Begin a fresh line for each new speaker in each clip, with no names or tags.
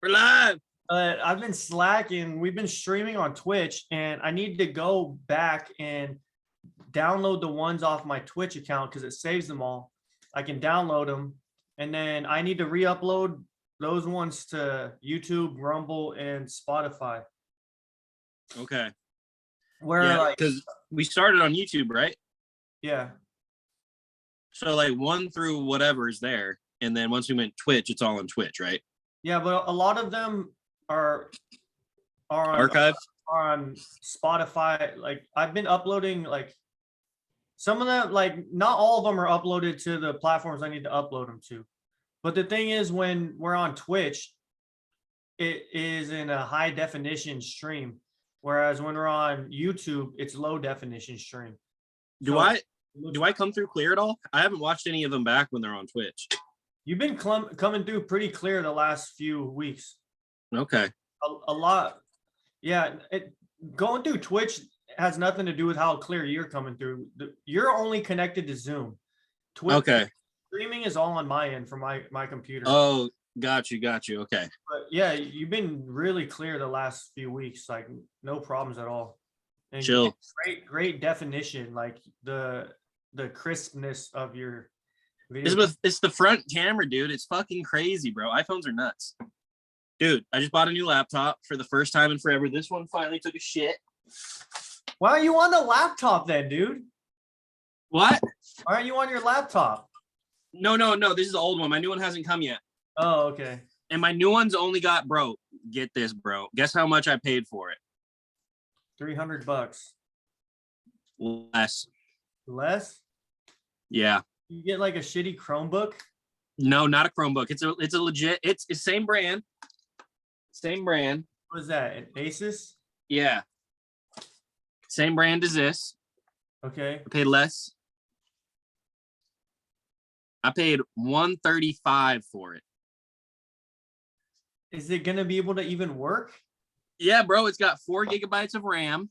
We're live.
I've been slacking. We've been streaming on Twitch, and I need to go back and download the ones off my Twitch account because it saves them all. I can download them, and then I need to re-upload those ones to YouTube, Rumble, and Spotify.
Okay.
Because
we started on YouTube, right?
Yeah.
So like 1 through whatever is there, and then once we went Twitch, it's all on Twitch, right?
Yeah, but a lot of them are
archived
on Spotify. Like I've been uploading some of them, not all of them are uploaded to the platforms I need to upload them to. But the thing is, when we're on Twitch, it is in a high definition stream, whereas when we're on YouTube, it's low definition stream.
Do I come through clear at all? I haven't watched any of them back when they're on Twitch.
You've been coming through pretty clear the last few weeks.
Okay.
A lot. Yeah. Going through Twitch has nothing to do with how clear you're coming through. You're only connected to Zoom. Twitch,
okay.
Streaming is all on my end from my computer.
Oh, got you. Okay.
But yeah, you've been really clear the last few weeks. Like no problems at all. And
chill.
Great definition. Like the crispness of your video.
It's the front camera, dude. It's fucking crazy, bro. iPhones are nuts. Dude, I just bought a new laptop for the first time in forever. This one finally took a shit.
Why are you on the laptop then, dude?
What?
Why aren't you on your laptop?
No. This is the old one. My new one hasn't come yet.
Oh, okay.
And my new one's only got, bro, get this, bro. Guess how much I paid for it?
$300.
Less?
Yeah. You get like a shitty Chromebook?
No, not a Chromebook. It's a legit, it's same brand.
What is that? An Asus?
Yeah. Same brand as this.
Okay.
I paid less. I paid $135 for it.
Is it gonna be able to even work?
Yeah, bro. It's got 4 gigabytes of RAM.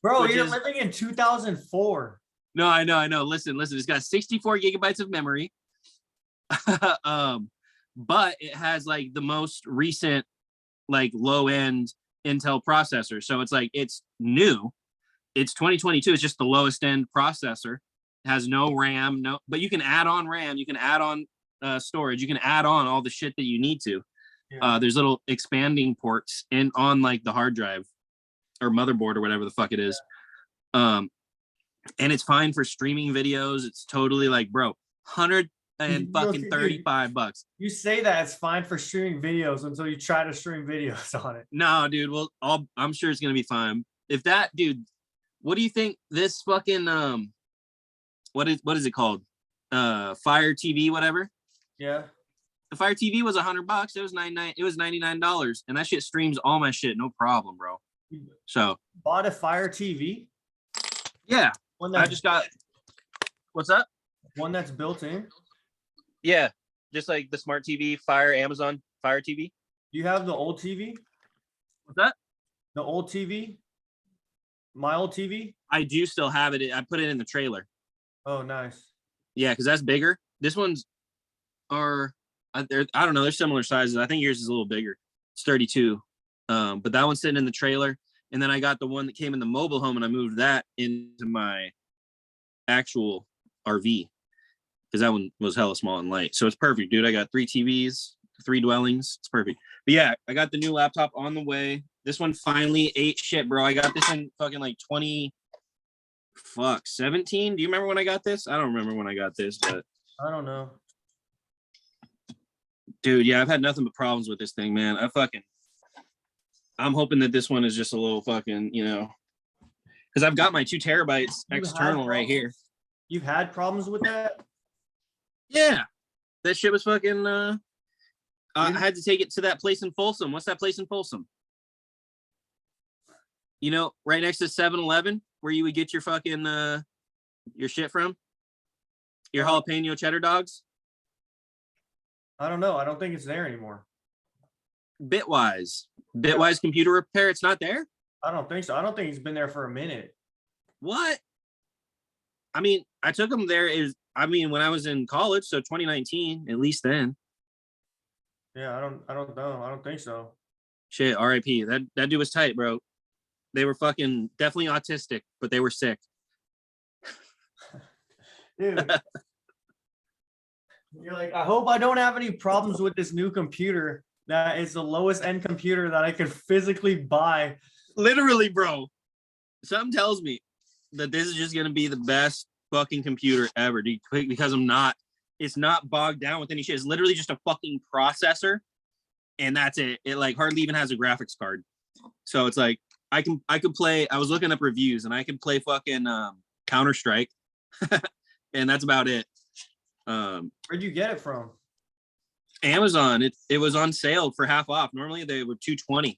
Bro, you're living in 2004.
No, I know. Listen. It's got 64 gigabytes of memory. But it has like the most recent, like low end Intel processor. So it's like, it's new. It's 2022. It's just the lowest end processor. It has no RAM, but you can add on RAM. You can add on storage. You can add on all the shit that you need to. Yeah. There's little expanding ports on like the hard drive or motherboard or whatever the fuck it is. Yeah. And it's fine for streaming videos. It's totally like, bro, $135.
You say that it's fine for streaming videos until you try to stream videos on it.
No, dude. Well, I'm sure it's gonna be fine. If that, dude, what do you think this fucking what is it called? Fire TV, whatever.
Yeah.
The Fire TV was $100. It was $99, and that shit streams all my shit, no problem, bro. So
bought a Fire TV.
Yeah. I just got. What's up?
One that's built in.
Yeah, just like the smart TV, Amazon Fire TV.
Do you have the old TV?
What's that?
The old TV? My old TV?
I do still have it. I put it in the trailer.
Oh, nice.
Yeah, because that's bigger. This one's I don't know. They're similar sizes. I think yours is a little bigger. It's 32. But that one's sitting in the trailer. And then I got the one that came in the mobile home, and I moved that into my actual RV because that one was hella small and light. So it's perfect, dude. I got 3 TVs, 3 dwellings. It's perfect. But yeah, I got the new laptop on the way. This one finally ate shit, bro. I got this in fucking like 17. Do you remember when I got this? I don't remember when I got this, but
I don't know.
Dude, yeah, I've had nothing but problems with this thing, man. I'm hoping that this one is just a little fucking, because I've got my 2 terabytes external right here.
You've had problems with that?
Yeah. That shit was fucking, I had to take it to that place in Folsom. What's that place in Folsom? Right next to 7-Eleven, where you would get your fucking, your shit from? Your jalapeno cheddar dogs?
I don't know. I don't think it's there anymore.
Bitwise computer repair. It's not there?
I don't think so. I don't think it's been there for a minute.
What? I mean, I took them there when I was in college, so 2019, at least then.
Yeah, I don't know. I don't think so.
Shit, R.I.P. That dude was tight, bro. They were fucking definitely autistic, but they were sick.
Dude. You're like, I hope I don't have any problems with this new computer that is the lowest end computer that I could physically buy.
Literally, bro. Something tells me that this is just gonna be the best fucking computer ever, dude. Because it's not bogged down with any shit. It's literally just a fucking processor, and that's it. It like hardly even has a graphics card. So it's like I could play. I was looking up reviews, and I could play fucking Counter-Strike, and that's about it.
Where'd you get it from?
Amazon. It was on sale for half off. Normally they were $220,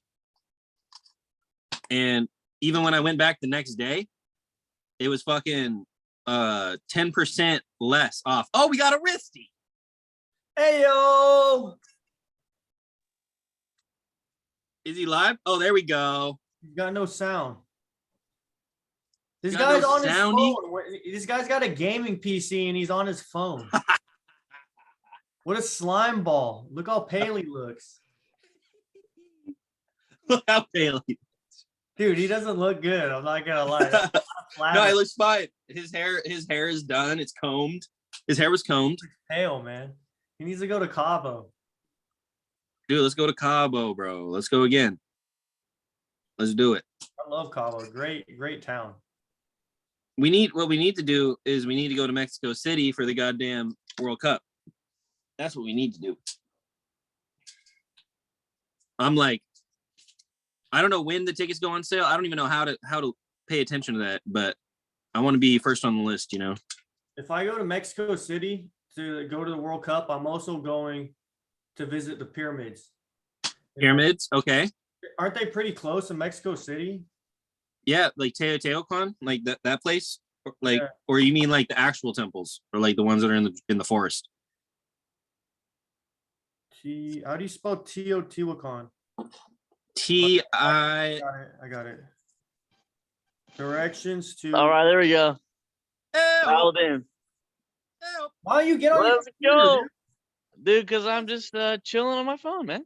and even when I went back the next day, it was fucking 10% less off. Oh, we got a wristy.
Hey yo,
Is he live? Oh, there we go.
you got no sound. This
Got
guy's
no
on his
soundy?
phone. This guy's got a gaming PC and he's on his phone. What a slime ball. Look how pale he looks.
Look how pale he.
Dude, he doesn't look good. I'm not gonna lie.
No, he looks fine. His hair is done. It's combed. His hair was combed.
Pale, man. He needs to go to Cabo.
Dude, let's go to Cabo, bro. Let's go again. Let's do it.
I love Cabo. Great town.
What we need to do is we need to go to Mexico City for the goddamn World Cup. That's what we need to do. I'm like, I don't know when the tickets go on sale. I don't even know how to pay attention to that, but I want to be first on the list, you know.
If I go to Mexico City to go to the World Cup, I'm also going to visit the pyramids.
Pyramids, okay.
Aren't they pretty close in Mexico City?
Yeah, like Teotihuacan, like that place, like,
Yeah.
Or you mean like the actual temples, or like the ones that are in the forest?
How do you spell Teotihuacan?
I
I got it. Directions to.
All right, there we go.
Help,
Dialed in.
help.
Why you get on your
Let's
computer,
go.
dude?
Dude, because I'm just chilling on my phone, man.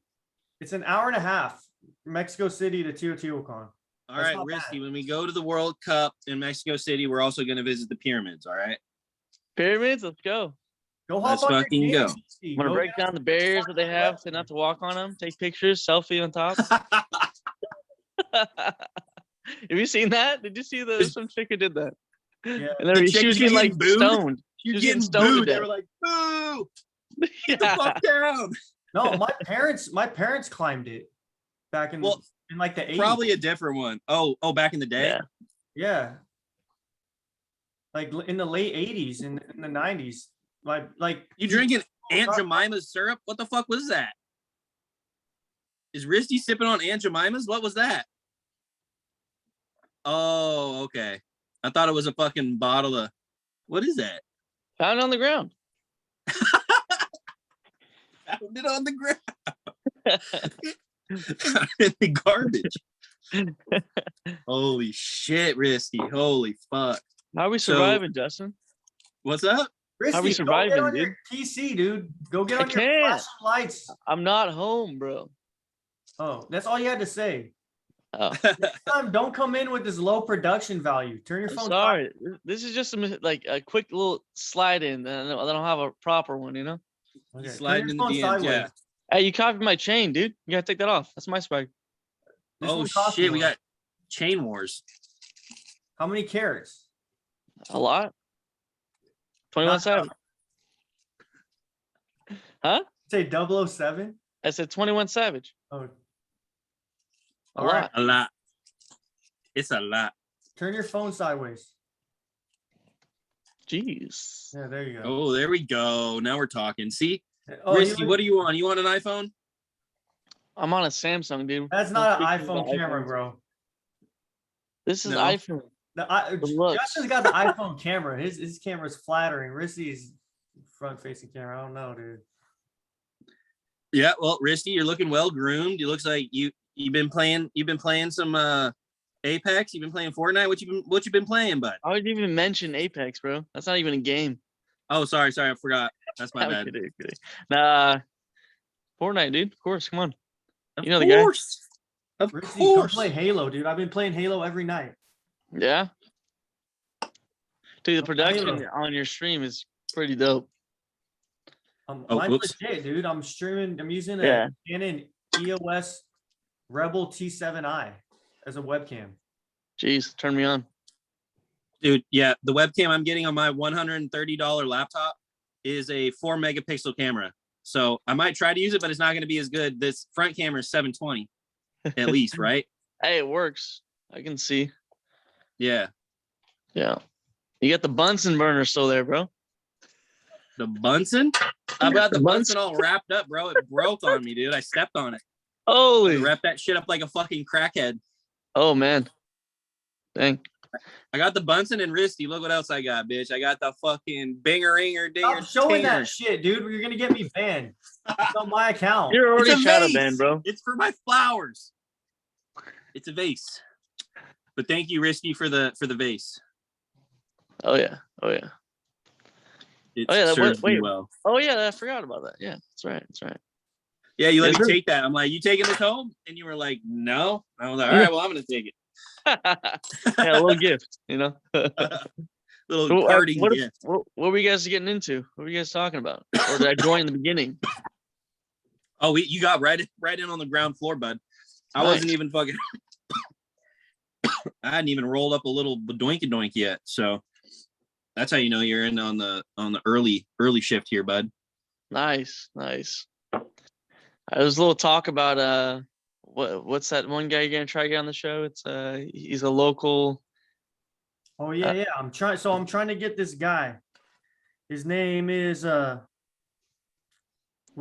It's an hour and a half, Mexico City to Teotihuacan.
All
That's
right,
not
Risky,
bad.
when we go to the World Cup in Mexico City, we're also going to visit the pyramids, all right?
Pyramids, let's go.
Go hop
Let's
on your
fucking
game,
go.
PC.
I'm gonna
Go
break
get
down the barriers that they have so not to walk on them, take pictures, selfie on top. Have you seen that? Did you see some chick who did that?
Yeah.
And then
The
she
chick
was
who
getting like
getting booed?
stoned. She
You're
was getting
getting
stoned to
booed. They
death.
were like, boo, get the
Yeah.
fuck down.
No, my parents climbed it back in
Well,
in like the 80s.
Probably a different one. Oh, back in the day?
Yeah.
Yeah. Like in the late 80s and in the 90s. Like
You drinking Aunt Jemima's syrup? What the fuck was that? Is Risty sipping on Aunt Jemima's? What was that? Oh, okay. I thought it was a fucking bottle of. What is that?
Found it on the ground.
Found it on the ground. In the garbage. Holy shit, Risky. Holy fuck.
How are we
So-
surviving, Justin?
What's up?
Christy,
How we
go
surviving,
get on
dude?
your PC, dude. Go get
I
on your
can't.
flashing lights.
I'm not home, bro.
Oh, that's all you had to say.
Oh,
Don't come in with this low production value. Turn your
I'm
phone.
sorry. This is just like a quick little slide in. And I don't have a proper one, you know?
Okay, turn
Sliding
your
in the
phone
DMs,
sideways.
yeah.
Hey, you copied my chain, dude. You gotta take that off. That's my swag.
This
Oh
one costs
shit, we
more.
got chain wars.
How many carats?
A lot. 21
Not
Savage. Huh?
Say 007?
I said 21 Savage.
Oh,
A
all right.
lot.
A lot. It's a lot.
Turn your phone sideways.
Jeez.
Yeah, there you go.
Oh, there we go. Now we're talking. See,
Oh,
Risky, what are you on? You on an iPhone?
I'm on a Samsung, dude.
That's
Don't
not an
speak to
iPhone
the
camera,
iPhones.
The
This is
No.
iPhone. looks.
Justin's got the iPhone camera. His camera's flattering. Rissy's front-facing camera. I don't know, dude.
Yeah, well, Risty, you're looking well groomed. It looks like you've been playing some Apex. You've been playing Fortnite. What you been playing, bud?
I would even mention Apex, bro. That's not even a game.
Oh, sorry, I forgot. That's my
I'm
bad.
kidding. Nah. Fortnite, dude. Of course. Come on.
Of
You know the guy.
course. Of
Risky, come
course.
play Halo, dude. I've been playing Halo every night.
Yeah. Dude, the
Oh,
production
Halo.
on your stream is pretty dope.
Oh,
Mine's
whoops.
legit, dude. I'm streaming. I'm using a
Yeah.
Canon EOS Rebel T7i as a webcam.
Jeez, turn me on.
Dude, yeah, the webcam I'm getting on my $130 laptop is a 4 megapixel camera. So I might try to use it, but it's not going to be as good. This front camera is 720 at least, right?
Hey, it works. I can see.
Yeah.
Yeah. You got the Bunsen burner still there, bro.
The Bunsen? I got the
The
Bunsen all wrapped up, bro. It broke on me, dude. I stepped on it.
Holy.
Wrap that shit up like a fucking crackhead.
Oh, man. Dang.
I got the Bunsen and Risty. Look what else I got, bitch. I got the fucking binger dinger.
Stop showing
tinger.
that shit, dude. You're gonna get me banned. It's on my account.
You're already
It's a
shadow
vase.
banned, bro.
It's for my flowers. It's a vase. But thank you, Risty, for the vase.
Oh, yeah. Oh, yeah.
It
Oh, yeah, that-
serves me
wait.
well.
Oh, yeah. I forgot about that. Yeah, that's right. That's right.
Yeah, you let
Yes,
me
sir.
take that. I'm like, you taking this home? And you were like, no. I was like, all right, well, I'm gonna take it.
Yeah, a little gift, you know.
Little
So,
parting
what,
gift.
what were you guys getting into? What were you guys talking about? Or did I join in the beginning?
Oh, you got right in on the ground floor, bud. I
Nice.
wasn't even fucking. I hadn't even rolled up a little doink yet. So that's how you know you're in on the early shift here, bud.
Nice, nice. There's a little talk about what's that one guy you're gonna try to get on the show? It's he's a local.
Oh yeah, yeah. I'm trying to get this guy. His name is what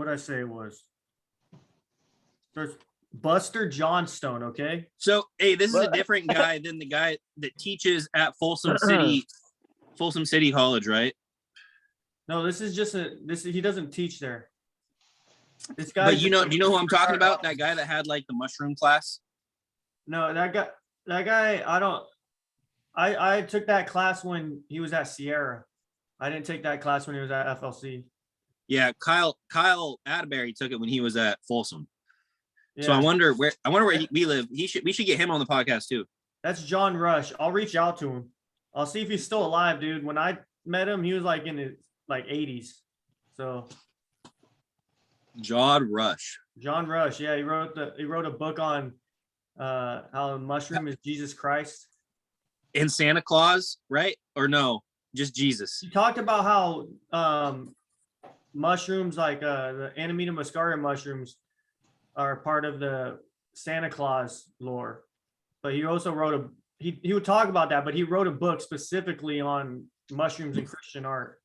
I say it was. There's Buster Johnstone, okay?
So hey, this is a
What?
different guy than the guy that teaches at Folsom City College, right?
No, this is just he doesn't teach there. This guy.
But you know who I'm talking about? That guy that had like the mushroom class.
No, that guy, I took that class when he was at Sierra. I didn't take that class when he was at FLC.
Yeah, Kyle Atterbury took it when he was at Folsom.
Yeah,
So I wonder where we live. We should get him on the podcast too.
that's John Rush. I'll reach out to him. I'll see if he's still alive, dude. When I met him, he was like in his 80s. So
John Rush.
John Rush, yeah, he wrote a book on how the mushroom is Jesus Christ.
And Santa Claus, right? Or no, just Jesus.
He talked about how mushrooms like the Amanita muscaria mushrooms are part of the Santa Claus lore. But he also wrote he would talk about that, but he wrote a book specifically on mushrooms and Christian art.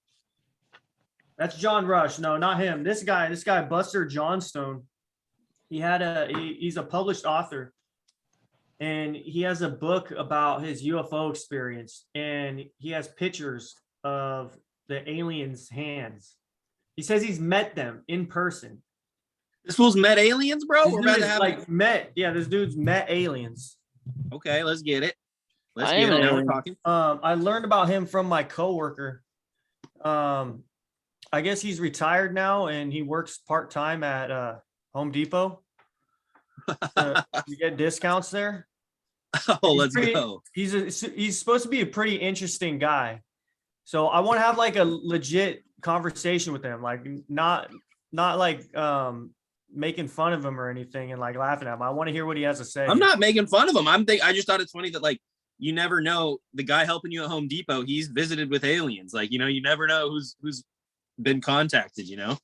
That's John Rush. No, not him. This guy, Buster Johnstone. He's a published author. And he has a book about his UFO experience. And he has pictures of the aliens' hands. He says he's met them in person.
This fool's met aliens, bro.
This
We're
dude
about to
is,
have
this dude's met aliens.
Okay, let's get it. Let's
I
get
am
it.
an
Now we're
alien.
talking.
I learned about him from my coworker. I guess he's retired now and he works part-time at Home Depot. You get discounts there.
Oh,
He's
let's
pretty-
go.
He's supposed to be a pretty interesting guy. So I want to have like a legit conversation with him, like not like making fun of him or anything and like laughing at him. I want to hear what he has to say.
I'm not making fun of him. I just thought it's funny that like you never know the guy helping you at Home Depot. He's visited with aliens. Like you never know who's been contacted.
Yeah,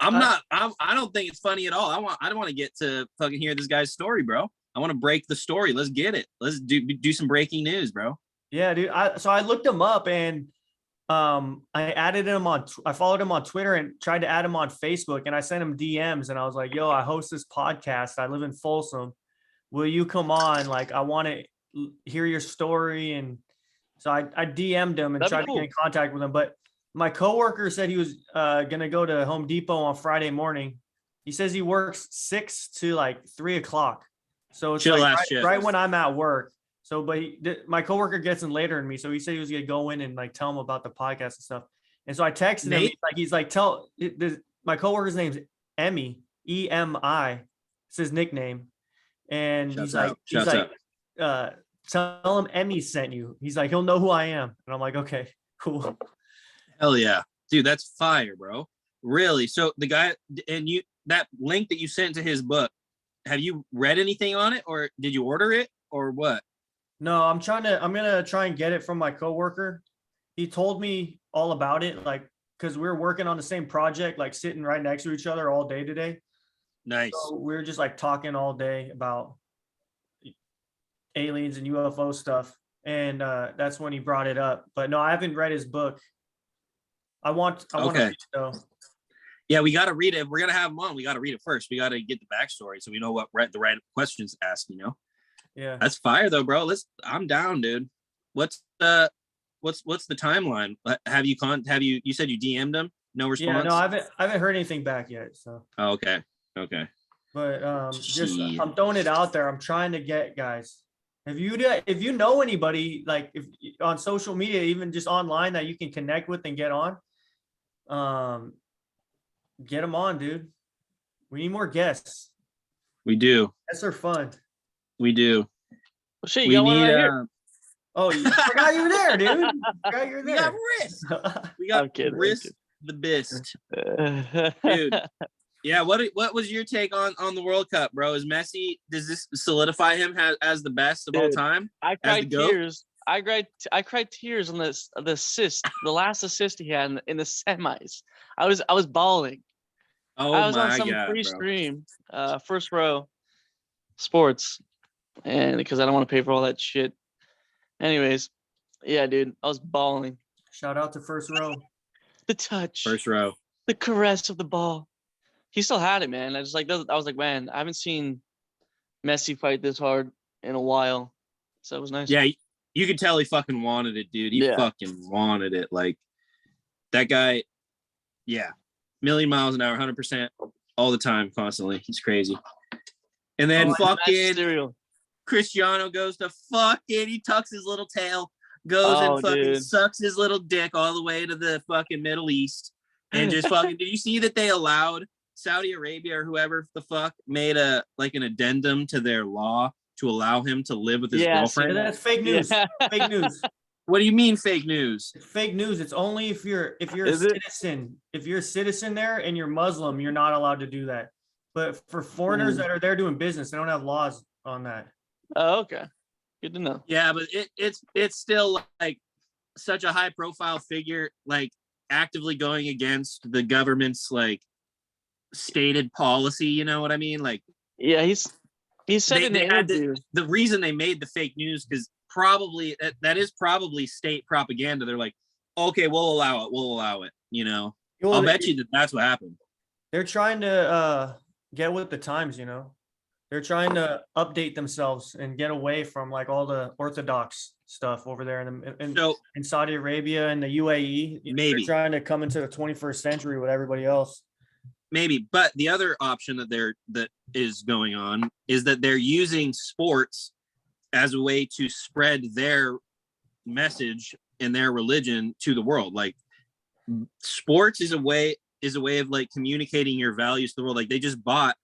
I don't think it's funny at all. I don't want to get to fucking hear this guy's story, bro. I want to break the story. Let's get it. Let's do some breaking news, bro.
yeah, dude. So I looked him up and I added him I followed him on Twitter and tried to add him on Facebook and I sent him DMs and I was like, yo, I host this podcast. I live in Folsom. Will you come on? Like, I want to hear your story. And so I DM'd him and
That'd be
tried to get in contact with him. But my coworker said he was going to go to Home Depot on Friday morning. He says he works 6 to like 3 o'clock. So it's
Chill
like
ass shit.
right when I'm at work. So, but my coworker gets in later than me. So he said he was going to go in and like tell him about the podcast and stuff. And so I texted him.
Nate?
He's like, my coworker's name's Emmy, EMI. It's his nickname. And
Shouts
he's like,
out. Shouts out.
tell him Emmy sent you. He's like, he'll know who I am. And I'm like, okay, cool.
Hell yeah. Dude, that's fire, bro. Really? So the guy and you that link that you sent to his book, have you read anything on it or did you order it or what?
No, I'm gonna try and get it from my coworker. He told me all about it, like, because we were working on the same project, like sitting right next to each other all day today.
Nice.
So we were just like talking all day about aliens and UFO stuff. And that's when he brought it up. But no, I haven't read his book. I want to
Okay.
read it though.
Yeah, we got to read it. If we're going to have him on, we got to read it first. We got to get the backstory so we know what the right questions to ask, you know?
Yeah.
That's fire though, bro. I'm down, dude. What's the timeline? You said you DM'd him? No response?
Yeah, no, I haven't heard anything back yet. So
Oh, okay. Okay.
but just
Shit.
I'm throwing it out there. I'm trying to get guys. If you know anybody like if on social media, even just online that you can connect with and get on, get them on, dude. We need more guests.
We do.
Guests are fun.
We do.
Well, shit, you
We
got one
need
right here.
Oh, you forgot you were there, dude. Forgot you were
we got
there.
Risk. We got
I'm kidding, I'm
Risk the Best. Dude. Yeah, what was your take on the World Cup, bro? Is Messi, does this solidify him as the best of all
Dude,
time?
I
the
cried
GOAT?
tears. I cried tears on the assist, the last assist he had in the semis. I was bawling.
Oh
I was on
my
some
god,
free
bro.
stream, first row, sports, and because I don't want to pay for all that shit. Anyways, yeah, dude, I was bawling.
Shout out to First Row.
The touch,
First row.
the caress of the ball. He still had it, man. I was like, man, I haven't seen Messi fight this hard in a while, so it was nice.
Yeah, you could tell he fucking wanted it, dude. He
Yeah.
fucking wanted it. Like that guy, yeah, million miles an hour, 100% all the time, constantly. He's crazy. And then fucking
cereal.
Cristiano goes to fucking, he tucks his little tail, goes and fucking
dude.
sucks his little dick all the way to the fucking Middle East. And just fucking, did you see that they allowed Saudi Arabia or whoever the fuck made an addendum to their law to allow him to live with his girlfriend?
Yeah, that's fake news.
Yeah.
Fake news.
What do you mean fake news?
It's fake news. It's only if you're a
Is it?
citizen. If you're a citizen there and you're Muslim, you're not allowed to do that. But for foreigners that are there doing business, they don't have laws on that.
Oh, okay. Good to know.
Yeah, but it's still like such a high profile figure, like actively going against the government's like stated policy, you know what I mean? Like,
Yeah, he said in the interview.
the reason they made the fake news because probably that is probably state propaganda. They're like, okay, we'll allow it, you know.
Well,
I'll bet you that's what happened.
They're trying to get with the times, you know. They're trying to update themselves and get away from like all the orthodox stuff over there in Saudi Arabia and the UAE.
Maybe
they're trying to come into the 21st century with everybody else.
Maybe, but the other option that is going on is that they're using sports as a way to spread their message and their religion to the world. Like sports is a way of like communicating your values to the world. Like they just bought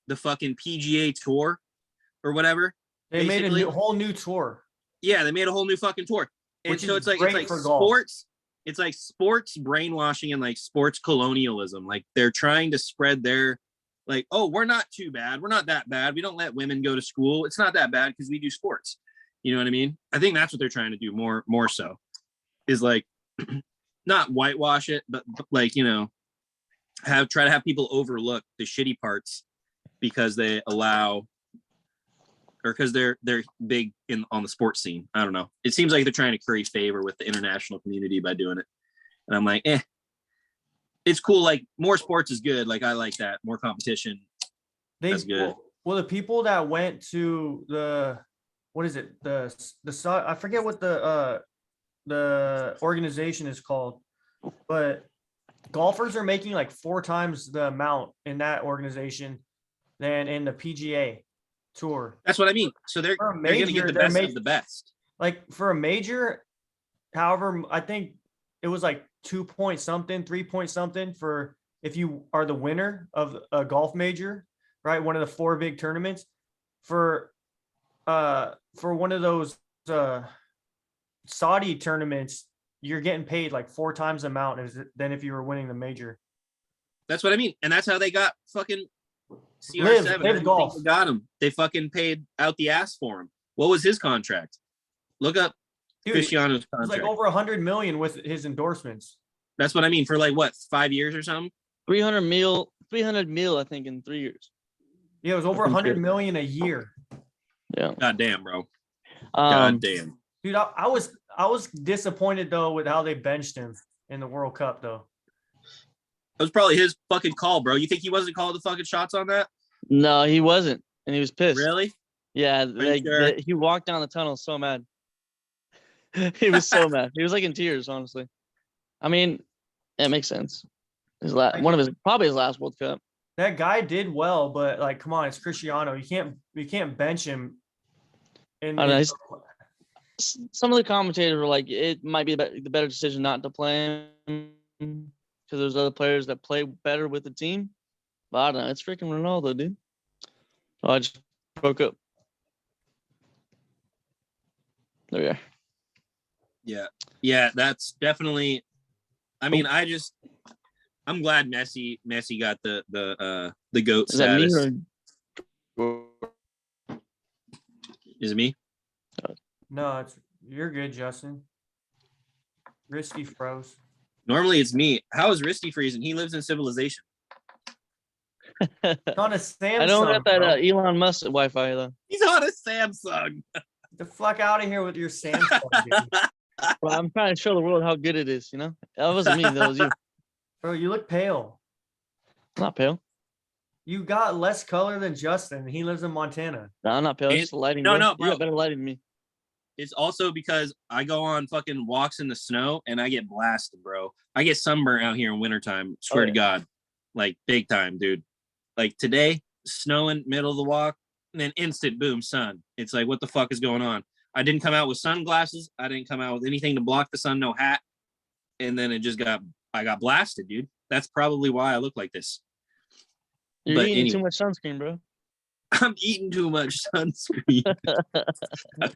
the fucking PGA tour or whatever.
They made a whole new tour.
Yeah, they made a whole new fucking tour. And
Which
so
is
it's
great
like
for golf.
sports. It's like sports brainwashing and like sports colonialism. Like they're trying to spread their like, oh, we're not too bad. We're not that bad. We don't let women go to school. It's not that bad because we do sports. You know what I mean? I think that's what they're trying to do more so is like not whitewash it, but like, you know, try to have people overlook the shitty parts because they allow or because they're big on the sports scene. I don't know. It seems like they're trying to curry favor with the international community by doing it. And I'm like, it's cool. Like more sports is good. Like I like that. More competition. That's good.
Well, the people that went to what is it? I forget what the organization is called, but golfers are making like 4 times the amount in that organization than in the PGA tour.
That's what I mean. So they're going to get the best of the best.
Like for a major, however, I think it was like 2 point something, 3 point something for if you are the winner of a golf major, right? One of the 4 big tournaments for one of those Saudi tournaments, you're getting paid like 4 times the amount than if you were winning the major.
That's what I mean. And that's how they got fucking
Live
CR7. I didn't
golf.
think they got him. They fucking paid out the ass for him. What was his contract? Look up
Dude,
Cristiano's
it was like
contract.
over 100 million with his endorsements.
That's what I mean. For like what, 5 years or something?
300 mil, I think, in 3 years.
Yeah, it was over 100 million a year.
Yeah.
God damn, bro. God
Um,
damn.
Dude, I was disappointed though with how they benched him in the World Cup though.
That was probably his fucking call, bro. You think he wasn't calling the fucking shots on that?
no, he wasn't, and he was pissed.
Really?
Yeah,
sure?
he walked down the tunnel so mad. He was so mad. He was like in tears, honestly. I mean, it makes sense. Probably his last World Cup.
That guy did well, but like, come on, it's Cristiano. You can't bench him.
I don't know. Some of the commentators were like, it might be the better decision not to play him because there's other players that play better with the team. But I don't know. It's freaking Ronaldo, dude. So I just broke up. There we are.
Yeah, that's definitely. I mean, I'm glad Messi got the GOAT
Is that
status.
me or?
Is it me?
No, you're good, Justin. Risky froze.
Normally it's me. How is Risty freezing? He lives in civilization.
It's on a Samsung.
I don't have that
bro.
Elon Musk Wi-Fi though.
He's on a Samsung.
Get the fuck out of here with your Samsung, dude.
Well, I'm trying to show the world how good it is. You know, that wasn't me. That was you.
Bro, you look pale.
Not pale.
You got less color than Justin. He lives in Montana.
No, I'm not pale. It's just the lighting.
No,
bro.
no,
You
bro.
got better lighting than me.
It's also because I go on fucking walks in the snow and I get blasted, bro. I get sunburnt out here in wintertime. Swear to God. Like big time, dude. Like today, snowing, middle of the walk, and then instant boom, sun. It's like, what the fuck is going on? I didn't come out with sunglasses. I didn't come out with anything to block the sun, no hat. And then I got blasted, dude. That's probably why I look like this.
You're eating too much sunscreen, bro.
I'm eating too much sunscreen.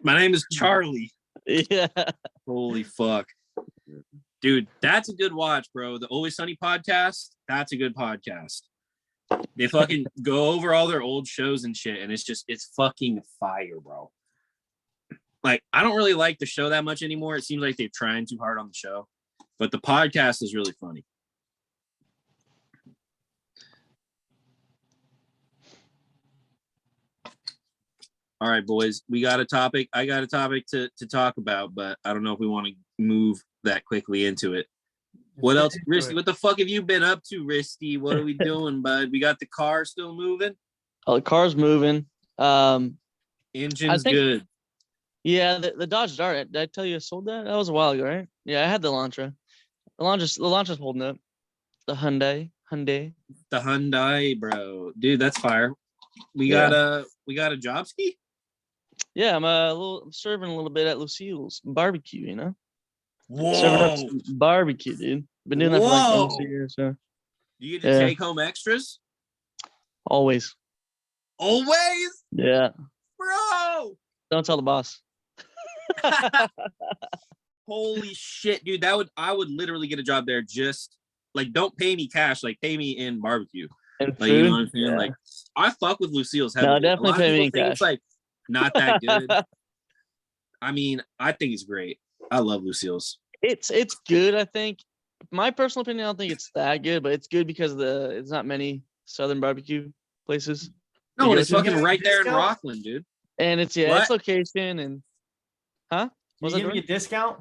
My name is Charlie.
Yeah.
Holy fuck. Dude, that's a good watch, bro. The Always Sunny podcast, that's a good podcast. They fucking go over all their old shows and shit, and it's fucking fire, bro. Like, I don't really like the show that much anymore. It seems like they're trying too hard on the show, but the podcast is really funny. All right, boys, we got a topic. I got a topic to talk about, but I don't know if we want to move that quickly into it. What else, Risty? What the fuck have you been up to, Risty? What are we doing, bud? We got the car still moving?
Oh, the car's moving.
Engine's good.
Yeah, the Dodge Dart. Did I tell you I sold that? That was a while ago, right? Yeah, I had the Elantra. The Elantra's holding up. The Hyundai.
The Hyundai, bro. Dude, that's fire. We got a job ski?
Yeah, I'm serving a little bit at Lucille's barbecue, you know?
Whoa.
Serving up some barbecue, dude. Been doing that for like almost a year, so.
You get to take home extras?
Always.
Always?
Yeah.
Bro.
Don't tell the boss.
Holy shit, dude. I would literally get a job there. Just like, don't pay me cash, like pay me in barbecue.
And
like,
food?
you know what I'm saying?
Yeah.
Like, I fuck with Lucille's
No,
heavily.
definitely pay me in cash.
It's like not that good. I mean, I think it's great. I love Lucille's.
It's good, I think. My personal opinion, I don't think it's that good, but it's good because it's not many Southern barbecue places.
No, and it's
you
fucking
give me a
right there in
discount?
Rockland, dude.
And it's
What?
it's location and
Can
Was
you
that
give me a discount?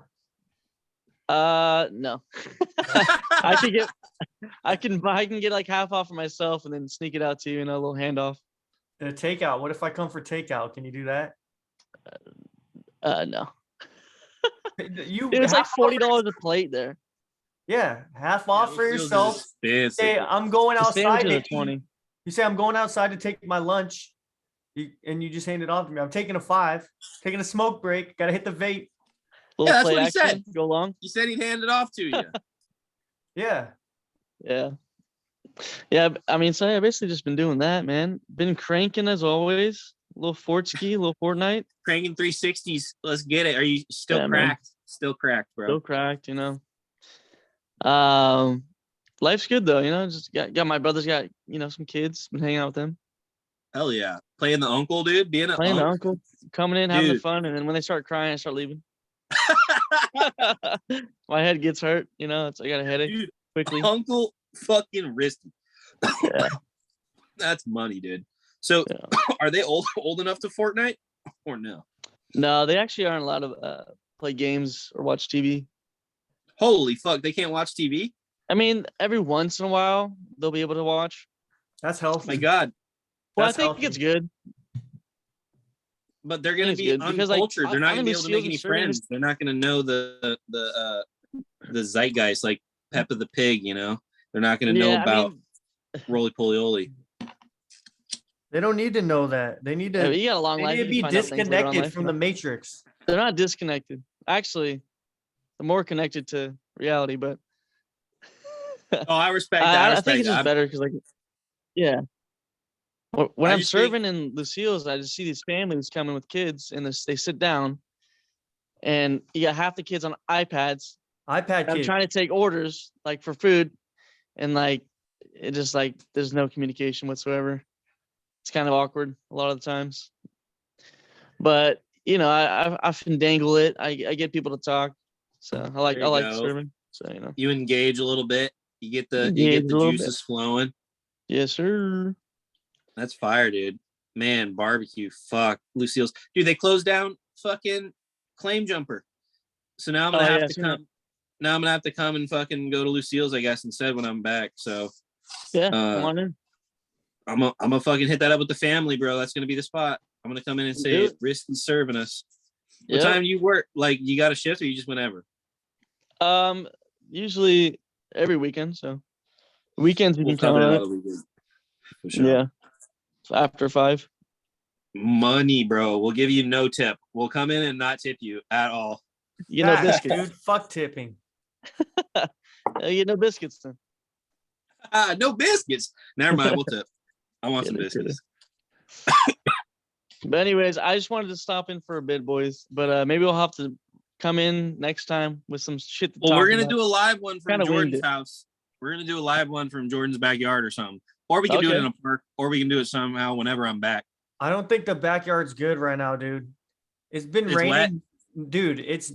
no. I can get like half off for myself and then sneak it out to you in a little handoff.
A takeout. What if I come for takeout? Can you do that?
No.
You
It was like
half off for-
$40 a plate there.
Yeah, half off for
Lucille's
yourself.
is expensive.
Say I'm going
The
outside.
sandwiches
To
are
eat.
20.
You say I'm going outside to take my lunch, and you just hand it off to me. I'm taking a 5, taking a smoke break. Got to hit the vape.
Little
that's
play
what he
action,
said.
go along.
He said he'd hand it off to you.
Yeah.
Yeah. Yeah, I mean, so I basically just been doing that, man. Been cranking as always. A little Fortski, a little Fortnite.
Cranking 360s. Let's get it. Are you still
Yeah, man.
cracked? Still cracked, bro.
Still cracked, Life's good though, just got my brother's got, some kids, been hanging out with them.
Hell yeah. Playing the uncle, dude. Being an
Playing the
uncle.
uncle, coming in, having the
Dude.
fun, and then when they start crying, I start leaving. My head gets hurt, I got a headache
Dude,
quickly.
Uncle fucking risky.
Yeah.
That's money, dude. So
Yeah.
are they old enough to Fortnite or no?
No, they actually aren't allowed to play games or watch TV.
Holy fuck, they can't watch TV?
I mean, every once in a while they'll be able to watch.
That's healthy.
My God.
Well,
That's
I think
healthy.
it's good.
But they're gonna be
good because,
uncultured. They're not
I'm
gonna be
in
able to
the
make any
seals and
friends. They're not gonna know the zeitgeist like Peppa the Pig, They're not gonna know about Roly Poly.
They don't need to know that. They need
Yeah,
to,
you got a long
they
life.
need to
You
be
can find out things later on in
disconnected
life,
from the matrix.
They're not disconnected. Actually, they're more connected to reality, but
Oh, I respect that.
I think it's just better because, yeah. When
I
I'm
just think-
serving in Lucille's, I just see these families coming with kids, and they sit down, and you got half the kids on iPads.
iPad
I'm
kids.
trying to take orders like for food, and it just there's no communication whatsoever. It's kind of awkward a lot of the times. But I often dangle it. I get people to talk, so I like
There you go.
serving. So
You engage a little bit. You get the
Engage a little
juices flowing.
Yes, sir.
That's fire, dude. Man, barbecue. Fuck. Lucille's. Dude, they closed down fucking Claim Jumper. So now I'm gonna have to come. Now I'm gonna have to come and fucking go to Lucille's, I guess, instead when I'm back. So
yeah, come on in.
I'm gonna fucking hit that up with the family, bro. That's gonna be the spot. I'm gonna come in and say Risky's serving us. What time do you work? Like, you got a shift or you just whenever?
Usually every weekend. So weekends you can count on it.
For sure.
Yeah. After 5.
Money, bro. We'll give you no tip. We'll come in and not tip you at all.
You know biscuits.
Dude, fuck tipping.
You know biscuits then.
No biscuits. Never mind. We'll tip. I want some biscuits.
But anyways, I just wanted to stop in for a bit, boys. But maybe we'll have to come in next time with some shit to talk
we're gonna
about.
do a live one from
Kinda
Jordan's house. We're gonna do a live one from Jordan's backyard or something. Or we can do it in a park, or we can do it somehow whenever I'm back.
I don't think the backyard's good right now, dude. It's been raining. Dude, it's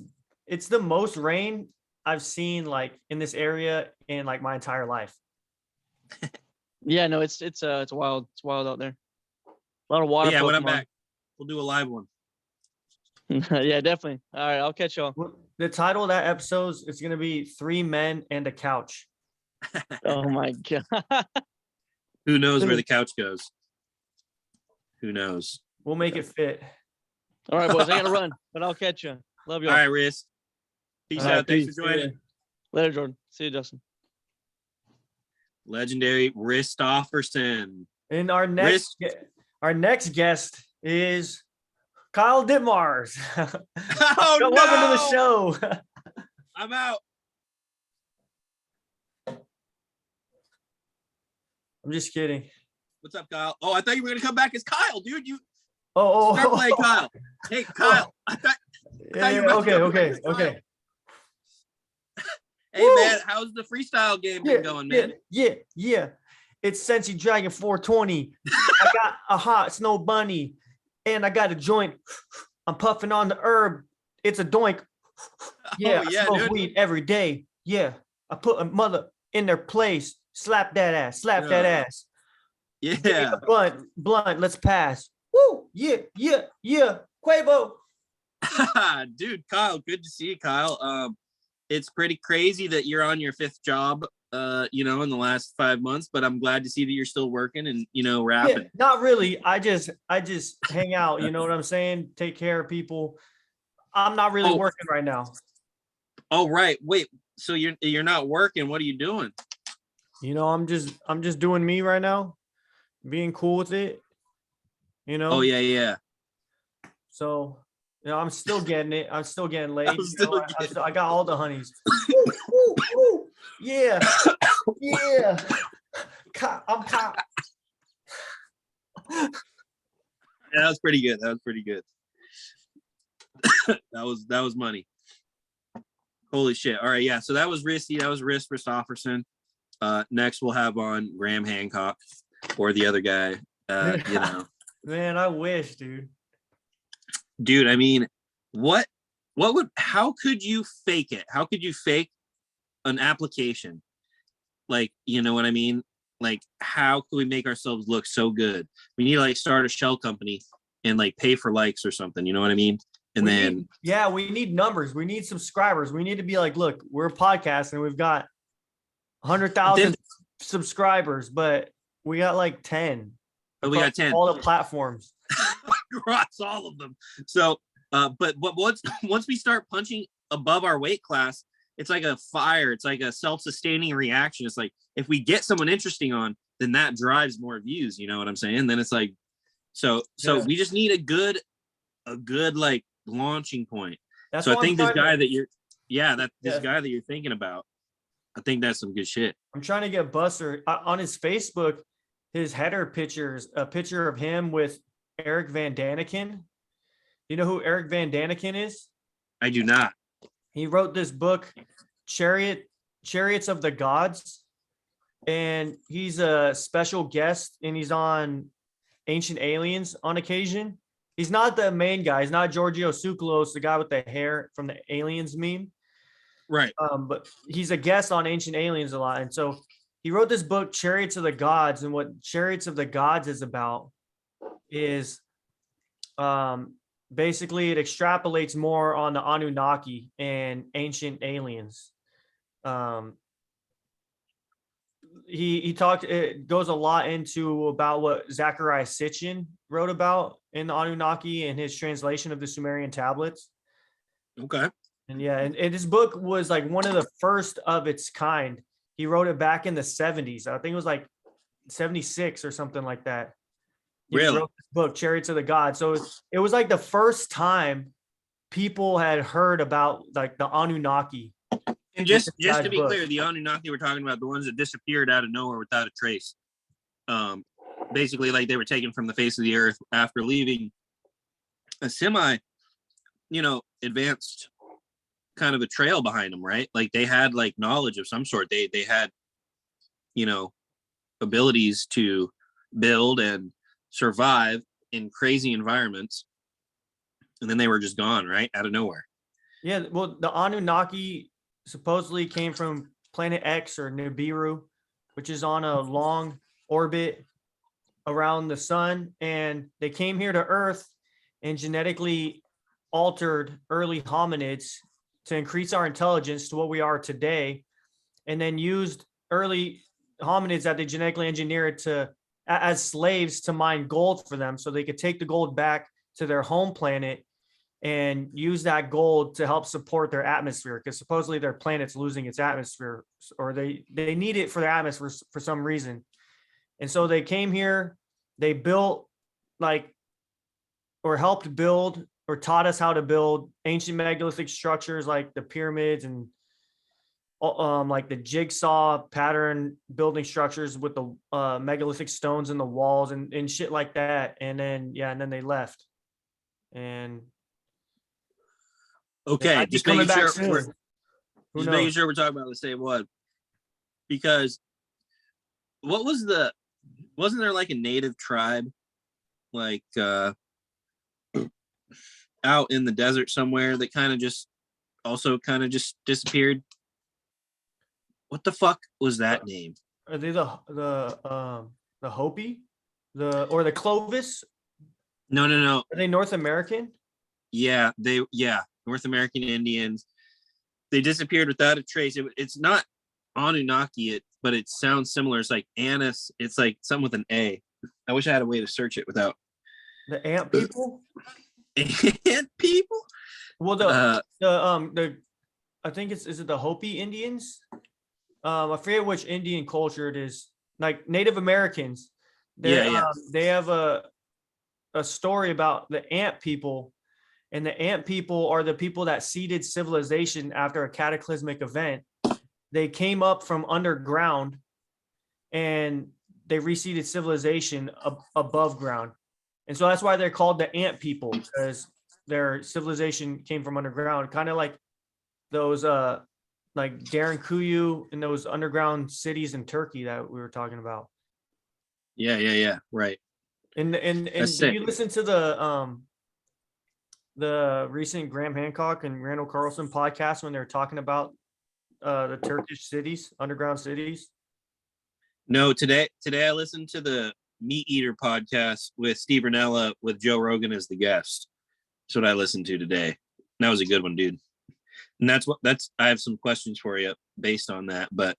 the most rain I've seen in this area in my entire life.
Yeah, no, it's wild. It's wild out there. A lot of water.
Yeah, when I'm back, we'll do a live one.
Yeah, definitely. All right, I'll catch y'all.
The title of that episode is going to be 3 Men and a Couch.
Oh my god.
Who knows where the couch goes? Who knows?
We'll make it fit.
All right, boys, I gotta run, but I'll catch you. Love you.
All right, Riz. Peace out. Thanks for joining.
Later, Jordan. See you, Justin.
Legendary Ristofferson.
And our next guest is Kyle Ditmars.
Oh, no!
Welcome to the show.
I'm out.
I'm just kidding.
What's up, Kyle? Oh, I thought you were gonna come back as Kyle, dude.
Oh,
start playing Kyle. Hey, Kyle. I thought you were
Okay.
Hey, man, how's the freestyle game been going, man?
Yeah. It's Sensi Dragon 420. I got a hot snow bunny, and I got a joint. I'm puffing on the herb. It's a doink. Yeah, I smoke weed every day. Yeah, I put a mother in their place. Slap that ass. That ass.
Yeah.
Blunt. Let's pass. Woo. Yeah. Quavo.
Dude, Kyle, good to see you, Kyle. It's pretty crazy that you're on your 5th job, in the last 5 months, but I'm glad to see that you're still working and, rapping.
Yeah, not really. I just hang out, you know what I'm saying? Take care of people. I'm not really working right now.
Oh, right. Wait, so you're not working. What are you doing?
I'm just doing me right now, being cool with it,
Oh, yeah.
So, I'm still getting it. I'm still getting laid. I got all the honeys. Ooh. Yeah. I'm cop.
Yeah, that was pretty good. That was money. Holy shit. All right, yeah. So that was Risty. That was Christopherson. Next we'll have on Graham Hancock or the other guy.
Man, I wish, dude.
Dude, I mean, how could you fake it? How could you fake an application? Like, you know what I mean? Like, how could we make ourselves look so good? We need to like start a shell company and like pay for likes or something. You know what I mean? And
we need numbers. We need subscribers. We need to be like, look, we're a podcast and we've got 100,000 subscribers, but we got like 10.
But we got 10.
All the platforms.
Across all of them. So, but once we start punching above our weight class, it's like a fire. It's like a self-sustaining reaction. It's like if we get someone interesting on, then that drives more views. You know what I'm saying? Then it's like, so we just need a good like launching point.
That's
so I think this guy that guy that you're thinking about, I think that's some good shit.
I'm trying to get Buster on his Facebook. His header pictures a picture of him with Eric Van Daniken. You know who Eric Van Daniken is?
I do not.
He wrote this book, Chariots of the Gods, and he's a special guest, and he's on Ancient Aliens on occasion. He's not the main guy. He's not Giorgio Tsoukalos, the guy with the hair from the Aliens meme.
Right.
But he's a guest on Ancient Aliens a lot. And so he wrote this book, Chariots of the Gods. And what Chariots of the Gods is about is basically it extrapolates more on the Anunnaki and Ancient Aliens. It goes a lot into about what Zecharia Sitchin wrote about in the Anunnaki and his translation of the Sumerian tablets.
Okay.
And and his book was like one of the first of its kind. He wrote it back in the 70s. I think it was like 76 or something like that. He
really?
wrote this book, Chariots of the Gods. So it was like the first time people had heard about like the Anunnaki.
And just to be clear, the Anunnaki we're talking about, the ones that disappeared out of nowhere without a trace. Basically, like they were taken from the face of the earth after leaving a advanced kind of a trail behind them, right? Like they had like knowledge of some sort. They had, abilities to build and survive in crazy environments. And then they were just gone, right? Out of nowhere.
Yeah, well, the Anunnaki supposedly came from Planet X or Nibiru, which is on a long orbit around the sun. And they came here to Earth and genetically altered early hominids to increase our intelligence to what we are today, and then used early hominids that they genetically engineered as slaves to mine gold for them so they could take the gold back to their home planet and use that gold to help support their atmosphere, because supposedly their planet's losing its atmosphere, or they need it for their atmosphere for some reason. And so they came here, they built or helped build or taught us how to build ancient megalithic structures like the pyramids and like the jigsaw pattern building structures with the megalithic stones in the walls and shit like that. And then they left. And
okay, just making sure making sure we're talking about the same one. Because wasn't there like a native tribe like out in the desert somewhere that kind of just disappeared? What the fuck was that name?
Are they the Hopi? Or the Clovis?
No.
Are they North American?
Yeah, North American Indians. They disappeared without a trace. It's not Anunnaki, but it sounds similar. It's like Annis. It's like something with an A. I wish I had a way to search it without.
The ant people?
Ant people?
Well, I think is it the Hopi Indians? I forget which Indian culture it is. Like Native Americans. They have a story about the ant people, and the ant people are the people that seeded civilization after a cataclysmic event. They came up from underground, and they reseeded civilization above ground. And so that's why they're called the ant people, because their civilization came from underground, kind of like those like Darren Kuyu and those underground cities in Turkey that we were talking about.
Yeah. Right.
And
That's
did
sick.
you listen to the recent Graham Hancock and Randall Carlson podcast when they were talking about the Turkish cities, underground cities?
No, today I listened to the Meat Eater podcast with Steve Ranella with Joe Rogan as the guest. That's what I listened to today. That was a good one, dude. And I have some questions for you based on that. But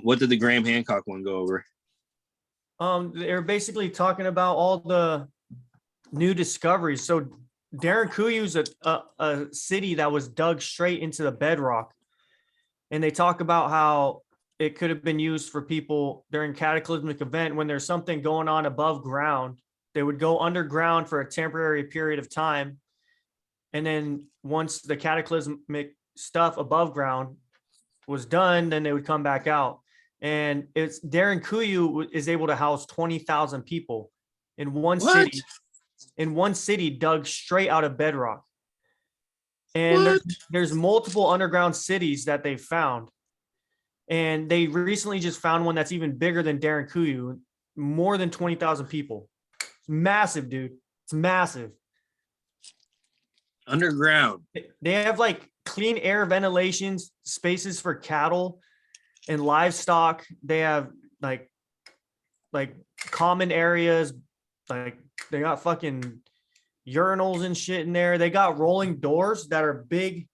what did the Graham Hancock one go over?
They're basically talking about all the new discoveries. So Darren Kuyu's a city that was dug straight into the bedrock. And they talk about how it could have been used for people during cataclysmic event when there's something going on above ground. They would go underground for a temporary period of time. And then once the cataclysmic stuff above ground was done, then they would come back out. And it's Darren Kuyu is able to house 20,000 people in one city, dug straight out of bedrock. And there's multiple underground cities that they found. And they recently just found one that's even bigger than Darren Kuyu, more than 20,000 people. It's massive, dude. It's massive.
Underground.
They have like clean air ventilations, spaces for cattle and livestock. They have like common areas, like they got fucking urinals and shit in there. They got rolling doors that are big,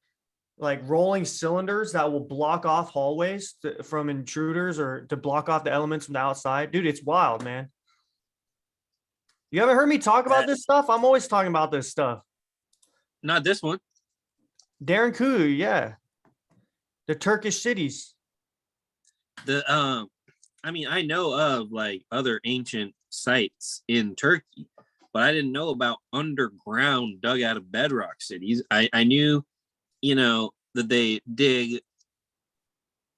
like rolling cylinders that will block off hallways from intruders or to block off the elements from the outside. Dude, it's wild, man. You haven't heard me talk about this stuff? I'm always talking about this stuff.
Not this one.
Darren Kuyu, yeah. The Turkish cities.
I mean, I know of like other ancient sites in Turkey, but I didn't know about underground dug out of bedrock cities. I knew, that they dig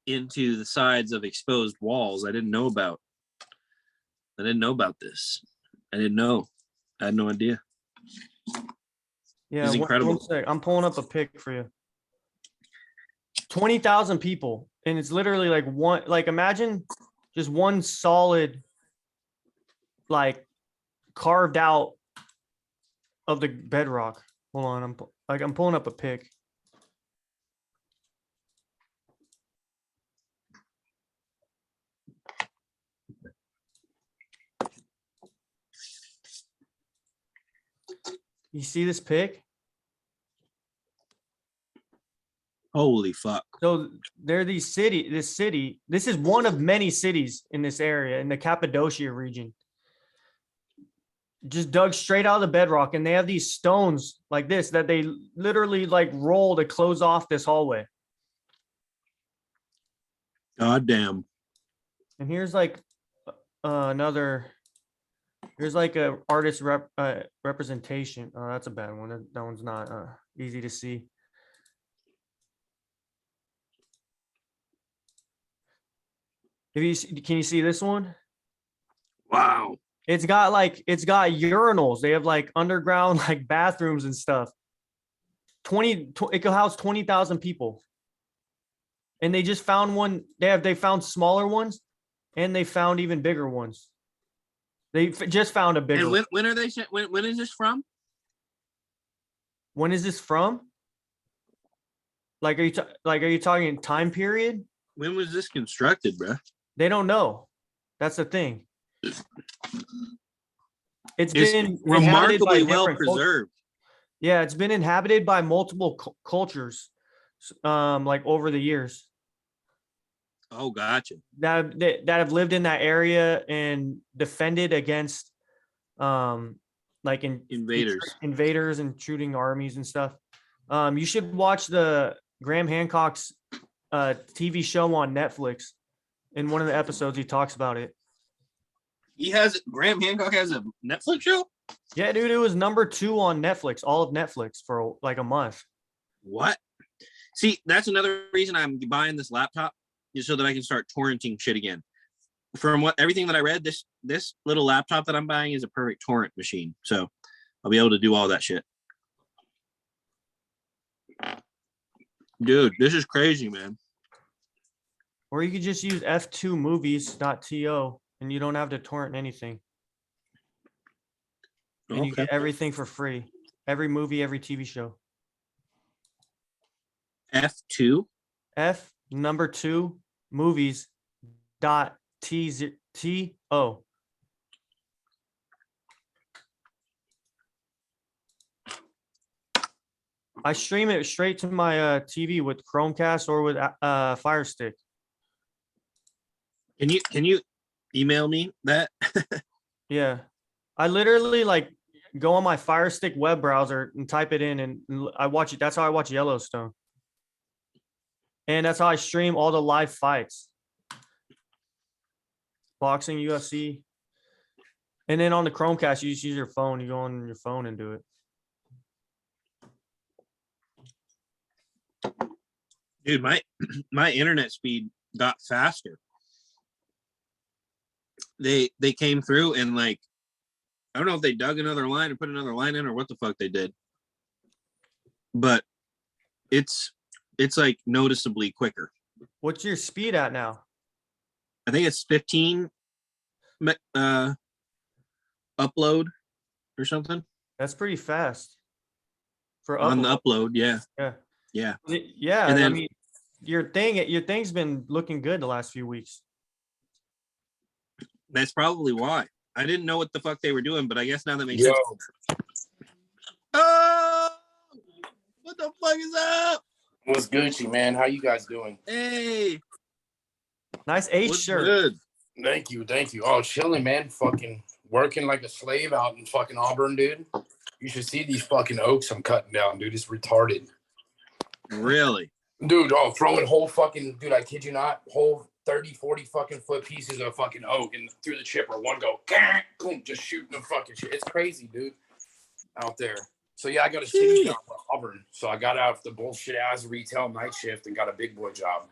into the sides of exposed walls. I didn't know about this. I didn't know. I had no idea.
Yeah,
It's incredible.
One sec. I'm pulling up a pic for you. 20,000 people, and it's literally like one. Like imagine just one solid, like carved out of the bedrock. Hold on, I'm pulling up a pic. You see this pic?
Holy fuck.
So there are this city, this is one of many cities in this area, in the Cappadocia region. Just dug straight out of the bedrock, and they have these stones like this that they literally like roll to close off this hallway.
God damn.
And here's like here's like a artist representation. Oh, that's a bad one. That one's not easy to see. Can you see this one?
Wow.
It's got urinals. They have like underground like bathrooms and stuff. It could house 20,000 people. And they just found one. They found smaller ones, and they found even bigger ones. They just found a bigger.
And when are they? When is this from?
When is this from? Like, are you talking time period?
When was this constructed, bro?
They don't know. That's the thing. It's been
remarkably well preserved.
Yeah, it's been inhabited by multiple cultures, like over the years.
Oh, gotcha.
That have lived in that area and defended against, like invaders, intruding armies and stuff. You should watch the Graham Hancock's TV show on Netflix. In one of the episodes, he talks about it.
Graham Hancock has a Netflix show?
Yeah, dude, it was #2 on Netflix, all of Netflix for like a month.
What? See, that's another reason I'm buying this laptop, is so that I can start torrenting shit again. from what everything that I read, this little laptop that I'm buying is a perfect torrent machine. So I'll be able to do all that shit. Dude, this is crazy, man.
Or you could just use f2movies.to and you don't have to torrent anything. And you get everything for free. Every movie, every TV show.
F2?
F2 movies dot to. I stream it straight to my TV with Chromecast or with Fire Stick.
Can you email me that?
Yeah, I literally like go on my Fire Stick web browser and type it in, and I watch it. That's how I watch Yellowstone, and that's how I stream all the live fights, boxing, UFC, and then on the Chromecast, you just use your phone. You go on your phone and do it.
Dude, my internet speed got faster. They came through and like, I don't know if they dug another line and put another line in or what the fuck they did, but it's like noticeably quicker.
What's your speed at now?
I think it's 15 upload or something.
That's pretty fast for
on
upload.
the upload. Yeah.
Yeah.
Yeah.
Yeah.
And
I
then-
mean, your thing's been looking good the last few weeks.
That's probably why. I didn't know what the fuck they were doing, but I guess now that makes
Yo,
sense. Oh, what the fuck is up?
what's Gucci, man? How you guys doing?
Hey,
Nice H
what's
shirt.
good?
Thank you. Oh, chilling, man. Fucking working like a slave out in fucking Auburn, dude. You should see these fucking oaks I'm cutting down, dude. It's retarded.
Really?
Dude, throwing whole fucking, dude, I kid you not, whole 30, 40 fucking foot pieces of fucking oak and through the chipper. One go, boom, just shooting the fucking shit. It's crazy, dude, out there. So, yeah, I got a city job for Auburn. So I got out of the bullshit ass retail night shift and got a big boy job.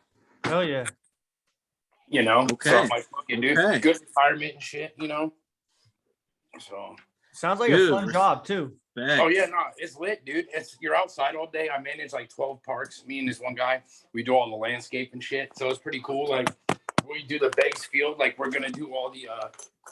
Hell yeah.
You know?
Okay.
So I'm like, fucking, dude,
Okay.
good retirement and shit, you know? So.
Sounds like a
Dude.
fun job too.
Thanks.
Oh yeah, no, it's lit, dude. You're outside all day. I manage like 12 parks. Me and this one guy, we do all the landscape and shit. So it's pretty cool. Like we do the Beggs field. Like we're gonna do all the.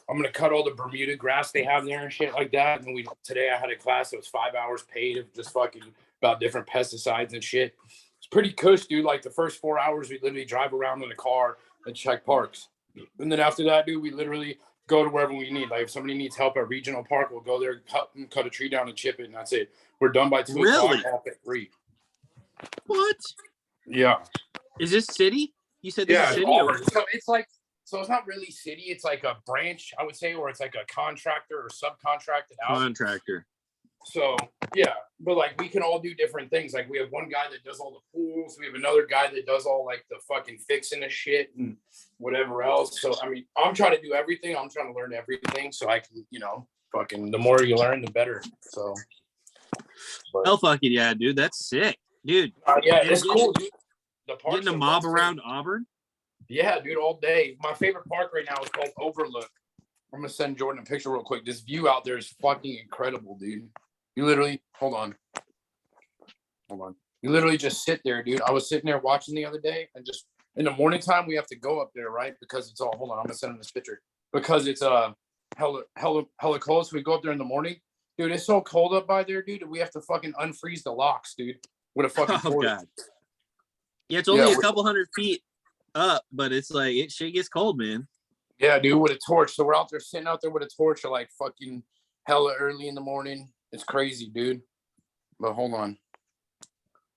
I'm gonna cut all the Bermuda grass they have there and shit like that. And today I had a class that was 5 hours paid of just fucking about different pesticides and shit. It's pretty cush, dude. Like the first 4 hours, we literally drive around in a car and check parks. And then after that, dude, we literally go to wherever we need. Like if somebody needs help at regional park, we'll go there, cut a tree down and chip it, and that's it. We're done by 2
Really?
o'clock, off at 3.
What?
Yeah.
Is this city? You said this
Yeah.
is city?
Auburn. So it's not really city, it's like a branch, I would say, or it's like a contractor or subcontracted out.
Contractor.
So yeah, but like we can all do different things. Like we have one guy that does all the pools. We have another guy that does all like the fucking fixing of shit and whatever else. So I mean, I'm trying to do everything. I'm trying to learn everything so I can, fucking the more you learn, the better. So. But,
Hell fucking yeah, dude. That's sick. Dude.
yeah,
And
it's cool, dude. The park's
Getting a
a
mob
must.
around Auburn?
Yeah, dude, all day. My favorite park right now is called Overlook. I'm gonna send Jordan a picture real quick. This view out there is fucking incredible, dude. You literally, hold on. You literally just sit there, dude. I was sitting there watching the other day, and just in the morning time, we have to go up there, right? Because it's all. Hold on, I'm gonna send him this picture because it's hella cold. So we go up there in the morning, dude. It's so cold up by there, dude. We have to fucking unfreeze the locks, dude, with a fucking
Oh,
torch.
God. Yeah, it's only
Yeah,
a couple hundred feet up, but it's like, shit gets cold, man.
Yeah, dude, with a torch. So we're out there sitting out there with a torch at like fucking hella early in the morning. It's crazy, dude. But hold on.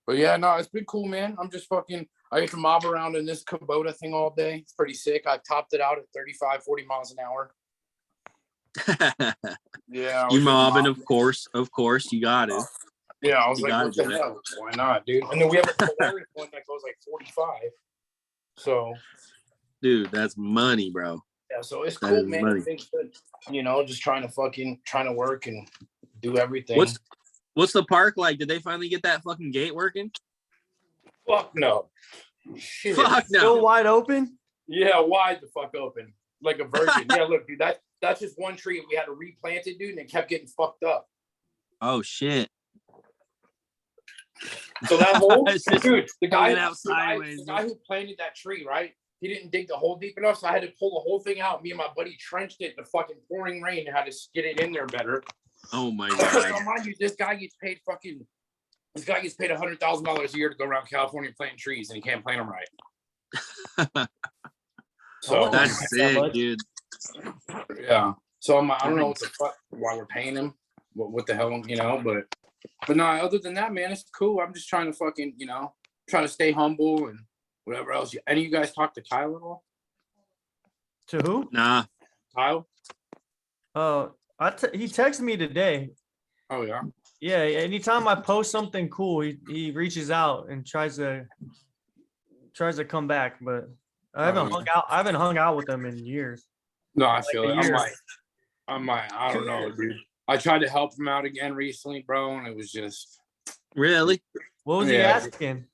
But yeah, no, it's been cool, man. I'm just fucking, I get to mob around in this Kubota thing all day. It's pretty sick. I topped it out at 35, 40 miles an hour. Yeah. I
You
was just
mobbing,
mobbing.
of course, you got to.
Yeah, I was
You
like,
gotta
what the
do it.
hell? Why not, dude? And then we have a Polaris one that goes like 45. So,
Dude, that's money, bro.
yeah, so it's
That
cool,
is
man.
money.
It's good. Just trying to work and do everything.
What's the park like? Did they finally get that fucking gate working?
Fuck no. Shit.
Fuck
Still
no.
wide open.
Yeah, wide the fuck open. like a virgin. Yeah, look, dude, that's just one tree we had to replant it, dude, and it kept getting fucked up.
Oh shit.
So that hole,
It's just
dude, the guy
sideways,
who planted that tree, right? He didn't dig the hole deep enough, so I had to pull the whole thing out. Me and my buddy trenched it in the fucking pouring rain and had to get it in there better.
Oh my
So
god.
mind you, this guy gets paid $100,000 a year to go around California planting trees, and he can't plant them right. So
That's sick, dude.
yeah. So I'm like, I don't know what the fuck why we're paying him. What the hell, you know? But no, other than that, man, it's cool. I'm just trying to fucking, you know, trying to stay humble and whatever else. Any of you guys talk to Kyle at all?
To who?
Nah.
Kyle?
He texted me today.
Oh yeah.
Yeah, anytime I post something cool, he reaches out and tries to come back, but I haven't hung out with him in years.
No, I feel
Like
it. I'm like, I don't know, dude. I tried to help him out again recently, bro, and it was just
Really?
What was he asking?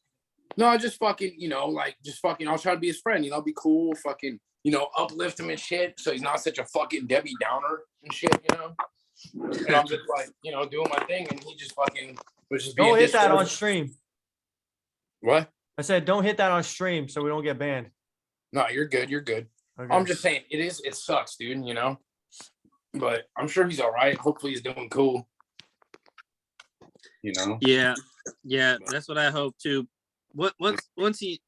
no, just fucking, you know, like just fucking. I'll try to be his friend, you know, be cool, fucking, you know, uplift him and shit, so he's not such a fucking Debbie Downer and shit, you know. And I'm just like, you know, doing my thing, and he just fucking was just being.
Don't hit that on stream.
What?
I said, don't hit that on stream so we don't get banned.
No, you're good. You're good.
Okay.
I'm just saying, it sucks, dude, you know. But I'm sure he's all right. Hopefully, he's doing cool. You know.
Yeah, that's what I hope too. Once he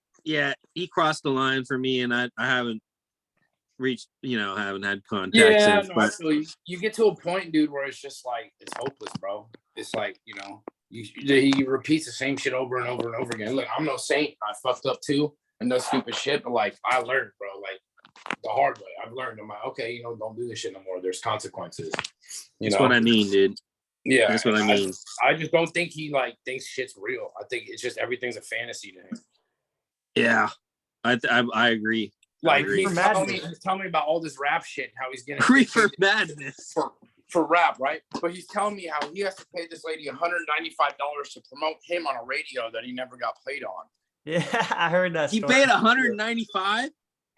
crossed the line for me, and I haven't reached, you know, haven't had contact since.
No,
But
actually, you get to a point, dude, where it's just like it's hopeless, bro. It's like, you know, he repeats the same shit over and over and over again. Look, I'm no saint. I fucked up too and no stupid shit, but like I learned, bro. Like the hard way. I've learned. I'm like, okay, you know, don't do this shit no more. There's consequences.
that's what I mean, dude.
Yeah,
that's what I mean.
I just don't think he like thinks shit's real. I think it's just everything's a fantasy to him.
Yeah, I agree.
Like
agree.
he's telling me about all this rap shit, how he's getting
Reefer Madness
for rap, right? But he's telling me how he has to pay this lady $195 to promote him on a radio that he never got played on.
Yeah, I heard that.
He paid 195.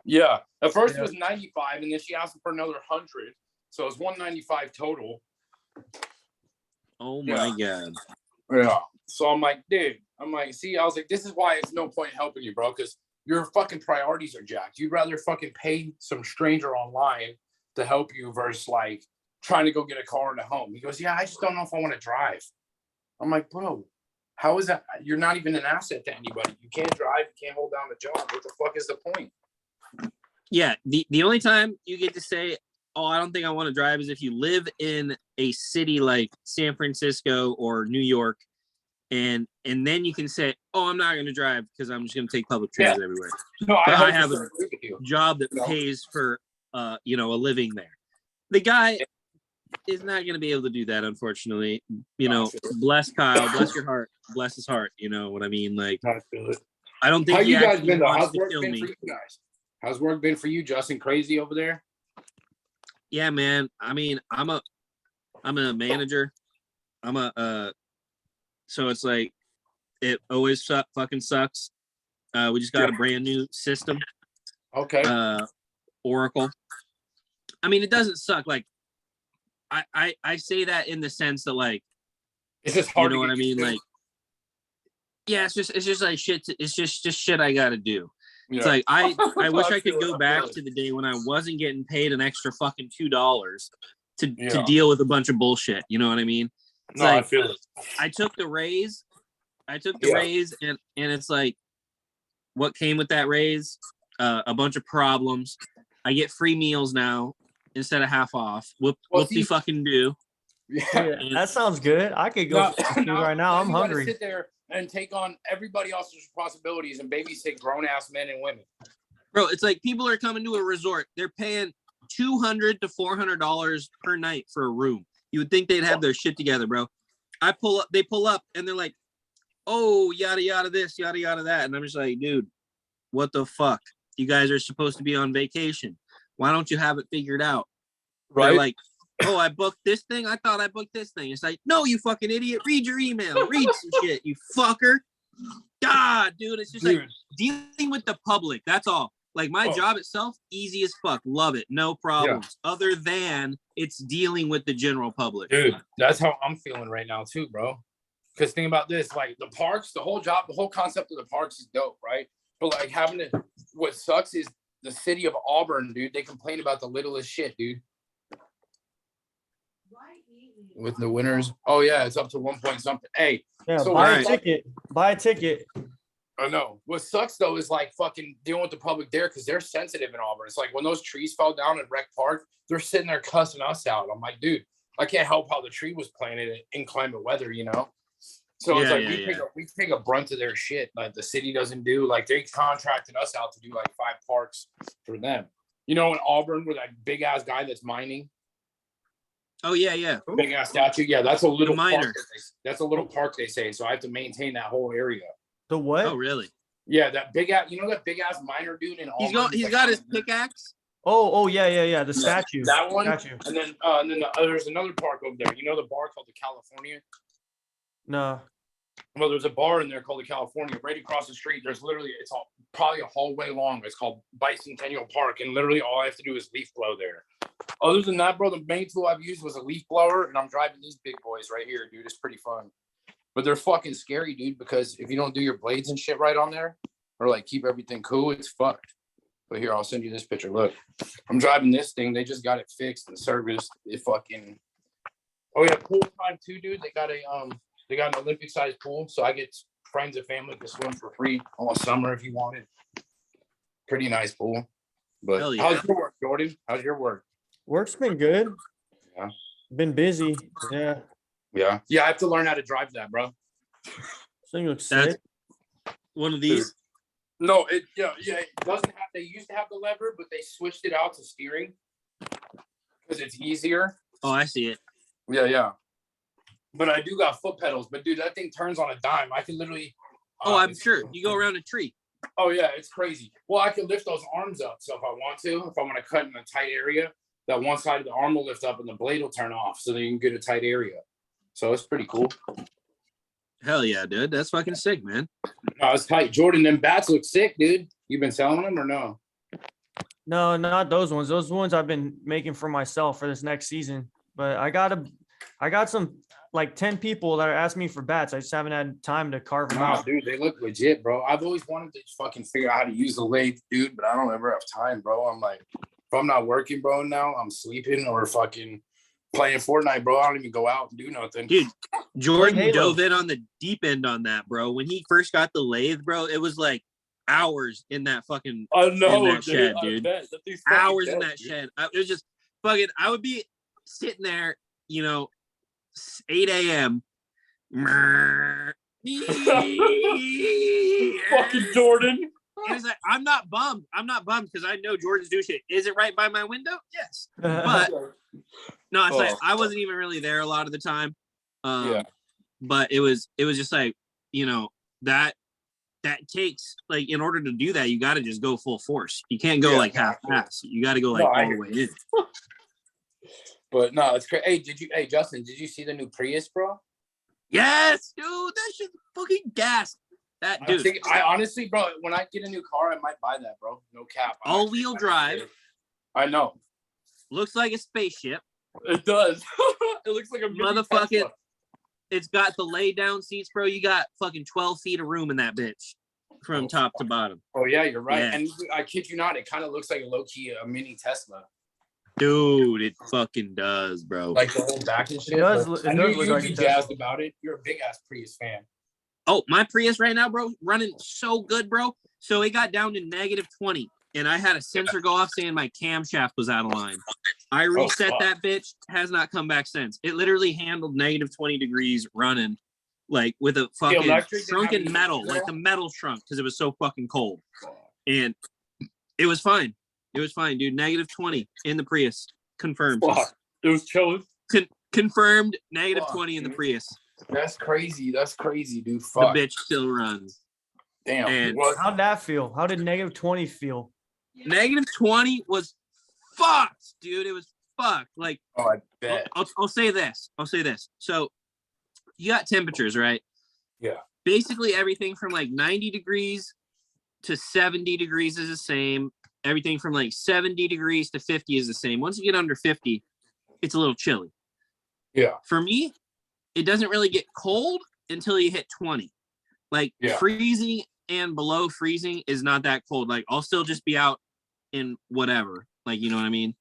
Yeah, at first it was 95, and then she asked him for another 100, so it was 195 total.
Oh my god.
Yeah. So I'm like, dude, see, I was like, this is why it's no point helping you, bro, because your fucking priorities are jacked. You'd rather fucking pay some stranger online to help you versus like trying to go get a car and a home. He goes, yeah, I just don't know if I want to drive. I'm like, bro, how is that? You're not even an asset to anybody. You can't drive. You can't hold down a job. What the fuck is the point?
Yeah, the only time you get to say, oh, I don't think I want to drive is if you live in a city like San Francisco or New York, and then you can say, oh, I'm not going to drive because I'm just going to take public transit everywhere.
No,
I have a job that pays for you know, a living there. The guy is not going to be able to do that, unfortunately. You know, bless Kyle, bless your heart, bless his heart. You know what I mean? Like, I don't think
how
he
you guys been though?
wants
How's
to
work
kill
been
me.
for you guys? How's work been for you, Justin? Crazy over there?
Yeah, man. I mean, I'm a manager. So it's like it always fucking sucks. We just got a brand new system.
Okay.
Oracle. I mean, it doesn't suck. Like, I say that in the sense that, like,
It's just hard.
You know what I mean? Like, yeah, it's just like shit. It's just shit I got to do.
Yeah.
It's like I wish I could go back to the day when I wasn't getting paid an extra fucking $2 to deal with a bunch of bullshit. You know what I mean? It's
No,
like,
I feel it.
I took the raise. Raise, and it's like, what came with that raise? A bunch of problems. I get free meals now instead of half off. Whoopsie fucking do.
Yeah, that sounds good. I could go right now. I'm hungry.
Sit there and take on everybody else's responsibilities and babysit grown ass men and women.
Bro, it's like people are coming to a resort. They're paying $200 to $400 per night for a room. You would think they'd have their shit together, bro. They pull up, and they're like, oh, yada yada this, yada yada that, and I'm just like, dude, what the fuck? You guys are supposed to be on vacation. Why don't you have it figured out? Right? They're like, oh, I booked this thing. I thought I booked this thing. It's like, no, you fucking idiot. Read your email. Read some shit, you fucker. God, dude, it's just like dealing with the public. That's all. Like my job itself, easy as fuck. Love it. No problems. Other than it's dealing with the general public.
Dude, that's how I'm feeling right now too, bro. Because think about this, like the parks, the whole concept of the parks is dope, right? But like what sucks is the city of Auburn, dude. They complain about the littlest shit, dude. With the winners, oh yeah, it's up to 1 point something. Hey,
Yeah,
so
buy a ticket. Buy a ticket.
I know. What sucks though is like fucking dealing with the public there because they're sensitive in Auburn. It's like when those trees fell down in Rec Park, they're sitting there cussing us out. I'm like, dude, I can't help how the tree was planted in inclement weather, you know? So it's like we take a brunt of their shit. Like the city doesn't do. Like they contracted us out to do like 5 parks for them. You know, in Auburn, where that big ass guy that's mining.
Oh yeah.
Big ass statue. Yeah, that's a little
miner.
That's a little park they say. So I have to maintain that whole area.
The what?
Oh really?
Yeah, that big ass. You know that big ass miner dude in Auburn.
He's got his pickaxe.
Oh yeah. The statue.
That one.
Statue.
And then there's another park over there. You know the bar called the California.
No.
Well, there's a bar in there called the California. Right across the street, there's literally probably a hallway long. It's called Bicentennial Park, and literally all I have to do is leaf blow there. Other than that, bro, the main tool I've used was a leaf blower, and I'm driving these big boys right here, dude. It's pretty fun, but they're fucking scary, dude. Because if you don't do your blades and shit right on there, or like keep everything cool, it's fucked. But here, I'll send you this picture. Look, I'm driving this thing. They just got it fixed and serviced. It fucking. Oh yeah, pool time too, dude. They got an Olympic-sized pool, so I get friends and family to swim for free all summer if you wanted. Pretty nice pool. But how's your work, Jordan? How's your work?
Work's been good.
Yeah.
Been busy. Yeah.
Yeah. I have to learn how to drive that, bro.
Thing looks sick.
One of these.
No, it doesn't have. They used to have the lever, but they switched it out to steering because it's easier.
Oh, I see it.
Yeah. But I do got foot pedals. But dude, that thing turns on a dime. I can literally.
I'm sure you go around a tree.
Oh yeah, it's crazy. Well, I can lift those arms up. So if I want to cut in a tight area, that one side of the arm will lift up and the blade will turn off, so then you can get a tight area. So it's pretty cool.
Hell yeah, dude. That's fucking sick, man.
No, it's tight. Jordan, them bats look sick, dude. You been selling them or no?
No, not those ones. Those ones I've been making for myself for this next season. But I got some like 10 people that are asking me for bats. I just haven't had time to carve them out.
Dude, they look legit, bro. I've always wanted to fucking figure out how to use the lathe, dude, but I don't ever have time, bro. I'm like, if I'm not working, bro, now I'm sleeping or fucking playing Fortnite, bro. I don't even go out and do nothing.
Dude, Jordan dove in on the deep end on that, bro. When he first got the lathe, bro, it was like hours in that fucking shed, dude. Hours in that shed. It was just fucking, I would be sitting there, 8 a.m.
Fucking Jordan.
And it's like, I'm not bummed because I know Jordan's doing shit. Is it right by my window? Yes. But no, it's like I wasn't even really there a lot of the time. But it was just like, that takes, like, in order to do that, you got to just go full force. You can't go like half-ass. You got to go like all the way in.
But no, it's great. Hey, Justin, did you see the new Prius, bro?
Yes, dude, that shit fucking gas. That dude.
I honestly, bro, when I get a new car, I might buy that, bro. No cap.
All-wheel drive.
I know.
Looks like a spaceship.
It does. It looks like a
motherfucking.
Tesla.
It's got the lay-down seats, bro. You got fucking 12 feet of room in that bitch, from top to bottom.
Oh yeah, you're right.
Yeah.
And I kid you not, it kind of looks like a low-key a mini Tesla.
Dude, it fucking does, bro.
Like the whole back and shit. I knew you'd be jazzed about it. You're a big ass Prius fan.
Oh, my Prius right now, bro, running so good, bro. So it got down to -20, and I had a sensor go off saying my camshaft was out of line. I reset that bitch, has not come back since. It literally handled -20 degrees running, like with a fucking shrunken metal, like the metal shrunk because it was so fucking cold. And it was fine. It was fine, dude. -20 in the Prius. Confirmed.
It was chilling.
Confirmed -20 in the Prius.
That's crazy. That's crazy, dude. Fuck.
The bitch still runs.
Damn.
And
how'd that feel? How did -20 feel?
-20 was fucked, dude. It was fucked. Like,
I bet.
I'll say this. So you got temperatures, right?
Yeah.
Basically everything from like 90 degrees to 70 degrees is the same. everything from like 70 degrees to 50 is the same. Once you get under 50, it's a little chilly.
Yeah.
For me, it doesn't really get cold until you hit 20. Like freezing and below freezing is not that cold. Like I'll still just be out in whatever. Like, you know what I mean?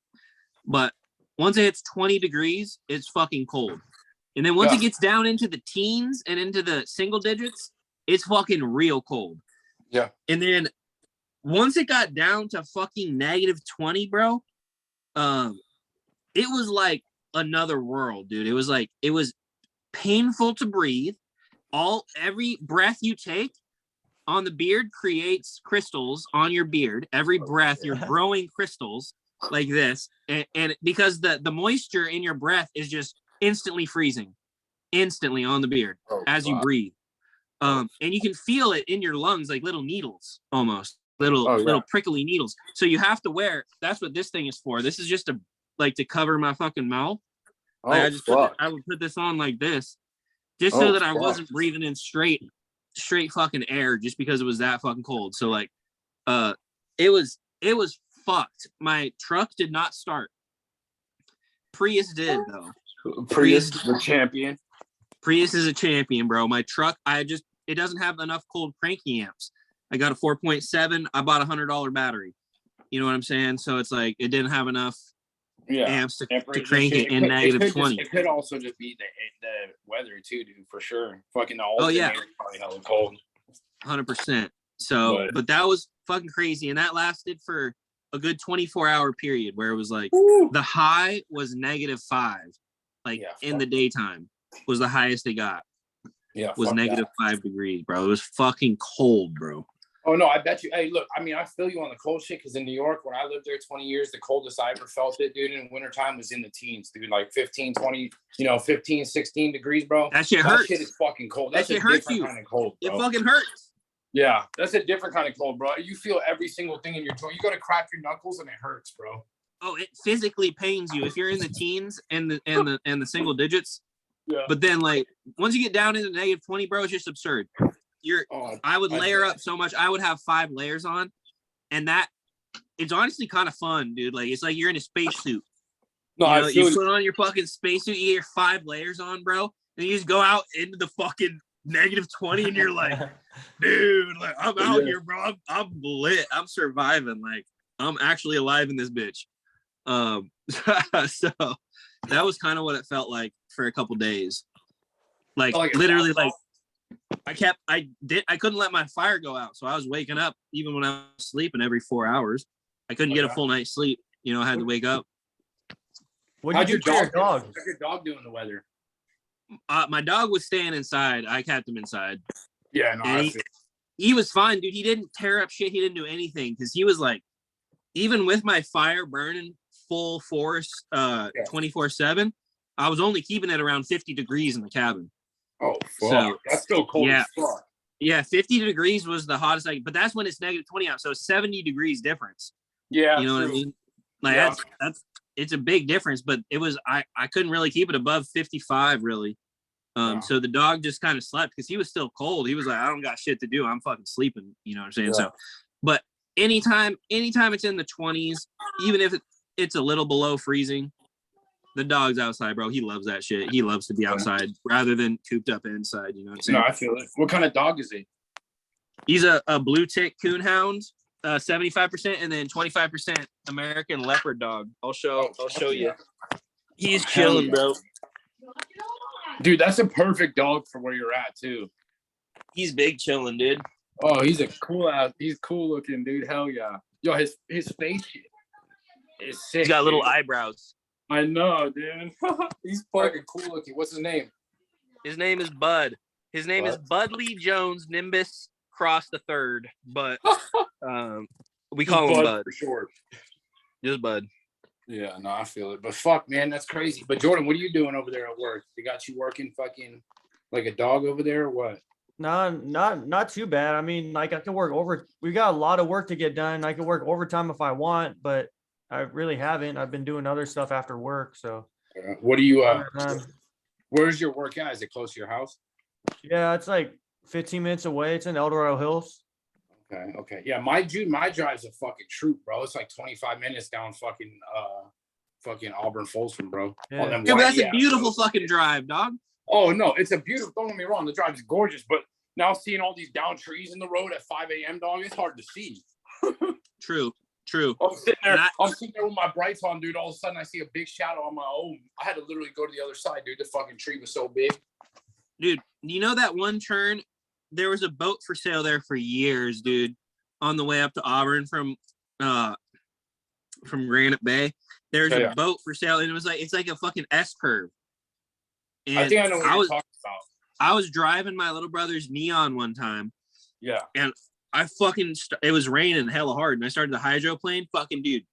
But once it hits 20 degrees, it's fucking cold. And then once it gets down into the teens and into the single digits, it's fucking real cold.
Yeah.
And then once it got down to fucking -20, bro, it was like another world, dude. It was painful to breathe. Every breath you take on the beard creates crystals on your beard. Every breath, you're growing crystals like this. And because the moisture in your breath is just instantly freezing, instantly on the beard as you breathe. And you can feel it in your lungs, like little needles, almost little prickly needles. So you have to wear, that's what this thing is for. This is just to cover my fucking mouth. I would put this on like this, just so that I wasn't breathing in straight fucking air, just because it was that fucking cold. So like, it was fucked. My truck did not start. Prius did though.
Prius the champion.
Prius is a champion, bro. My truck, it doesn't have enough cold cranky amps. I got a 4.7. I bought $100 battery. You know what I'm saying? So it's like it didn't have enough amps to crank it in -20.
It could also just be the weather too, dude, for sure. Fucking the alternator probably hella cold.
100%. So, but that was fucking crazy, and that lasted for a good 24-hour period where it was like the high was -5, like in the daytime was the highest they got.
Yeah,
was -5 degrees, bro. It was fucking cold, bro.
Oh no, I bet you. Hey, look, I mean, I feel you on the cold shit because in New York, when I lived there 20 years, the coldest I ever felt it, dude, in wintertime was in the teens, dude, like 15, 20, 15, 16 degrees, bro.
That shit hurts.
That shit is fucking cold. That's
that shit
a
hurts
different
you.
kind of cold, bro.
It fucking hurts.
Yeah, that's a different kind of cold, bro. You feel every single thing in your joint. You got to crack your knuckles and it hurts, bro.
Oh, it physically pains you if you're in the teens and the single digits.
Yeah.
But then, like, once you get down into -20, bro, it's just absurd. I would layer up so much. I would have 5 layers on, and it's honestly kind of fun, dude. Like, it's like you're in a spacesuit.
No,
you put on your fucking spacesuit, you get your 5 layers on, bro, and you just go out into the fucking -20, and you're like, dude, like, I'm out here, bro. I'm lit. I'm surviving. Like, I'm actually alive in this bitch. So that was kind of what it felt like for a couple days. Like literally, like I couldn't let my fire go out, so I was waking up even when I was sleeping every 4 hours. I couldn't get a full night's sleep. I had to wake up.
How'd your dog?
How's your dog doing in the weather?
My dog was staying inside. I kept him inside.
Yeah, no,
he was fine, dude. He didn't tear up shit. He didn't do anything because he was like, even with my fire burning full force 24/7, I was only keeping it around 50 degrees in the cabin.
Oh, fuck.
So,
that's still cold as fuck.
Yeah, 50 degrees was the hottest, but that's when it's -20 out. So 70 degrees difference.
Yeah.
You know what I mean? Like it's a big difference, but it was, I couldn't really keep it above 55 really. So the dog just kind of slept because he was still cold. He was like, I don't got shit to do. I'm fucking sleeping. You know what I'm saying?
Yeah.
So, but anytime it's in the 20s, even if it's a little below freezing, the dog's outside, bro. He loves that shit. He loves to be outside rather than cooped up inside. You know what I'm saying?
No, I feel it. What kind of dog is he?
He's a blue tick coon hound, 75%, and then 25% American leopard dog. I'll show you. He's chilling, bro.
Dude, that's a perfect dog for where you're at too.
He's big chilling, dude.
Oh, he's cool looking, dude. Hell yeah. Yo, his face is sick.
He's got little
dude.
eyebrows.
I know, dude. He's fucking cool looking. What's his name?
His name is Bud. His name is Budley Jones Nimbus Cross the Third, but we call him Bud
for short.
Just Bud.
Yeah, no, I feel it. But fuck, man, that's crazy. But Jordan, what are you doing over there at work? They got you working fucking like a dog over there or what?
No, not too bad. I mean, like I can work over. We got a lot of work to get done. I can work overtime if I want, but I really haven't. I've been doing other stuff after work. So,
what do you? Where's your work at? Is it close to your house?
Yeah, it's like 15 minutes away. It's in El Dorado Hills.
Okay. Yeah, my drive's a fucking troop, bro. It's like 25 minutes down fucking Auburn Folsom, bro.
Yeah.
Yeah, but that's a beautiful fucking drive, dog.
Oh no, it's a beautiful. Don't get me wrong, the drive is gorgeous, but now seeing all these down trees in the road at 5 a.m., dog, it's hard to see.
True.
I'm sitting there with my brights on, dude. All of a sudden, I see a big shadow on my own. I had to literally go to the other side, dude. The fucking tree was so big.
Dude, you know that one turn? There was a boat for sale there for years, dude. On the way up to Auburn from Granite Bay, there's a boat for sale, and it's like a fucking S curve. And
I think I know what you're talking about.
I was driving my little brother's Neon one time.
Yeah.
And I fucking, it was raining hella hard, and I started the hydroplane. Fucking dude,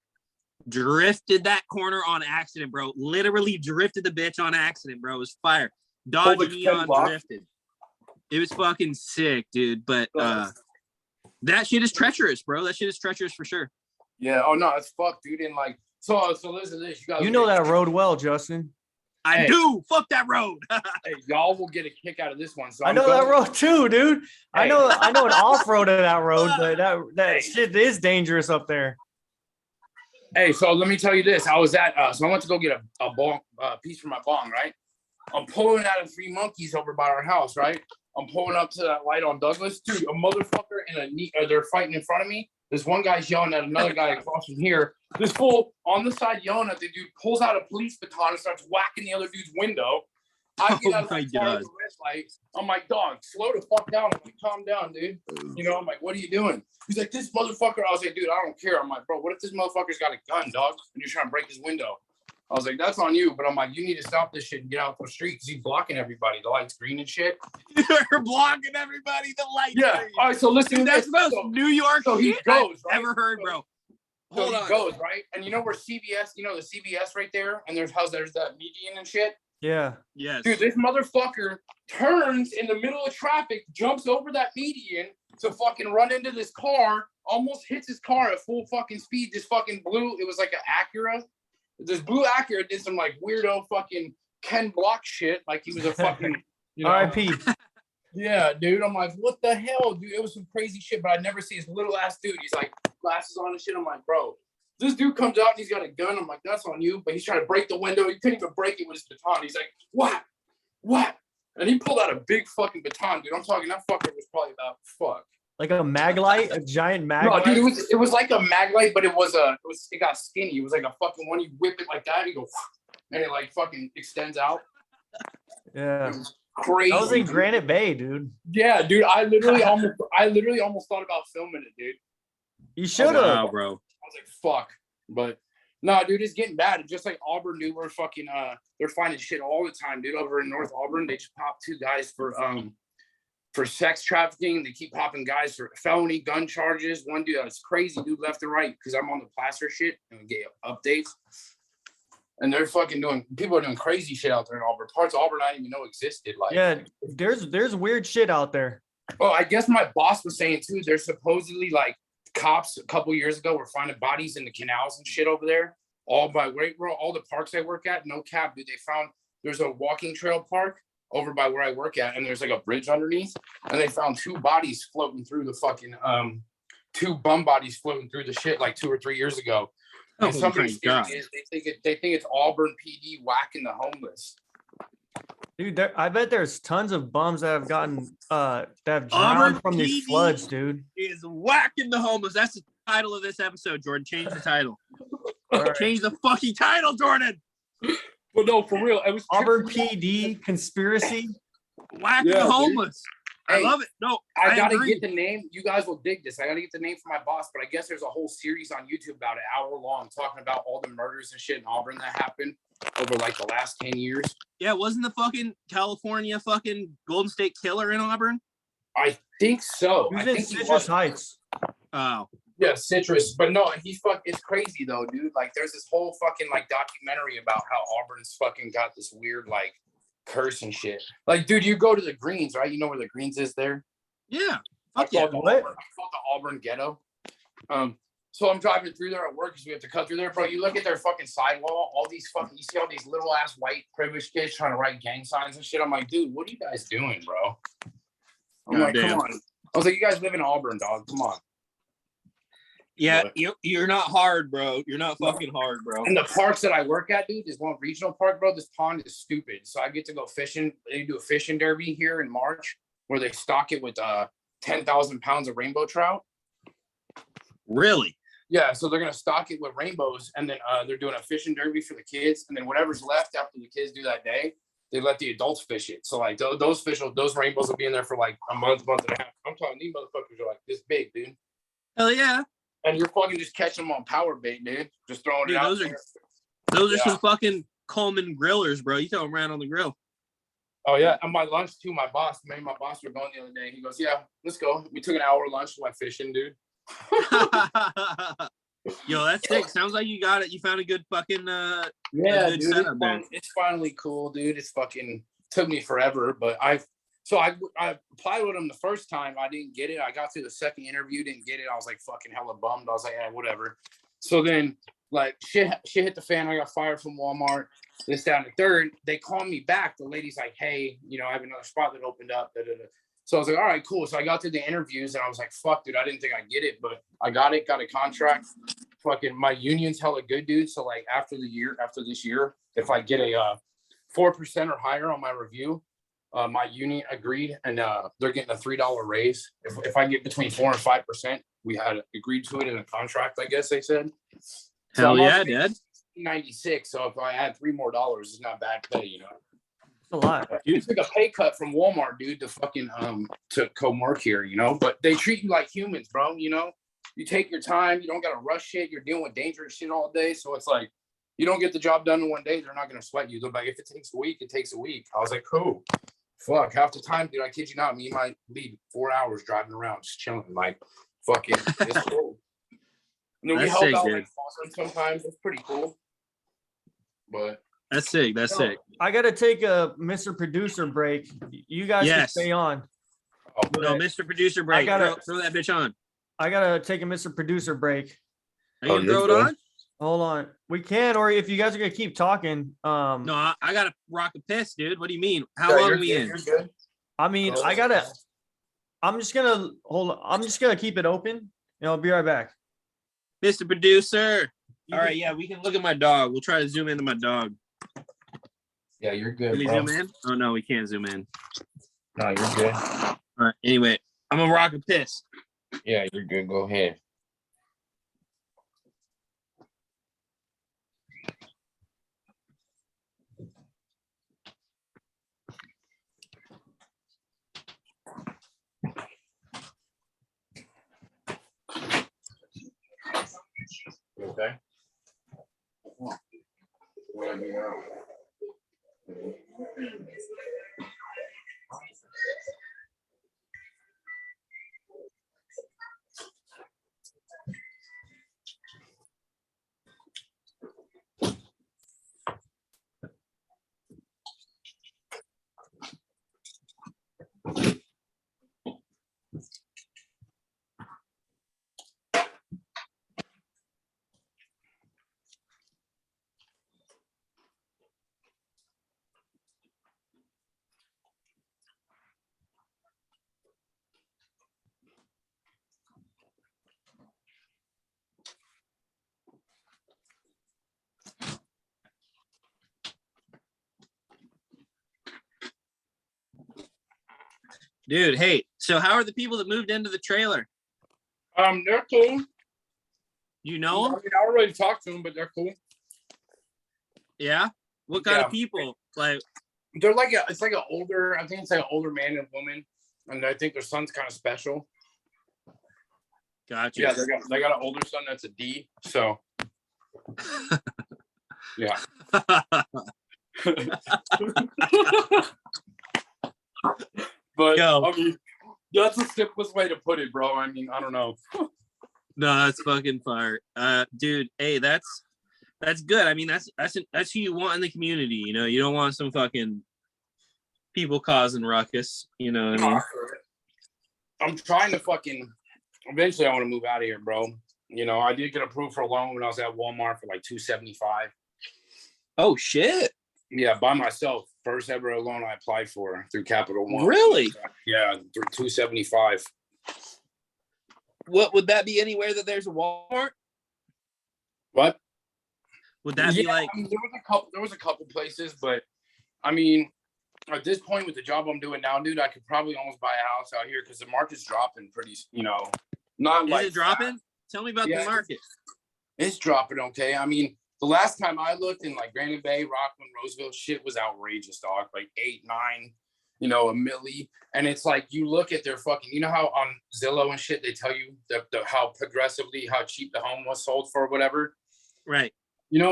drifted that corner on accident, bro. Literally drifted the bitch on accident, bro. It was fire. Dodge Neon drifted. It was fucking sick, dude. But that shit is treacherous, bro. That shit is treacherous for sure.
Yeah. Oh no, it's fucked, dude. And like, so listen to this. You guys.
You know that road well, Justin.
I do. Fuck that road.
Hey, y'all will get a kick out of this one. So
I know that road too, dude.
Hey.
I know an off-road of that road, but that shit is dangerous up there.
Hey, so let me tell you this. I was at so I went to go get a bong piece for my bong, right? I'm pulling out of Three Monkeys over by our house, right? I'm pulling up to that light on Douglas, dude. A motherfucker and they're fighting in front of me. This one guy's yelling at another guy across from here. This fool on the side yelling at the dude pulls out a police baton and starts whacking the other dude's window. I get out of my car with the red light. I'm like, dog, slow the fuck down. I'm like, calm down, dude. You know, I'm like, what are you doing? He's like, this motherfucker. I was like, dude, I don't care. I'm like, bro, what if this motherfucker's got a gun, dog, and you're trying to break his window? I was like, that's on you. But I'm like, you need to stop this shit and get out the street because he's blocking everybody. The light's green and shit.
You're blocking everybody. The light.
Yeah.
Green.
All right. So listen.
Dude, that's the most New York
he
shit
goes,
I've ever heard, bro.
So he goes, right? And you know where CVS, you know the CVS right there? And there's that median and shit?
Yeah.
Yes.
Dude, this motherfucker turns in the middle of traffic, jumps over that median to fucking run into this car, almost hits his car at full fucking speed, just fucking blew. It was like an Acura. This blue Acura did some like weirdo fucking Ken Block shit. Like he was a fucking, you know.
R.I.P.
Yeah, dude. I'm like, what the hell, dude? It was some crazy shit, but I never see his little ass dude. He's like glasses on and shit. I'm like, bro, this dude comes out and he's got a gun. I'm like, that's on you. But he's trying to break the window. He couldn't even break it with his baton. He's like, what? And he pulled out a big fucking baton, dude. I'm talking, that fucker was probably about
Like a mag light, a giant mag
No,
light.
dude, it was like a mag light, but it got skinny. It was like a fucking one. You whip it like that, you go, and it like fucking extends out.
Yeah.
It was crazy.
I was in Granite Bay, dude.
Yeah, dude. I literally almost thought about filming it, dude.
You should have.
Wow, bro.
I was like, fuck. But no, dude, it's getting bad. Just like Auburn, dude, we're fucking they're finding shit all the time, dude. Over in North Auburn, they just popped 2 guys for sex trafficking. They keep popping guys for felony gun charges. One dude, that's crazy, dude, left and right, because I'm on the plaster shit and we get updates. And they're fucking people are doing crazy shit out there in Auburn. Parts of Auburn I didn't even know existed. Like,
Yeah, there's weird shit out there.
well, I guess my boss was saying too, there's supposedly like cops a couple years ago were finding bodies in the canals and shit over there. All the parks I work at, no cap, dude. They found there's a walking trail park over by where I work at, and there's like a bridge underneath, and they found 2 bodies floating through the fucking 2 bum bodies floating through the shit like 2 or 3 years ago. And somebody's they think it's Auburn PD whacking the homeless.
Dude, I bet there's tons of bums that have gotten that have
Auburn
drowned from these
PD
floods, dude.
Is whacking the homeless. That's the title of this episode, Jordan. Change the title.
Right.
Change the fucking title, Jordan.
But no, for real, it was
Auburn PD conspiracy.
Whacking the homeless. I love it. No,
I gotta
agree.
get the name. You guys will dig this. I gotta get the name for my boss, but I guess there's a whole series on YouTube about an hour long talking about all the murders and shit in Auburn that happened over like the last 10 years.
Yeah, wasn't the fucking California fucking Golden State Killer in Auburn?
I think so.
He was
I
in
think he
Citrus
was.
Heights.
Oh.
Yeah, Citrus. But no, it's crazy though, dude. Like there's this whole fucking like documentary about how Auburn's fucking got this weird like curse and shit. Like, dude, you go to the Greens, right? You know where the Greens is there?
Yeah.
I
Fuck yeah.
call it the Auburn ghetto. So I'm driving through there at work because we have to cut through there, bro. You look at their fucking sidewall, you see all these little ass white privileged kids trying to write gang signs and shit. I'm like, dude, what are you guys doing, bro? I'm like, come on. I was like, you guys live in Auburn, dog. Come on.
Yeah,
But-
you're not hard, bro. You're not fucking hard, bro.
And the parks that I work at, dude, is one regional park, bro. This pond is stupid. So I get to go fishing. They do a fishing derby here in March where they stock it with 10,000 pounds of rainbow trout.
Really?
Yeah, so they're gonna stock it with rainbows, and then they're doing a fishing derby for the kids, and then whatever's left after the kids do that day, they let the adults fish it. So like those rainbows will be in there for like a month and a half. I'm talking these motherfuckers are like this big, dude.
Hell yeah.
And you're fucking just catching them on power bait, dude. Just throwing
Dude,
it out
those are-
there.
Those are
Yeah.
some fucking Coleman grillers, bro. You throw them around on the grill.
Oh yeah, and my lunch too. My boss, me and my boss were going the other day. He goes, "Yeah, let's go." We took an hour lunch, went fishing, dude.
Yo, that's sick. Sounds like you got it. You found a good fucking
Yeah,
good
dude,
setup there.
it's finally cool, dude. It's fucking took me forever, but I applied with them the first time. I didn't get it. I got through the second interview, didn't get it. I was like fucking hella bummed. I was like, whatever. So then, like shit hit the fan. I got fired from Walmart. This, down the third. They called me back. The lady's like, "Hey, I have another spot that opened up." Da, da, da. So I was like, "All right, cool." So I got through the interviews and I was like, "Fuck, dude, I didn't think I'd get it, but I got it. Got a contract. Fucking my union's hella good, dude. So like after this year, if I get a 4% or higher on my review, my union agreed, and they're getting a $3 raise. If I get between 4% and 5%, we had agreed to it in a contract. I guess they said. So
hell
I'm
yeah,
already
Dad.
96. So if I add $3 more, it's not bad pay,
It's a lot.
You took a pay cut from Walmart, dude, to fucking to come work here, But they treat you like humans, bro. You take your time. You don't gotta rush shit. You're dealing with dangerous shit all day, so it's like you don't get the job done in one day. They're not gonna sweat you. They're like, if it takes a week, it takes a week. I was like, cool. Fuck, half the time, dude. I kid you not. Me might leave 4 hours driving around, just chilling, like fucking. It's cool. And then we
That's
help
sick,
out
dude.
like sometimes. It's pretty cool. But
That's sick. That's sick.
I gotta take a Mr. Producer break. You guys can
Yes.
stay on.
No, Mr. Producer break. Throw that bitch on.
I gotta take a Mr. Producer break.
Are you gonna
you're
throw it
good.
on?
Hold on. We can, or if you guys are gonna keep talking,
No, I gotta rock a piss, dude. What do you mean? How
yeah,
long
you're
are we
good,
in?
You're good.
I mean,
Go
I
ahead.
gotta. I'm just gonna hold on. I'm just gonna keep it open, and I'll be right back.
Mr. Producer. All right, yeah, we can look at my dog. We'll try to zoom into my dog.
Yeah, you're good,
Can we
bro.
zoom in? Oh no, we can't zoom in.
No, you're good.
All right. Anyway, I'm gonna rock a piss.
Yeah, you're good. Go ahead. Okay.
Dude, hey, so how are the people that moved into the trailer?
They're cool.
You
I
know them?
mean, I already talked to them, but they're cool.
Yeah. What kind
Yeah.
of people? Like,
They're like it's like an older. I think it's like an older man and woman, and I think their son's kind of special.
gotcha.
Yeah, they got an older son that's a D. So, yeah. But
Yo.
I mean, that's the simplest way to put it, bro. I mean, I don't know.
No, that's fucking fire. Dude, hey, that's good. I mean, that's who you want in the community, You don't want some fucking people causing ruckus, you know what I mean?
I'm trying to fucking. Eventually, I want to move out of here, bro. I did get approved for a loan when I was at Walmart for like $275.
Oh shit.
Yeah, by myself. First ever loan I applied for through Capital One.
Really?
Yeah, through $275.
What would that be? Anywhere that there's a Walmart?
What?
Would that be like?
I mean, there was a couple places, but I mean, at this point with the job I'm doing now, dude, I could probably almost buy a house out here because the market's dropping pretty. Not
Is
like
it dropping?
fast.
Tell me about the market.
It's dropping. Okay, I mean, the last time I looked in like Granite Bay, Rockland, Roseville, shit was outrageous, dog. Like 8, 9, a milli. And it's like you look at their fucking, how on Zillow and shit they tell you how cheap the home was sold for, whatever.
Right.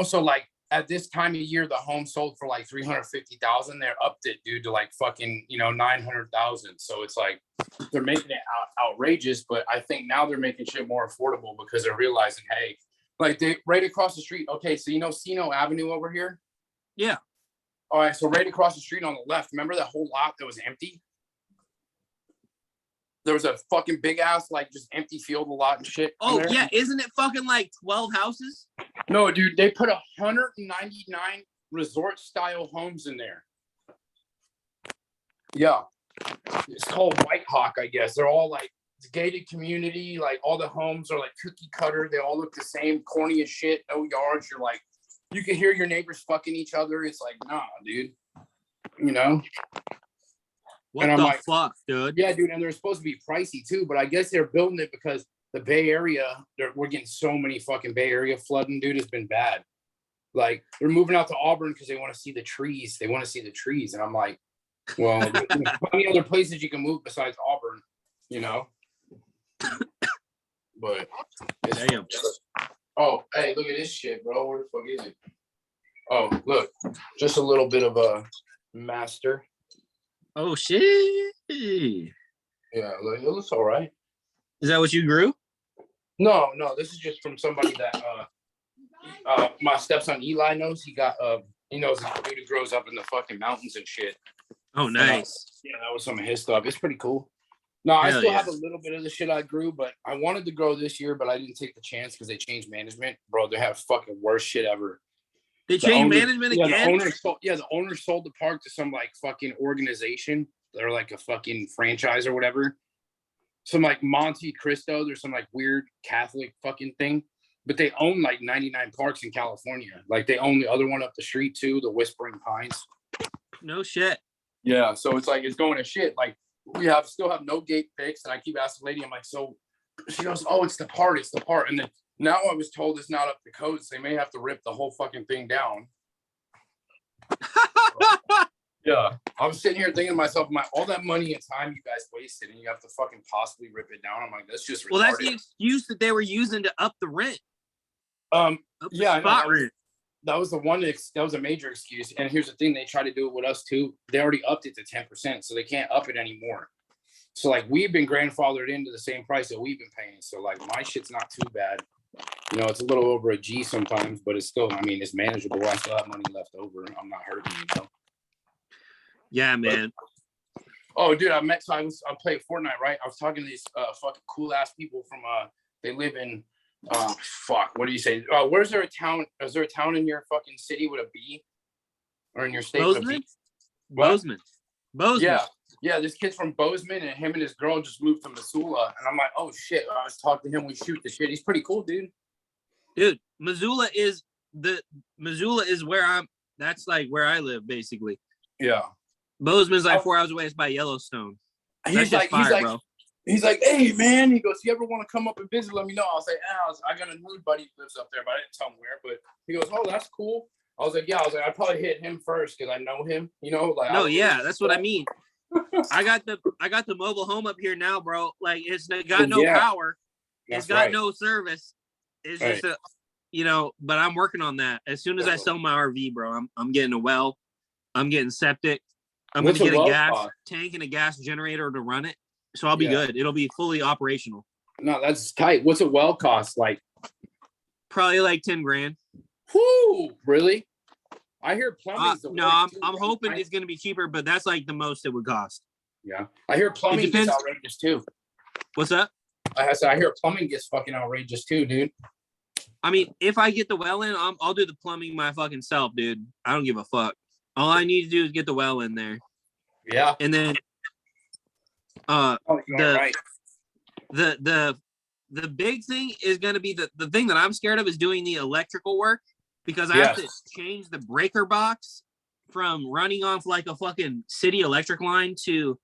So like at this time of year, the home sold for like 350,000. They're upped it, dude, to like fucking 900,000. So it's like they're making it outrageous, but I think now they're making shit more affordable because they're realizing, hey, like they right across the street. Okay, so Sino Avenue over here.
Yeah.
All right, so right across the street on the left, remember that whole lot that was empty? There was a fucking big ass, like just empty field, a lot and shit.
Oh yeah, isn't it fucking like 12 houses?
No, dude, they put 199 resort style homes in there. Yeah, it's called White Hawk, I guess. They're all like gated community, like all the homes are like cookie cutter. They all look the same, corny as shit. No yards. You're like, you can hear your neighbors fucking each other. It's like, nah, dude.
What the fuck, dude?
Yeah, dude, and they're supposed to be pricey too, but I guess they're building it because the Bay Area, we're getting so many fucking Bay Area flooding, dude. It's been bad. Like they're moving out to Auburn because they want to see the trees. They want to see the trees, and I'm like, well, there's plenty other places you can move besides Auburn, But
damn.
Oh, hey, look at this shit, bro. Where the fuck is it? Oh, look, just a little bit of a master.
Oh shit!
Yeah, it looks all right.
Is that what you grew?
No, this is just from somebody that my stepson Eli knows. He got he knows a dude who grows up in the fucking mountains and shit.
Oh, nice.
Yeah, that was some of his stuff. It's pretty cool. No, I still have a little bit of the shit I grew, but I wanted to grow this year, but I didn't take the chance because they changed management. Bro, they have fucking worst shit ever.
They changed management again?
The owner sold the park to some like fucking organization. They're like a fucking franchise or whatever. Some like Monte Cristo. There's some like weird Catholic fucking thing. But they own like 99 parks in California. Like they own the other one up the street too, the Whispering Pines.
No shit.
Yeah, so it's like it's going to shit. Like we still have no gate fixed, and I keep asking the lady, I'm like, so she goes, oh, it's the part, and then now I was told it's not up to code, so they may have to rip the whole fucking thing down. Yeah, I was sitting here thinking to myself, all that money and time you guys wasted, and you have to fucking possibly rip it down. I'm like, that's just retarded.
Well, that's the excuse that they were using to up the rent.
Yeah,
spot rent.
That was that was a major excuse. And here's the thing, they try to do it with us too. They already upped it to 10%, so they can't up it anymore. So like we've been grandfathered into the same price that we've been paying. So like my shit's not too bad. It's a little over a G sometimes, but it's still, I mean, it's manageable. I still have money left over. I'm not hurting,
Yeah, man.
Oh, dude, I played Fortnite, right? I was talking to these fucking cool ass people from they live in what do you say? Where's there a town? Is there a town in your fucking city with a B? Or in your state with a B?
Bozeman.
Yeah, this kid's from Bozeman, and him and his girl just moved to Missoula. And I'm like, oh shit. I was talking to him, we shoot the shit. He's pretty cool, dude.
Dude, Missoula is where that's like where I live, basically.
Yeah.
Bozeman's like 4 hours away. It's by Yellowstone.
He's like, hey man, he goes, you ever want to come up and visit? Let me know. I was like, I got another buddy who lives up there, but I didn't tell him where. But he goes, oh, that's cool. I was like, yeah. I was like, I'd probably hit him first because I know him. Like,
no, yeah, that's what I mean. I got the mobile home up here now, bro. Like it's got no power. It's got no service. It's just but I'm working on that. As soon as I sell my RV, bro, I'm getting a well. I'm getting septic. I'm going to get a gas tank and a gas generator to run it. So I'll be good. It'll be fully operational.
No, that's tight. What's a well cost like?
Probably like 10 grand.
Whoo, really? I hear plumbing.
No, I'm hoping it's going to be cheaper, but that's like the most it would cost.
Yeah. I hear plumbing gets outrageous too.
What's that?
I hear plumbing gets fucking outrageous too, dude.
I mean, if I get the well in, I'll do the plumbing my fucking self, dude. I don't give a fuck. All I need to do is get the well in there.
Yeah.
And then the the big thing is going to be the thing that I'm scared of is doing the electrical work, because I have to change the breaker box from running off like a fucking city electric line to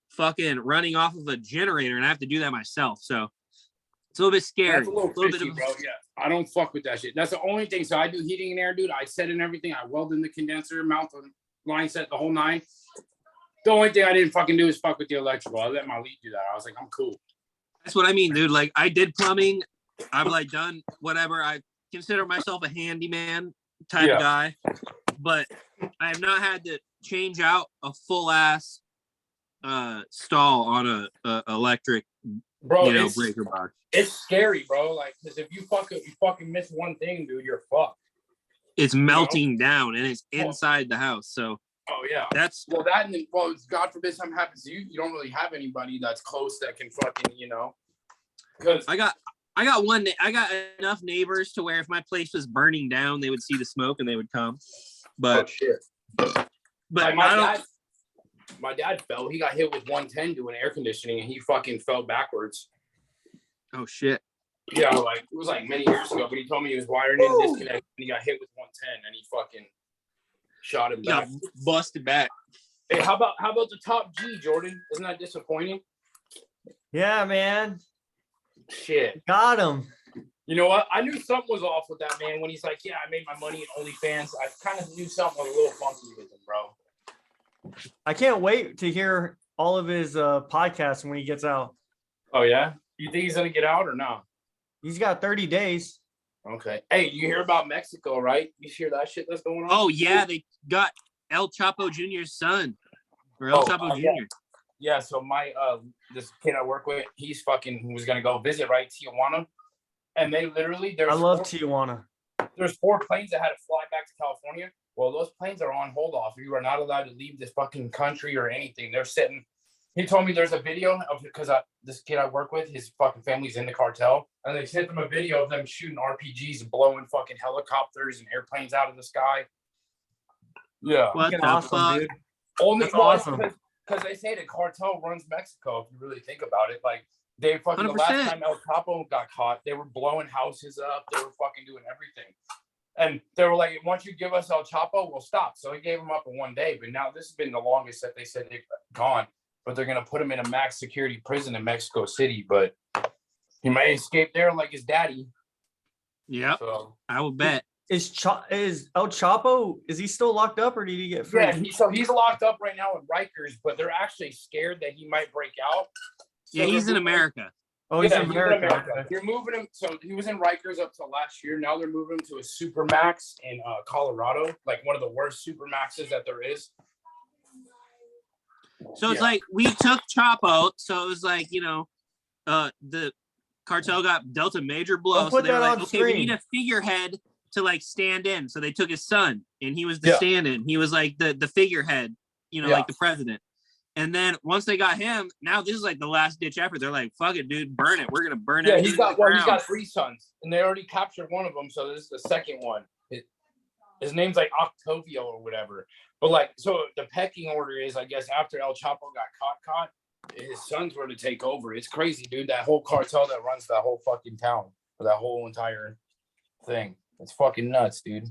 fucking running off of a generator, and I have to do that myself. So it's a little bit scary.
That's a little fishy,
bit of,
bro. Yeah, I don't fuck with that shit. That's the only thing. So I do heating and air, dude. I set in everything. I weld in the condenser, mount the line set, the whole nine. The only thing I didn't fucking do is fuck with the electrical. I let my lead do that. I was like, I'm cool.
That's what I mean, dude. Like, I did plumbing. I've like done whatever. I consider myself a handyman type of guy, but I have not had to change out a full ass stall on a electric, breaker box.
It's scary, bro. Like, because if you fucking miss one thing, dude, you're fucked.
It's melting down, and it's inside the house. So,
oh yeah,
that's
that. And then, God forbid something happens to you, you don't really have anybody that's close that can fucking, Because
I got enough neighbors to where if my place was burning down, they would see the smoke and they would come. But
but
like
my dad fell. He got hit with 110 doing air conditioning, and he fucking fell backwards.
Oh shit.
Yeah, like it was like many years ago, but he told me he was wiring in disconnect and he got hit with 110 and he fucking shot him back.
Busted back.
Hey, how about the top G, Jordan? Isn't that disappointing?
Yeah, man.
Shit.
Got him.
You know what? I knew something was off with that man when he's like, yeah, I made my money in OnlyFans. I kind of knew something was a little funky with him, bro.
I can't wait to hear all of his podcasts when he gets out.
Oh, yeah? You think he's going to get out or not?
He's got 30 days.
Okay. Hey, you hear about Mexico, right? You hear that shit that's going on?
Oh, yeah. They got El Chapo Jr.'s son. Or El Chapo Jr.
Yeah, so my this kid I work with, he was going to go visit, right, Tijuana. And they literally,
I love Tijuana.
There's 4 planes that had to fly back to California. Well, those planes are on hold off. You are not allowed to leave this fucking country or anything. They're sitting. He told me there's a video of, because this kid I work with, his fucking family's in the cartel, and they sent them a video of them shooting RPGs and blowing fucking helicopters and airplanes out of the sky. Yeah,
what the
awesome,
fuck?
dude.
Only
awesome
because they say the cartel runs Mexico. If you really think about it, like they fucking
100%.
the last time El Chapo got caught, they were blowing houses up. They were fucking doing everything. And they were like, once you give us El Chapo, we'll stop. So he gave him up in one day. But now this has been the longest that they said they've gone. But they're going to put him in a max security prison in Mexico City. But he may escape there like his daddy.
Yeah,
so,
I will bet.
Is El Chapo, is he still locked up or did he get free?
Yeah, he's locked up right now in Rikers, but they're actually scared that he might break out. So
yeah, he's in America.
Oh, he's in America.
You're moving him. So he was in Rikers up till last year. Now they're moving him to a Supermax in Colorado, like one of the worst Supermaxes that there is.
So it's like we took Chapo. So it was like, the cartel got dealt a major blow.
Don't
So
put
they were
that
like,
on
okay, we
screen.
need a figurehead to like stand in. So they took his son and he was the stand-in. He was like the figurehead, like the president. And then once they got him, now this is like the last ditch effort. They're like, fuck it, dude, burn it. We're going to burn it.
Yeah, he's got 3 sons and they already captured one of them. So this is the second one. His name's like Octavio or whatever. But like, so the pecking order is, I guess, after El Chapo got caught, his sons were to take over. It's crazy, dude. That whole cartel that runs that whole fucking town, or that whole entire thing. It's fucking nuts, dude.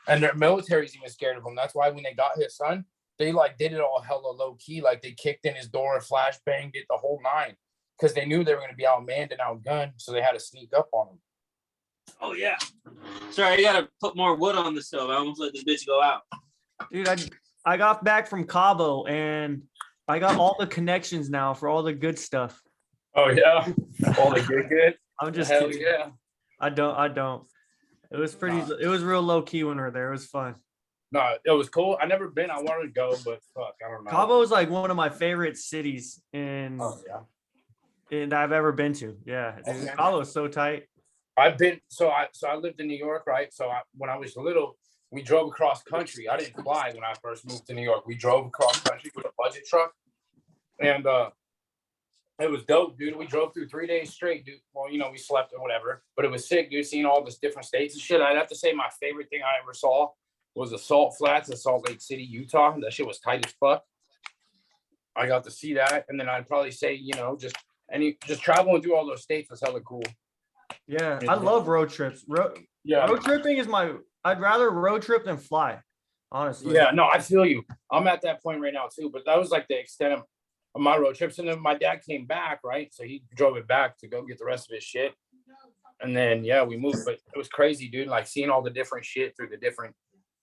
And their military's even scared of him. That's why when they got his son, they like did it all hella low key. Like they kicked in his door, flash banged it, the whole 9, because they knew they were going to be outmanned and outgunned. So they had to sneak up on him.
Oh yeah. Sorry, I gotta put more wood on the stove. I almost let this bitch go out.
Dude, I got back from Cabo and I got all the connections now for all the good stuff.
Oh yeah, all the good.
I'm just
Hell
kidding.
yeah.
I don't. It was pretty. It was real low key when we were there. It was fun.
No, it was cool. I never been. I wanted to go, but fuck, I don't know.
Cabo is like one of my favorite cities in that I've ever been to. Yeah, dude, Cabo is so tight.
I've been so I lived in New York, right? So when I was little, we drove across country. I didn't fly when I first moved to New York. We drove across country with a budget truck, and it was dope, dude. We drove through 3 days straight, dude. Well, we slept or whatever, but it was sick, dude. Seeing all these different states and shit. I'd have to say my favorite thing I ever saw was the Salt Flats in Salt Lake City, Utah. That shit was tight as fuck. I got to see that, and then I'd probably say, just and you just traveling through all those states was hella cool.
Yeah, I love road trips. Road tripping is I'd rather road trip than fly, honestly.
Yeah, no, I feel you. I'm at that point right now too, but that was like the extent of my road trips. And then my dad came back, right? So he drove it back to go get the rest of his shit. And then, yeah, we moved, but it was crazy, dude. Like seeing all the different shit through the different,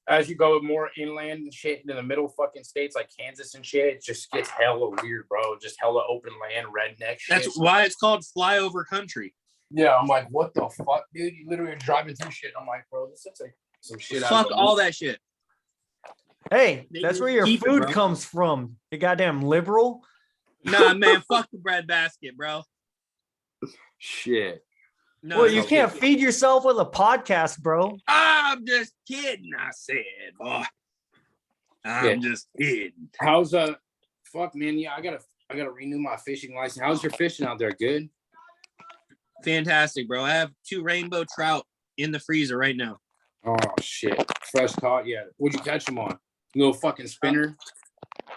as you go more inland and shit in the middle fucking states like Kansas and shit, it just gets hella weird, bro. Just hella open land, redneck shit.
That's why it's called flyover country.
Yeah, I'm like, what the fuck, dude? You literally are driving through shit. I'm like, bro, this looks like some shit.
Fuck all that shit.
Hey,
They
that's
just
where your
keep it,
food
bro.
comes from. You goddamn liberal.
Nah, man, fuck the bread basket, bro.
shit.
No,
Well, you
no,
can't feed yourself with a podcast, bro.
I'm just kidding. I said, boy. I'm just kidding.
How's fuck, man? Yeah, I gotta renew my fishing license. How's your fishing out there? Good.
Fantastic, bro. I have 2 rainbow trout in the freezer right now.
Oh shit, fresh caught. Yeah, what'd you catch them on? Little fucking spinner.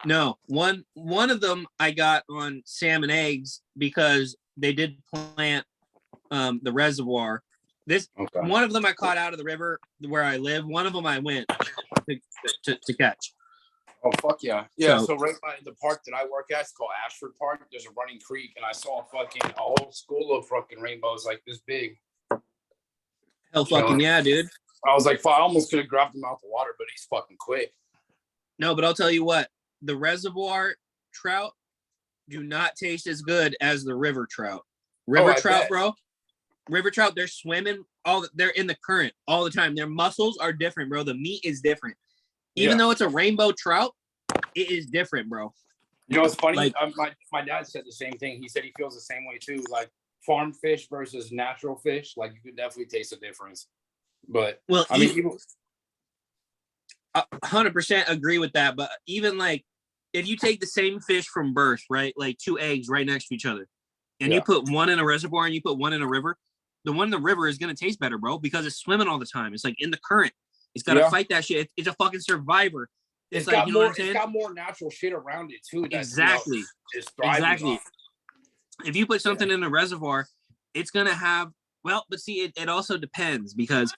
No, one of them I got on salmon eggs because they did plant the reservoir. This
Okay.
one of them I caught out of the river where I live. One of them I went to catch.
Oh fuck yeah, yeah.
So-
So right by the park that I work at, it's called Ashford Park. There's a running creek, and I saw a whole school of fucking rainbows like this big.
Hell fucking yeah, dude.
I was like, fuck, I almost could have grabbed him out the water, but he's fucking quick.
No, but I'll tell you what, the reservoir trout do not taste as good as the river trout. River
I
trout,
bet.
bro. River trout, they're swimming they're in the current all the time. Their muscles are different, bro. The meat is different. Even
Yeah.
though it's a rainbow trout, it is different, bro.
You know what's funny?
Like-
My dad said the same thing. He said he feels the same way too. Like farm fish versus natural fish, like you could definitely taste the difference. But
Well,
I mean, even,
100% agree with that. But even like, if you take the same fish from birth, right, like 2 eggs right next to each other, and you
Yeah.
put one in a reservoir and you put one in a river, the one in the river is gonna taste better, bro, because it's swimming all the time. It's like in the current. It's got to
Yeah.
fight that shit. It's a fucking survivor.
it's
like,
got
you know
more.
what I'm saying?
It's got more natural shit around it too. That,
Exactly.
is thriving
Exactly.
off.
If you put something in a reservoir, it's gonna have but see, it also depends because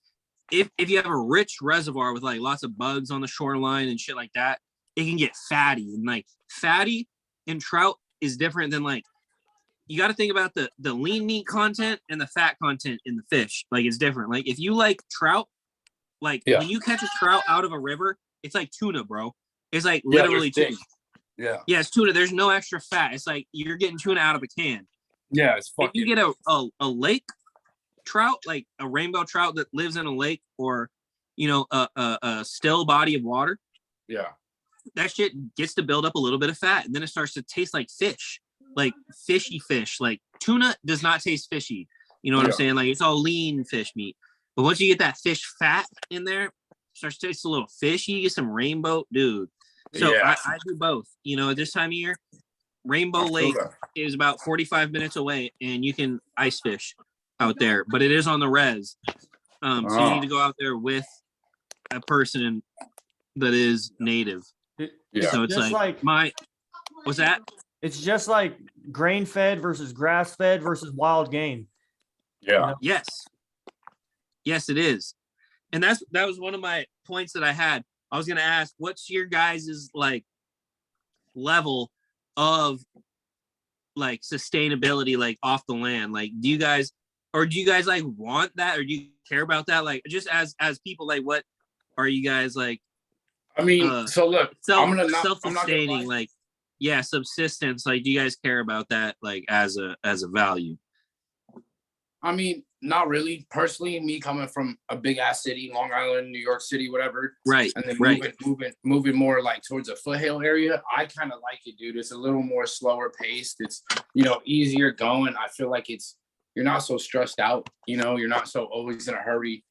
if you have a rich reservoir with like lots of bugs on the shoreline and shit like that, it can get fatty. And like fatty in trout is different than like you got to think about the lean meat content and the fat content in the fish. Like it's different. Like if you like trout, like
Yeah.
when you catch a trout out of a river, it's like tuna, bro. It's like
Yeah,
literally
they're
tuna.
thick. Yeah.
Yeah, it's tuna. There's no extra fat. It's like you're getting tuna out of a can.
Yeah. It's
If
fucking.
you get a lake trout, like a rainbow trout that lives in a lake or a still body of water,
Yeah.
that shit gets to build up a little bit of fat, and then it starts to taste like fish, like fishy fish. Like tuna does not taste fishy. You know what I'm
Yeah.
saying? Like it's all lean fish meat. But once you get that fish fat in there, it starts to taste a little fishy. You get some rainbow, dude. So
Yeah.
I do both. You know, at this time of year, Rainbow
I feel
Lake
that.
is about 45 minutes away, and you can ice fish out there, but it is on the res. So you need to go out there with a person that is native.
Yeah.
So it's
Just
like what's that?
It's just like grain fed versus grass fed versus wild game.
Yeah.
Yes. Yes, it is. And that was one of my points that I had. I was going to ask, what's your guys's like level of like sustainability, like off the land? Like, do you guys like want that, or do you care about that? Like, just as people, like, what are you guys like?
I mean, so look,
Self-sustaining, like, yeah, subsistence. Like, do you guys care about that, like, as a value?
I mean, not really. Personally, me coming from a big ass city, Long Island, New York City, whatever.
Right.
And then
Right.
moving more like towards a foothill area. I kind of like it, dude. It's a little more slower paced. It's, easier going. I feel like you're not so stressed out. You're not so always in a hurry,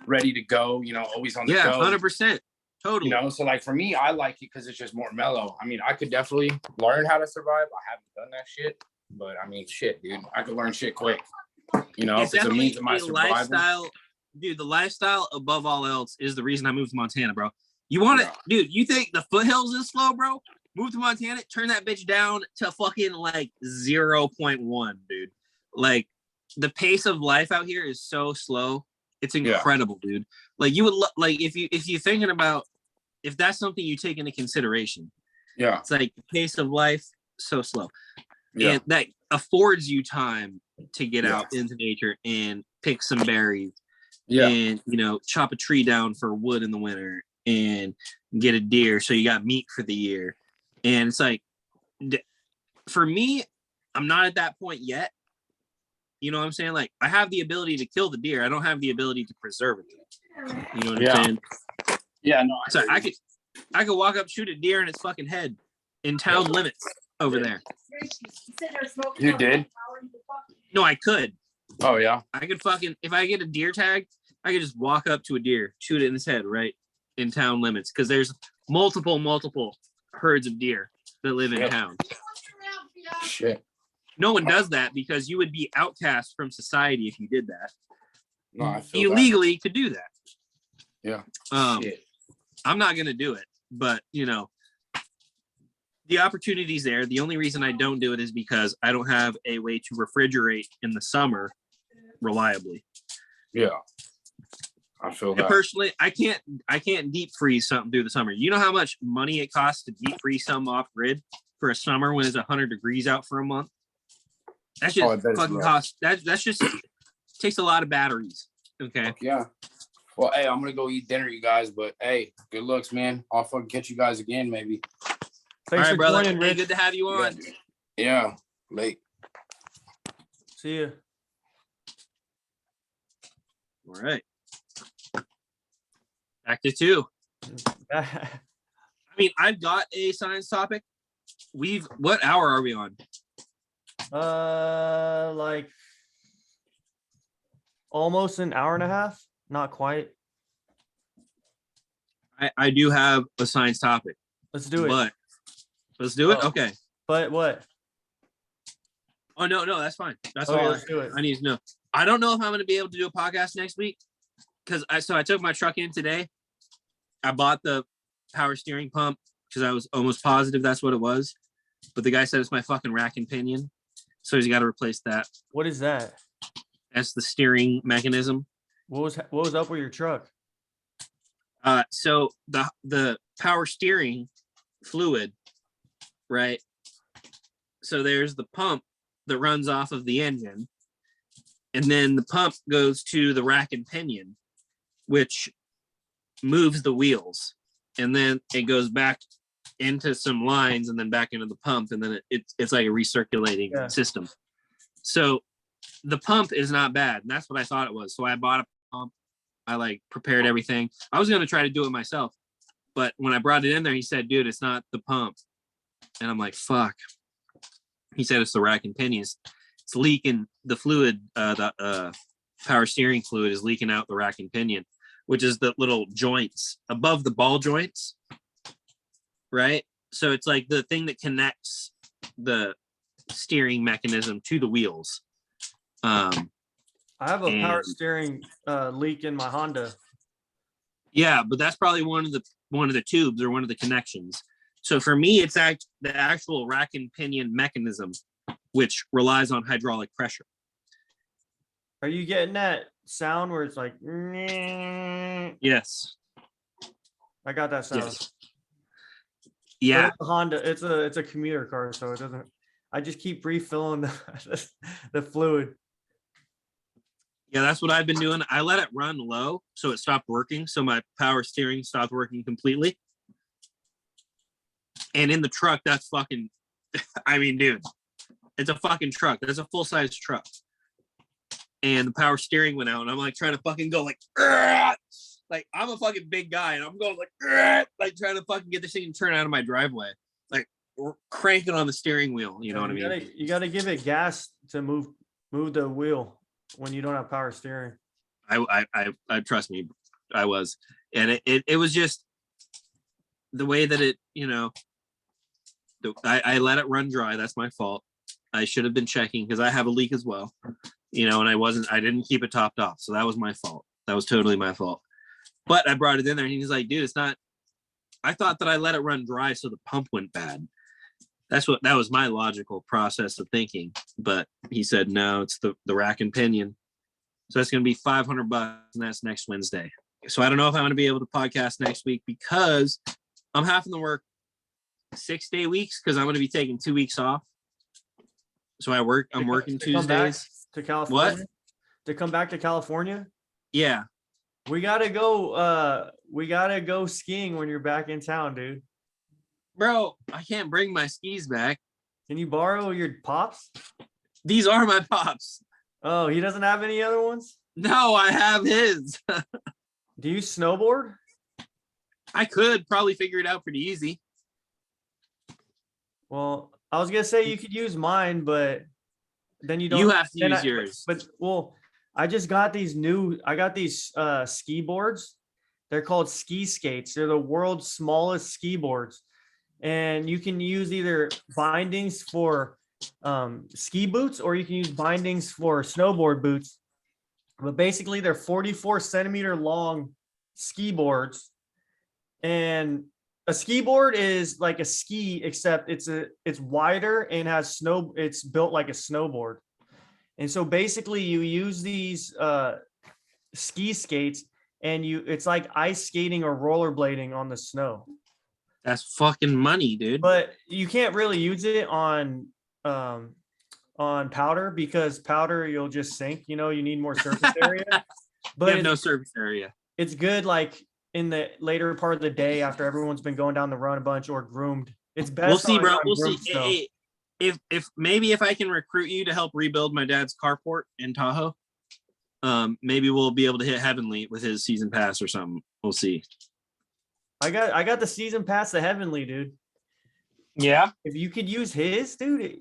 ready to go, always on the
Yeah,
go.
100%. Totally.
So like for me, I like it because it's just more mellow. I mean, I could definitely learn how to survive. I haven't done that shit, but I mean, shit, dude, I could learn shit quick. If it's a means of my survival.
Lifestyle, dude. The lifestyle above all else is the reason I moved to Montana, bro. You want it, dude? You think the foothills is slow, bro? Move to Montana, turn that bitch down to fucking like 0.1, dude. Like the pace of life out here is so slow. It's incredible, dude. Like you would like if you're thinking about if that's something you take into consideration.
Yeah.
It's like the pace of life so slow.
Yeah.
And that affords you time to get out into nature and pick some berries.
Yeah.
And chop a tree down for wood in the winter and get a deer so you got meat for the year. And it's like, for me, I'm not at that point yet. You know what I'm saying? Like, I have the ability to kill the deer. I don't have the ability to preserve it. You know what I'm saying?
Yeah, no.
So I could walk up, shoot a deer in its fucking head in town limits over there.
You did?
No, I could.
Oh, yeah.
I could fucking, if I get a deer tag, I could just walk up to a deer, shoot it in its head right in town limits. Because there's multiple herds of deer that live in town.
Shit.
No one does that because you would be outcast from society if you did that.
No, I feel
You
that.
legally could do that.
Yeah. Shit.
I'm not gonna do it, but the opportunity's there. The only reason I don't do it is because I don't have a way to refrigerate in the summer reliably.
Yeah. I feel
And
that.
personally, I can't deep freeze something through the summer. You know how much money it costs to deep freeze something off grid for a summer when it's 100 degrees out for a month? That's just
I bet it's
fucking
rough.
cost. That's just takes a lot of batteries. Okay.
Fuck yeah. Well, hey, I'm gonna go eat dinner, you guys. But hey, good looks, man. I'll fucking catch you guys again, maybe.
Thanks for
brother.
joining,
Hey,
Rich.
good to have you
Yeah,
on.
dude. Yeah. Late.
See you.
All right. Back to 2. I mean, I've got a science topic. What hour are we on?
Like almost an hour and a half. Not quite.
I do have a science topic.
Let's do it.
But let's do it.
Oh.
Okay.
But what?
Oh no, that's fine. That's
Okay,
all
let's do it.
I need to know. I don't know if I'm going to be able to do a podcast next week because I took my truck in today. I bought the power steering pump because I was almost positive that's what it was, but the guy said it's my fucking rack and pinion, so he's got to replace that.
What is that?
That's the steering mechanism.
What was up with your truck?
So the power steering fluid, right? So there's the pump that runs off of the engine, and then the pump goes to the rack and pinion, which moves the wheels, and then it goes back into some lines and then back into the pump, and then it's like a recirculating system. So the pump is not bad, and that's what I thought it was. So I bought a pump. I prepared everything. I was gonna try to do it myself, but when I brought it in there, he said, "Dude, it's not the pump," and I'm like, "Fuck." He said it's the rack and pinions. It's leaking the fluid. The power steering fluid is leaking out the rack and pinion, which is the little joints above the ball joints, right? So it's like the thing that connects the steering mechanism to the wheels.
I have a power steering leak in my Honda.
Yeah, but that's probably one of the tubes or one of the connections. So for me, it's the actual rack and pinion mechanism, which relies on hydraulic pressure.
Are you getting that sound where it's like?
Yes.
I got that sound.
Yes. Yeah.
It's a Honda. It's a commuter car, so it doesn't. I just keep refilling the fluid.
Yeah, that's what I've been doing. I let it run low, so it stopped working. So my power steering stopped working completely. And in the truck, that's fucking, I mean, dude, it's a fucking truck. That's a full-size truck. And the power steering went out, and I'm like trying to fucking go like I'm a fucking big guy, and I'm going like trying to fucking get this thing to turn out of my driveway. Like cranking on the steering wheel, you know what I mean?
You gotta give it gas to move the wheel when you don't have power steering.
I trust me, I was. And it was just the way that it, I let it run dry. That's my fault. I should have been checking because I have a leak as well, and I didn't keep it topped off. So that was my fault. That was totally my fault. But I brought it in there and he's like, dude, it's not, I thought that I let it run dry so the pump went bad. That was my logical process of thinking. But he said no, it's the rack and pinion. So that's going to be $500, and that's next Wednesday. So I don't know if I'm going to be able to podcast next week because I'm having to work 6-day weeks because I'm going to be taking 2 weeks off. So I'm working Tuesdays.
To California.
What?
To come back to California?
Yeah.
We gotta go skiing when you're back in town, dude.
Bro, I can't bring my skis back.
Can you borrow your pops?
These are my pops.
Oh, he doesn't have any other ones?
No, I have his.
Do you snowboard?
I could probably figure it out pretty easy.
Well, I was gonna say you could use mine, but then you don't.
You have to
then
use yours.
But I just got these ski boards. They're called ski skates. They're the world's smallest ski boards. And you can use either bindings for ski boots or you can use bindings for snowboard boots. But basically they're 44 centimeter long ski boards. And a ski board is like a ski, except it's wider and it's built like a snowboard. And so basically you use these ski skates and it's like ice skating or rollerblading on the snow.
That's fucking money, dude.
But you can't really use it on powder because powder you'll just sink, you need more surface area. But
you have no surface area.
It's good like in the later part of the day after everyone's been going down the run a bunch or groomed. It's best.
We'll see, bro. We'll
see.
Hey, if I can recruit you to help rebuild my dad's carport in Tahoe, maybe we'll be able to hit Heavenly with his season pass or something. We'll see.
I got the season pass to Heavenly, dude.
Yeah.
If you could use his, dude,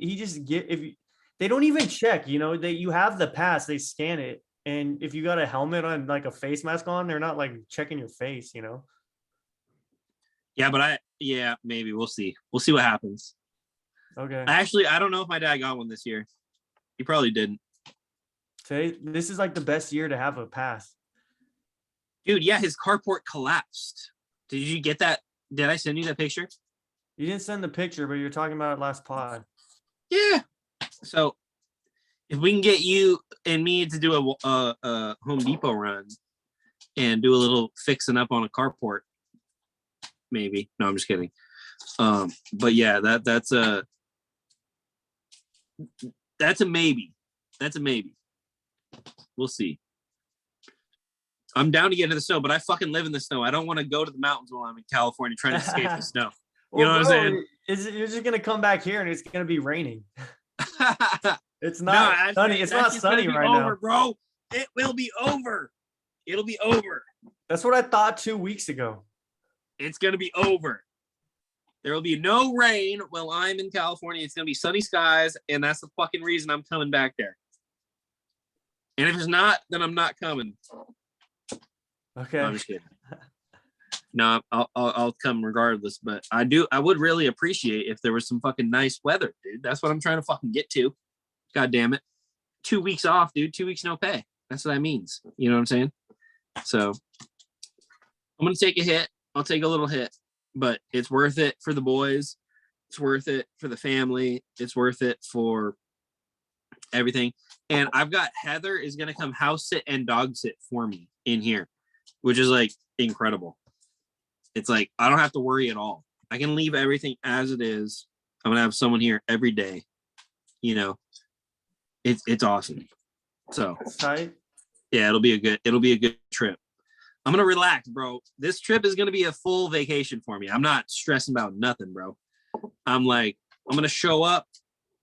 they don't even check, you have the pass, they scan it. And if you got a helmet on, like a face mask on, they're not like checking your face,
Yeah, but maybe we'll see. We'll see what happens.
Okay.
I don't know if my dad got one this year. He probably didn't.
This is like the best year to have a pass.
Dude, yeah, his carport collapsed. Did you get that? Did I send you that picture?
You didn't send the picture, but you're talking about it last pod.
Yeah. So if we can get you and me to do a Home Depot run and do a little fixing up on a carport, maybe. No, I'm just kidding. But yeah, that's a maybe. That's a maybe. We'll see. I'm down to get into the snow, but I fucking live in the snow. I don't want to go to the mountains while I'm in California trying to escape the snow. You know what I'm saying?
You're just gonna come back here and it's gonna be raining. It's not sunny. It's not sunny right now,
bro. It will be over. It'll be over.
That's what I thought 2 weeks ago.
It's gonna be over. There will be no rain while I'm in California. It's gonna be sunny skies, and that's the fucking reason I'm coming back there. And if it's not, then I'm not coming.
Okay.
No, I'm just kidding. No, I'll come regardless. But I would really appreciate if there was some fucking nice weather, dude. That's what I'm trying to fucking get to. God damn it. 2 weeks off, dude. 2 weeks no pay. That's what that means. You know what I'm saying? So I'm gonna take a hit. I'll take a little hit, but it's worth it for the boys. It's worth it for the family. It's worth it for everything. And I've got Heather is gonna come house sit and dog sit for me in here, which is like incredible. It's like I don't have to worry at all. I can leave everything as it is. I'm gonna have someone here every day. It's awesome. So
That's tight.
yeah, it'll be a good trip. I'm gonna relax, bro. This trip is gonna be a full vacation for me. I'm not stressing about nothing, bro. I'm gonna show up.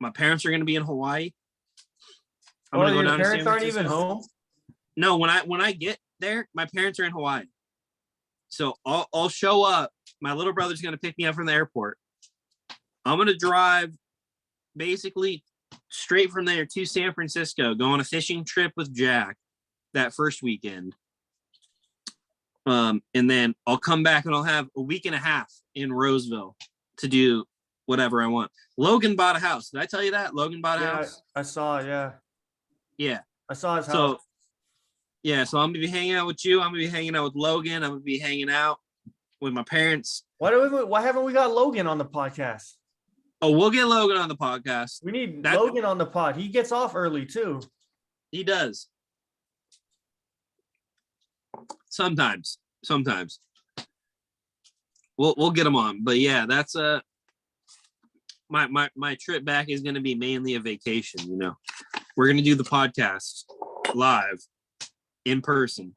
My parents are gonna be in Hawaii. I'm gonna go down to San
parents aren't even
Francisco.
home?
No, when I get there, my parents are in Hawaii. So I'll show up. My little brother's gonna pick me up from the airport. I'm gonna drive basically straight from there to San Francisco, go on a fishing trip with Jack that first weekend. And then I'll come back and I'll have a week and a half in Roseville to do whatever I want. Logan bought a house. Did I tell you that? Logan bought a house.
I saw, yeah.
Yeah.
I saw his house.
So yeah, so I'm gonna be hanging out with you. I'm gonna be hanging out with Logan. I'm gonna be hanging out with my parents.
Why haven't we got Logan on the podcast?
Oh, we'll get Logan on the podcast.
We need
That-
Logan on the pod. He gets off early too.
He does. Sometimes. We'll get him on. But yeah, that's my trip back is gonna be mainly a vacation, you know. We're gonna do the podcast live in person.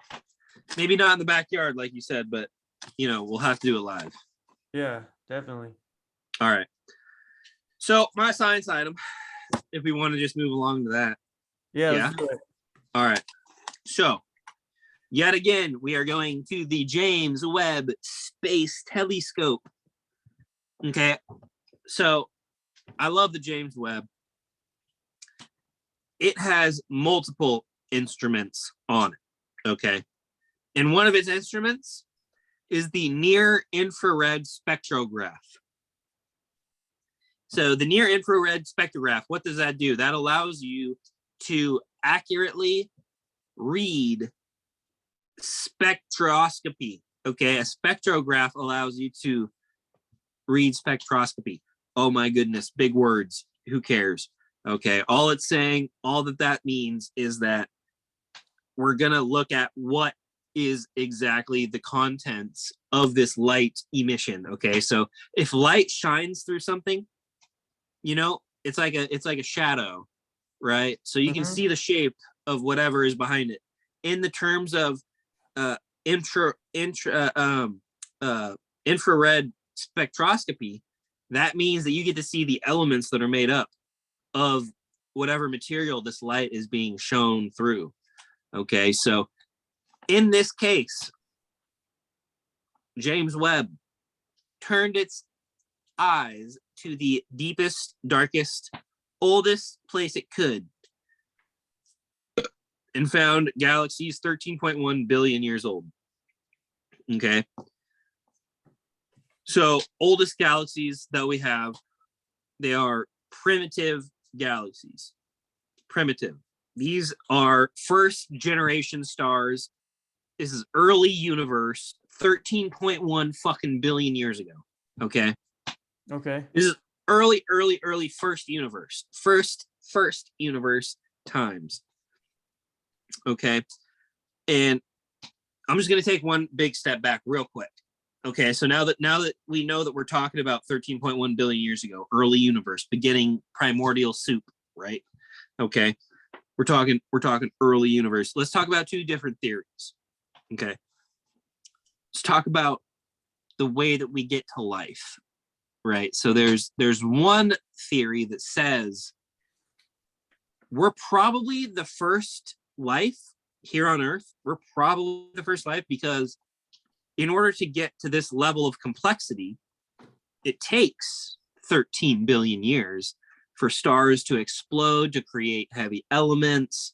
Maybe not in the backyard, like you said, but you know, we'll have to do it live.
Yeah, definitely.
All right. So my science item, if we want to just move along to that.
Yeah,
Yeah.
let's do it.
All right. So yet again, we are going to the James Webb Space Telescope. Okay. So I love the James Webb. It has multiple instruments on it. Okay. And one of its instruments is the near infrared spectrograph. So the near infrared spectrograph, what does that do? That allows you to accurately read spectroscopy. Okay, a spectrograph allows you to read spectroscopy. Oh my goodness, big words. Who cares? Okay, all it's saying, all that means is that we're gonna look at what is exactly the contents of this light emission. Okay, so if light shines through something, you know, it's like a shadow, right? So you can see the shape of whatever is behind it. In the terms of infrared spectroscopy, that means that you get to see the elements that are made up of whatever material this light is being shown through. Okay, so in this case, James Webb turned its eyes to the deepest, darkest, oldest place it could and found galaxies 13.1 billion years old. Okay. So oldest galaxies that we have, they are primitive galaxies. Primitive. These are first generation stars. This is early universe, 13.1 fucking billion years ago. Okay.
Okay.
This is early first universe. First universe times. Okay. And I'm just going to take one big step back real quick. Okay. So now that we know that we're talking about 13.1 billion years ago, early universe, beginning primordial soup, right? Okay. We're talking early universe. Let's talk about two different theories. Okay. Let's talk about the way that we get to life, right? So there's one theory that says we're probably the first life here on Earth. We're probably the first life because in order to get to this level of complexity, it takes 13 billion years for stars to explode, to create heavy elements,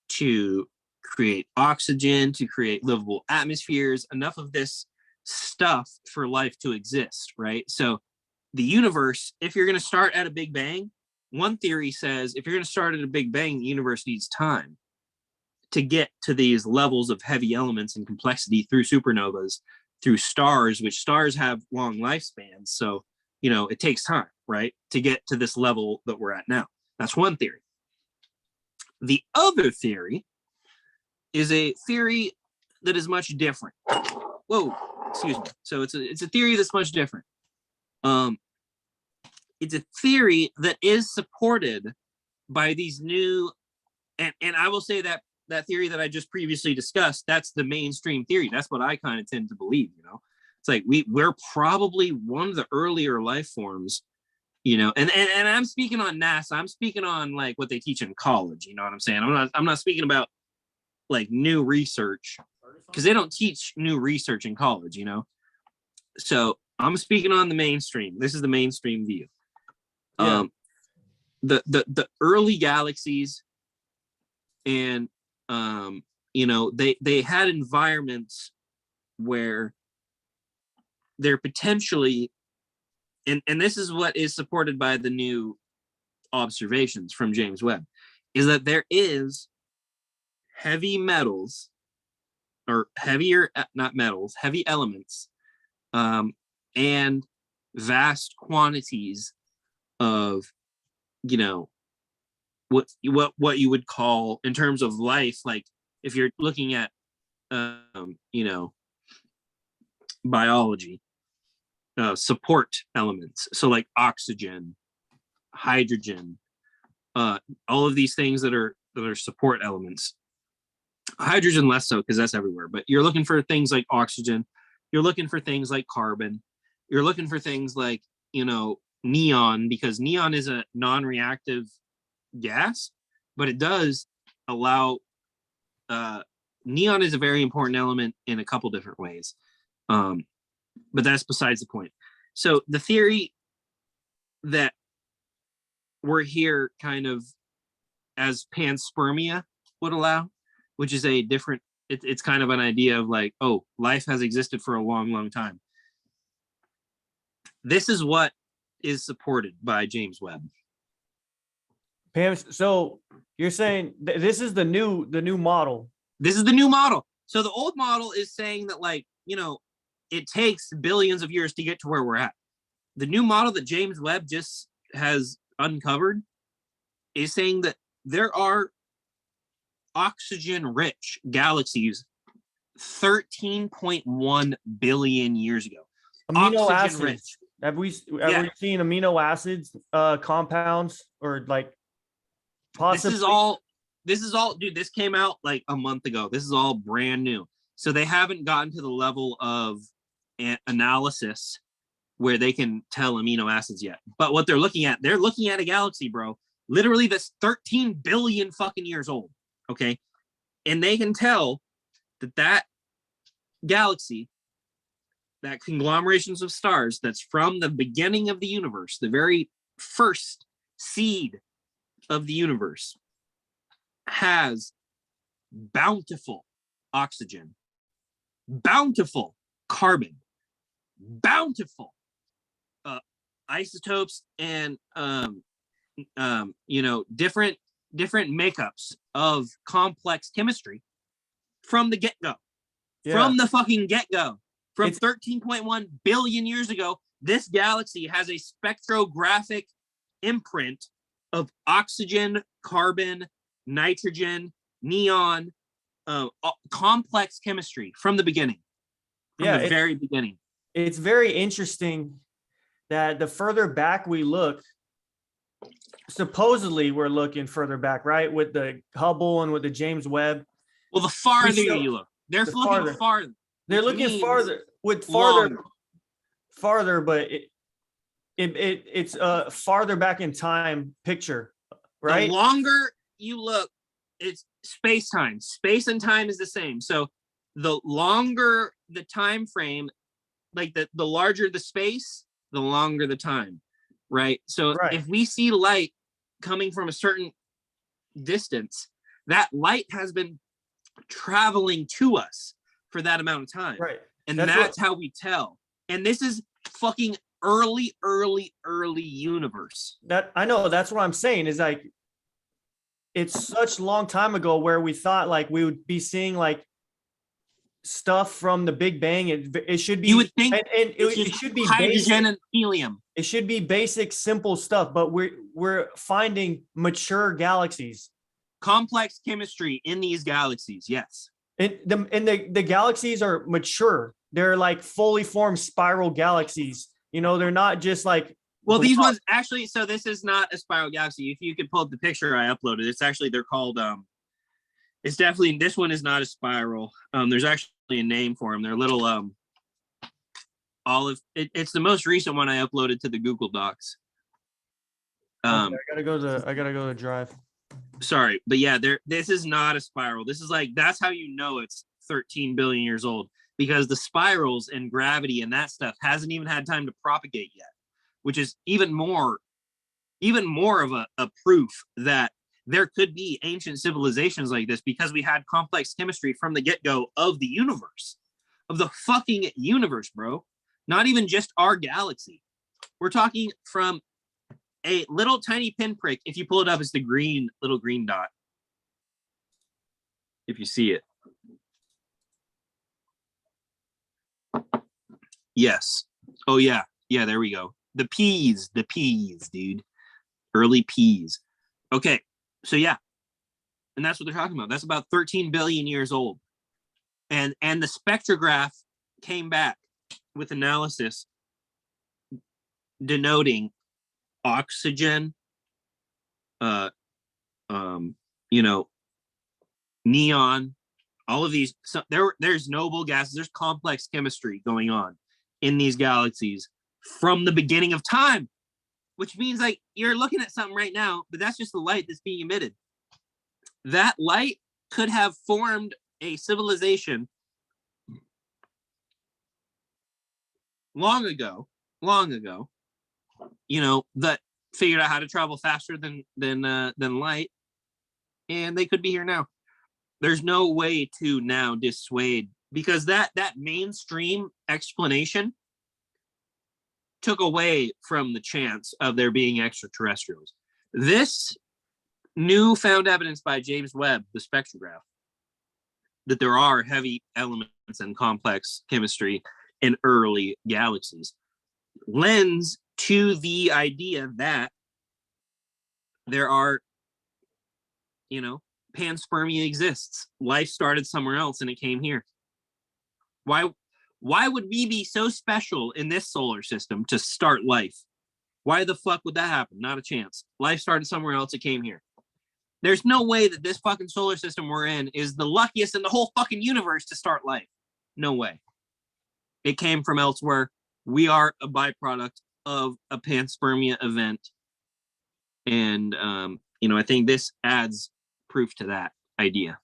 to create oxygen, to create livable atmospheres, enough of this stuff for life to exist, right? So the universe, if you're going to start at a Big Bang, one theory says if you're going to start at a Big Bang, the universe needs time to get to these levels of heavy elements and complexity through supernovas, through stars, which stars have long lifespans. So, you know, it takes time, right, to get to this level that we're at now. That's one theory. The other theory is a theory that is much different. Whoa, excuse me. So it's a theory that's much different. It's a theory that is supported by these new, and I will say that theory that I just previously discussed, that's the mainstream theory. That's what I kind of tend to believe, you know. It's like we're probably one of the earlier life forms, you know, and I'm speaking on NASA. I'm speaking on like what they teach in college, you know what I'm saying? I'm not speaking about like new research because they don't teach new research in college, you know. So I'm speaking on the mainstream. This is the mainstream view.
Yeah.
The early galaxies, and you know, they had environments where they're potentially, and this is what is supported by the new observations from James Webb, is that there is heavy metals, or heavier, not metals, heavy elements, and vast quantities of, you know, what you would call in terms of life, like if you're looking at you know, biology, support elements, so like oxygen, hydrogen, all of these things that are support elements. Hydrogen less so because that's everywhere, but you're looking for things like oxygen, you're looking for things like carbon, you're looking for things like, you know, neon, because neon is a non-reactive gas, but it does allow neon is a very important element in a couple different ways, but that's besides the point. So the theory that we're here kind of as panspermia would allow, which is a different, it's kind of an idea of like, oh, life has existed for a long time. This is what is supported by James Webb.
Pam, so you're saying this is the new model.
This is the new model. So the old model is saying that, like, you know, it takes billions of years to get to where we're at. The new model that James Webb just has uncovered is saying that there are oxygen-rich galaxies 13.1 billion years ago.
Amino
Oxygen-rich.
acids. Have we seen amino acids compounds or like possibly?
This is all, dude, this came out like a month ago. This is all brand new. So they haven't gotten to the level of analysis where they can tell amino acids yet. But what they're looking at a galaxy, bro, literally that's 13 billion fucking years old. Okay. And they can tell that galaxy, that conglomerations of stars that's from the beginning of the universe, the very first seed of the universe, has bountiful oxygen, bountiful carbon, bountiful isotopes, and you know, different makeups of complex chemistry from the get-go. From the fucking get-go. From 13.1 billion years ago, this galaxy has a spectrographic imprint of oxygen, carbon, nitrogen, neon, complex chemistry from the beginning. From the very beginning.
It's very interesting that the further back we look, supposedly we're looking further back, right? With the Hubble and with the James Webb.
Well, the farther you look, they're looking farther.
They're looking farther farther, but it's a farther back in time picture, right?
The longer you look, it's space-time. Space and time is the same. So the longer the time frame, like the larger the space, the longer the time, right? So if we see light coming from a certain distance, that light has been traveling to us for that amount of time.
Right.
And that's how we tell. And this is fucking early universe.
That I know, that's what I'm saying, is like it's such a long time ago where we thought like we would be seeing like stuff from the Big Bang. It should be,
you would think,
and it should be
hydrogen and helium.
It should be basic, simple stuff, but we're finding mature galaxies.
Complex chemistry in these galaxies, yes.
And the galaxies are mature. They're like fully formed spiral galaxies. You know, they're not just like.
Well, these ones actually. So this is not a spiral galaxy. If you could pull up the picture I uploaded, it's actually, they're called. It's definitely, this one is not a spiral. There's actually a name for them. They're little olive. It's the most recent one I uploaded to the Google Docs.
Okay, I gotta go to Drive.
Sorry, but yeah, this is not a spiral. This is like, that's how you know it's 13 billion years old, because the spirals and gravity and that stuff hasn't even had time to propagate yet, which is even more of a proof that there could be ancient civilizations like this, because we had complex chemistry from the get-go of the universe, of the fucking universe, bro. Not even just our galaxy. We're talking from a little tiny pinprick. If you pull it up, it's the little green dot. If you see it. Yes. Oh yeah, yeah. There we go. The peas, dude. Early peas. Okay, so yeah, and that's what they're talking about. That's about 13 billion years old, and the spectrograph came back with analysis denoting oxygen, uh, you know, neon, all of these. So there's noble gases. There's complex chemistry going on in these galaxies from the beginning of time, which means like you're looking at something right now, but that's just the light that's being emitted. That light could have formed a civilization long ago, that figured out how to travel faster than light, and they could be here now. There's no way to now dissuade, because that mainstream explanation took away from the chance of there being extraterrestrials. This newfound evidence by James Webb, the spectrograph, that there are heavy elements and complex chemistry in early galaxies, lends to the idea that there are, panspermia exists. Life started somewhere else and it came here. Why would we be so special in this solar system to start life? Why the fuck would that happen? Not a chance. Life started somewhere else, it came here. There's no way that this fucking solar system we're in is the luckiest in the whole fucking universe to start life. No way. It came from elsewhere. We are a byproduct of a panspermia event. And, I think this adds proof to that idea.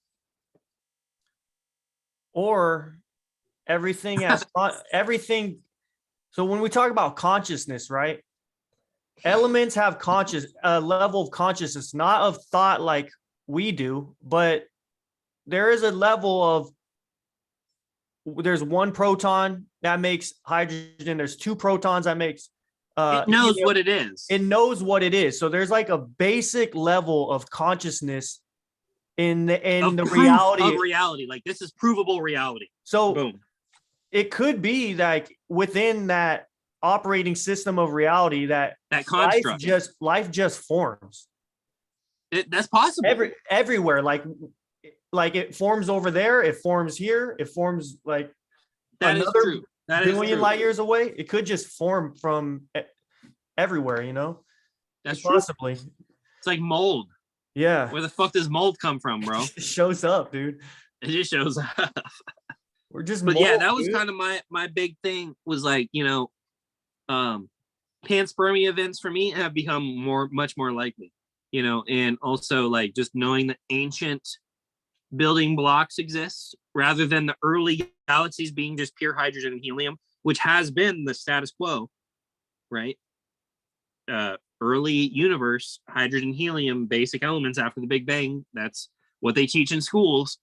Or everything has everything. So when we talk about consciousness, right? Elements have a level of consciousness, not of thought like we do, but there is a level of, there's one proton that makes hydrogen. There's two protons that makes
it knows
helium.
what it is.
It knows what it is. So there's like a basic level of consciousness in the reality
of reality. Like, this is provable reality.
So
boom.
It could be like within that operating system of reality that
construct
life just forms.
That's possible.
Everywhere, like it forms over there, it forms here, it forms like
that
another
is true. That
billion light years away. It could just form from everywhere,
That's
possibly.
True. It's like mold.
Yeah.
Where the fuck does mold come from, bro?
It shows up, dude.
It just shows up.
We're just
but
mold,
yeah, that was
dude.
kind of my big thing, was like, panspermia events for me have become much more likely, and also like just knowing that ancient building blocks exist rather than the early galaxies being just pure hydrogen and helium, which has been the status quo, right? Early universe, hydrogen, helium, basic elements after the Big Bang. That's what they teach in schools.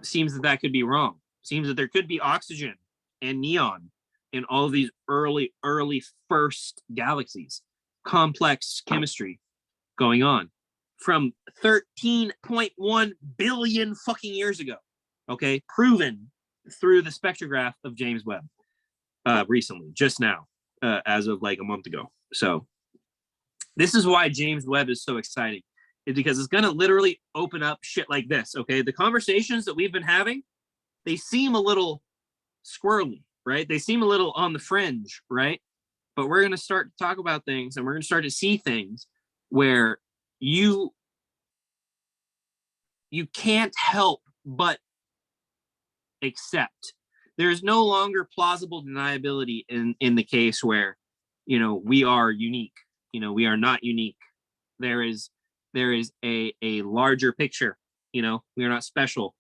Seems that could be wrong. Seems that there could be oxygen and neon in all of these early first galaxies. Complex chemistry going on from 13.1 billion fucking years ago. Okay, proven through the spectrograph of James Webb recently, just now, as of like a month ago. So this is why James Webb is so exciting, is because it's going to literally open up shit like this. Okay, the conversations that we've been having, they seem a little squirrely, right? They seem a little on the fringe, right? But we're going to start to talk about things, and we're going to start to see things where you can't help but accept. There's no longer plausible deniability in the case where, we are unique. We are not unique. There is a larger picture. We are not special.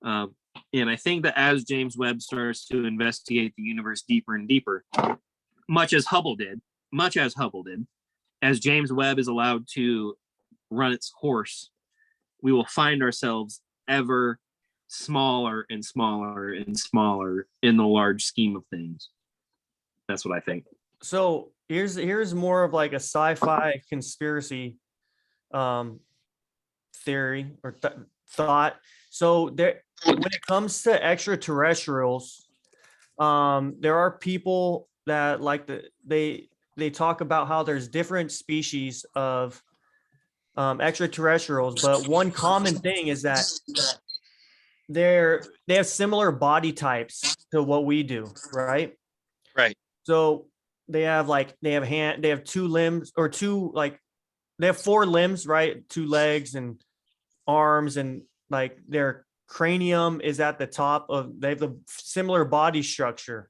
And I think that as James Webb starts to investigate the universe deeper and deeper, much as Hubble did, as James Webb is allowed to run its course, we will find ourselves ever smaller and smaller and smaller in the large scheme of things. That's what I think.
So here's more of like a sci-fi conspiracy theory or thought. So when it comes to extraterrestrials, There are people that they talk about how there's different species of extraterrestrials, but one common thing is that they have similar body types to what we do, right?
Right.
So they have two limbs or they have 4 limbs, right? 2 legs and arms, and like their cranium is at the top they have the similar body structure.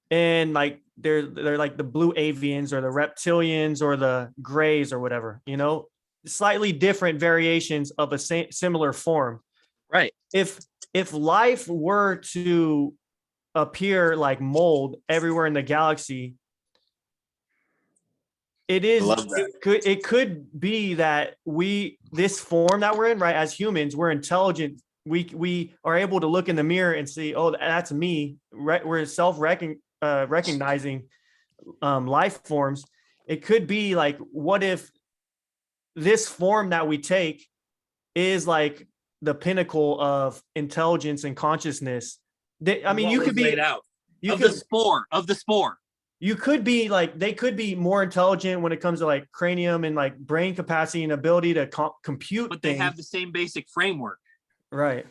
And like they're like the blue avians or the reptilians or the grays or whatever, slightly different variations of a similar form.
Right.
If life were to appear like mold everywhere in the galaxy, it could be that this form that we're in, right, as humans, we're intelligent. We are able to look in the mirror and see, oh, that's me, right? We're recognizing life forms. It could be like, what if this form that we take is like the pinnacle of intelligence and consciousness? You could be
laid out of the spore.
You could be like, they could be more intelligent when it comes to like cranium and like brain capacity and ability to compute.
But they have the same basic framework.
Right.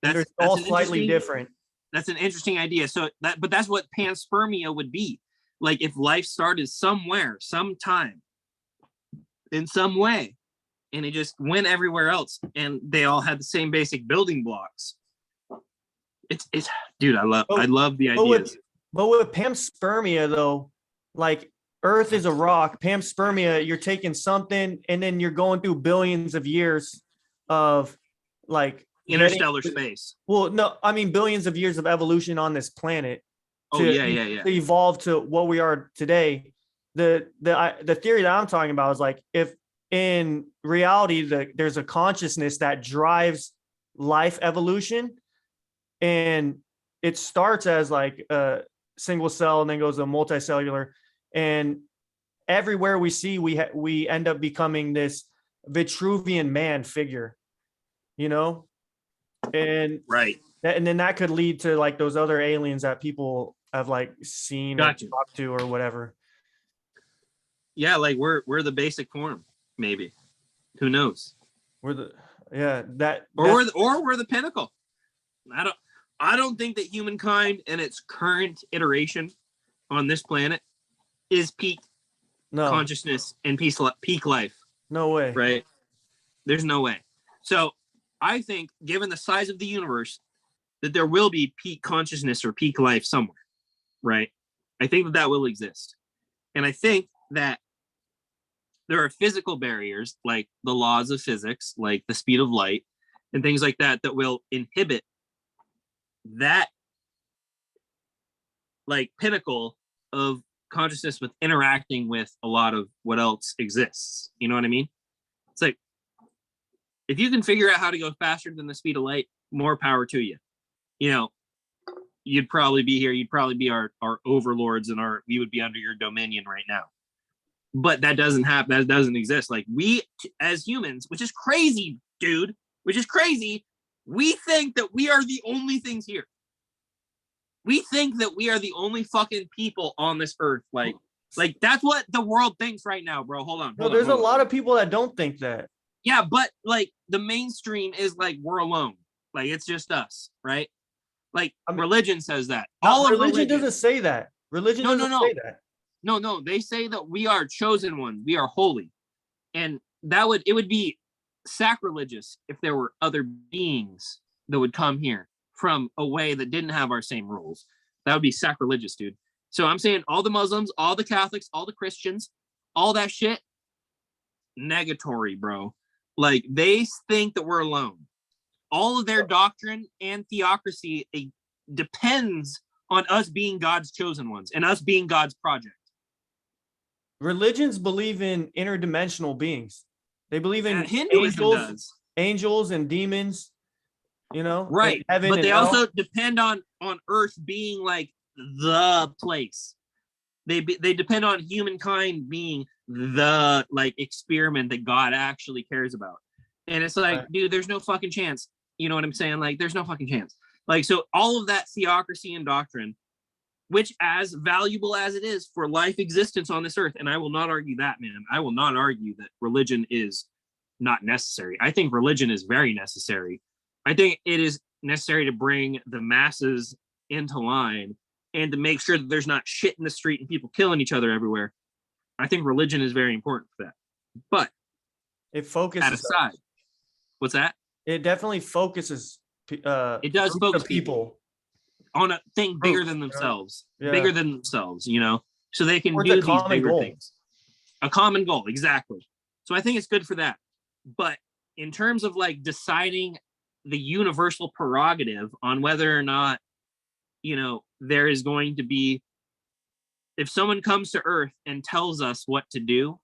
They're
all slightly different.
That's an interesting idea. But that's what panspermia would be. Like if life started somewhere, sometime, in some way, and it just went everywhere else, and they all had the same basic building blocks. It's dude, I love the ideas.
But with panspermia though, like Earth is a rock. Panspermia, you're taking something and then you're going through billions of years of like
interstellar space.
Well, no, I mean billions of years of evolution on this planet.
To
evolve to what we are today. The theory that I'm talking about is like, if in reality there's a consciousness that drives life evolution, and it starts as like a single cell and then goes to multicellular, and everywhere we see we end up becoming this Vitruvian man figure, and
right.
And then that could lead to like those other aliens that people have like seen or talked to or whatever.
Yeah, like we're the basic form, maybe. Who knows?
We're the
pinnacle. I don't think that humankind in its current iteration on this planet is peak consciousness and peak life.
No way.
Right? There's no way. So I think, given the size of the universe, that there will be peak consciousness or peak life somewhere, right? I think that will exist. And I think that there are physical barriers, like the laws of physics, like the speed of light and things like that, that will inhibit that like pinnacle of consciousness with interacting with a lot of what else exists. You know what I mean? It's like, if you can figure out how to go faster than the speed of light, more power to you. You'd probably be here. You'd probably be our overlords, and we would be under your dominion right now. But that doesn't happen. That doesn't exist. Like, we as humans, which is crazy, dude, we think that we are the only things here. We think that we are the only fucking people on this earth. Like that's what the world thinks right now, bro. Hold on.
There's a lot of people that don't think that.
Yeah, but like the mainstream is like, we're alone. Like, it's just us, right? Like, religion says that.
Religion doesn't say that. Religion doesn't say that.
No, they say that we are chosen ones. We are holy. And it would be sacrilegious if there were other beings that would come here from a way that didn't have our same rules. That would be sacrilegious, dude. So I'm saying all the Muslims, all the Catholics, all the Christians, all that shit, negatory, bro. Like, they think that we're alone. All of their doctrine and theocracy depends on us being God's chosen ones and us being God's project.
Religions believe in interdimensional beings. They believe in angels and demons,
right? But they also depend on Earth being like the place. They depend on humankind being the like experiment that God actually cares about. And it's like, dude, there's no fucking chance. You know what I'm saying? Like, there's no fucking chance. Like, so all of that theocracy and doctrine, which as valuable as it is for life existence on this earth, and I will not argue that, man. I will not argue that religion is not necessary. I think religion is very necessary. I think it is necessary to bring the masses into line and to make sure that there's not shit in the street and people killing each other everywhere. I think religion is very important for that. But
it focuses.
that aside, what's that?
It definitely focuses.
It does
groups
focus
of people
on a thing bigger
Groups,
than themselves,
Yeah.
bigger than themselves, you know, so they can
Towards
do
a
these
common
bigger
goal.
things. A common goal, exactly. So I think it's good for that. But in terms of like deciding the universal prerogative on whether or not, you know, there is going to be, if someone comes to Earth and tells us what to do,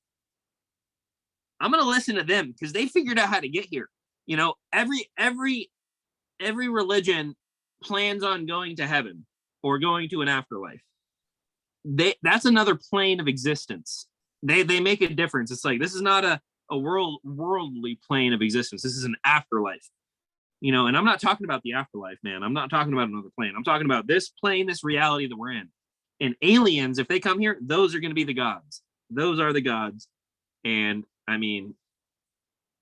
I'm going to listen to them because they figured out how to get here. You know, every religion plans on going to heaven or going to an afterlife. That's another plane of existence. They make a difference. It's like, this is not a worldly plane of existence. This is an afterlife. You know, and I'm not talking about the afterlife, man. I'm not talking about another plane. I'm talking about this plane, this reality that we're in. And aliens, if they come here, those are going to be the gods. Those are the gods. And I mean,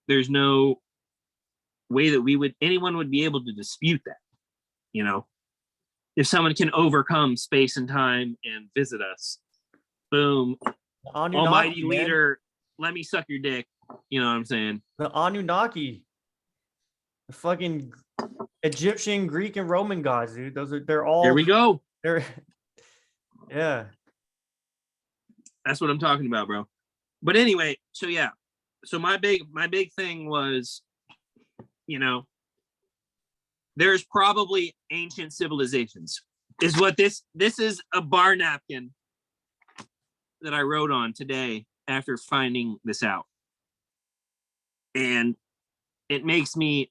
there's no way that anyone would be able to dispute that. You know, if someone can overcome space and time and visit us, boom, almighty leader, let me suck your dick. You know what I'm saying?
The Anunnaki, the fucking Egyptian, Greek, and Roman gods, dude. They're all.
Here we go.
They're, yeah.
That's what I'm talking about, bro. But anyway, so yeah. So my big thing was, you know, there's probably ancient civilizations. Is what this is a bar napkin that I wrote on today after finding this out. And it makes me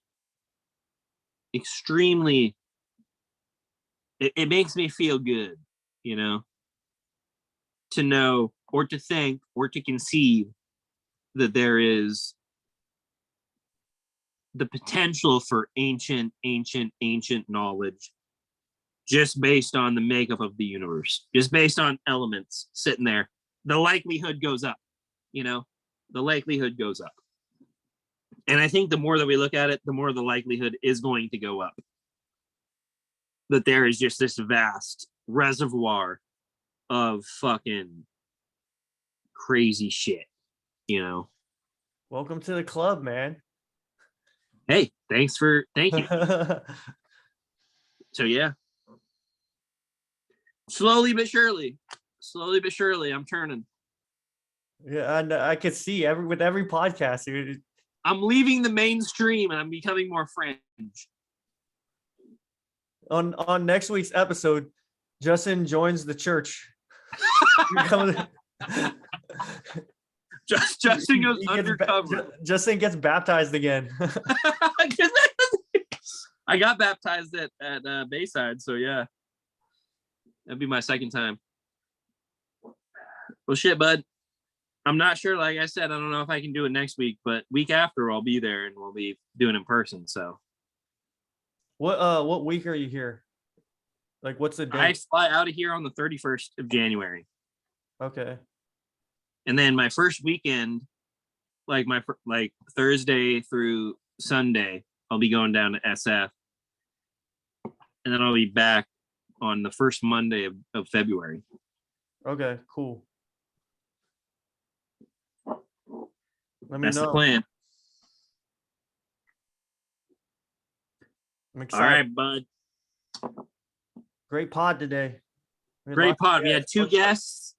extremely, it makes me feel good, you know, to know or to think or to conceive that there is the potential for ancient knowledge just based on the makeup of the universe, just based on elements sitting there. The likelihood goes up, you know, the likelihood goes up. And I think the more that we look at it, the more the likelihood is going to go up. That there is just this vast reservoir of fucking crazy shit, you know.
Welcome to the club, man.
Hey, thank you. So yeah. Slowly but surely, I'm turning.
Yeah, and I could see with every podcast, dude.
I'm leaving the mainstream and I'm becoming more fringe.
On next week's episode, Justin joins the church.
Justin goes undercover.
Justin gets baptized again.
I got baptized at Bayside, so yeah. That'd be my second time. Well, shit, bud. I'm not sure. Like I said, I don't know if I can do it next week, but week after I'll be there and we'll be doing it in person. So,
what week are you here? Like, what's the date?
I fly out of here on the 31st of January.
Okay.
And then my first weekend, like Thursday through Sunday, I'll be going down to SF, and then I'll be back on the first Monday of February.
Okay, cool.
That's the plan.
I'm excited.
All right, bud.
Great pod today.
Great pod. We had two guests.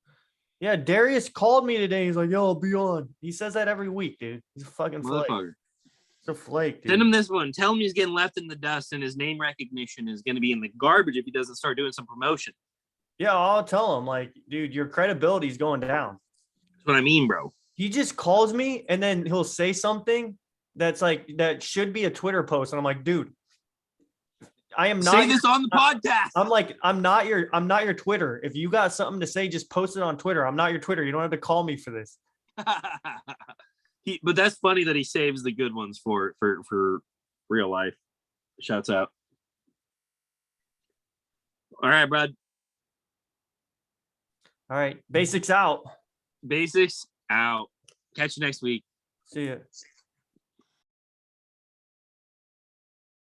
Yeah, Darius called me today. He's like, "Yo, I'll be on." He says that every week, dude. He's a fucking flake. He's a flake, dude.
Send him this one. Tell him he's getting left in the dust and his name recognition is going to be in the garbage if he doesn't start doing some promotion.
Yeah, I'll tell him, like, dude, your credibility is going down.
That's what I mean, bro.
He just calls me and then he'll say something that's like, that should be a Twitter post. And I'm like, dude, I am not.
Say this on the podcast.
I'm like, I'm not your Twitter. If you got something to say, just post it on Twitter. I'm not your Twitter. You don't have to call me for this.
But that's funny that he saves the good ones for real life. Shouts out. All right, bud.
All right. Basics out.
Basics out. Catch you next week.
See ya.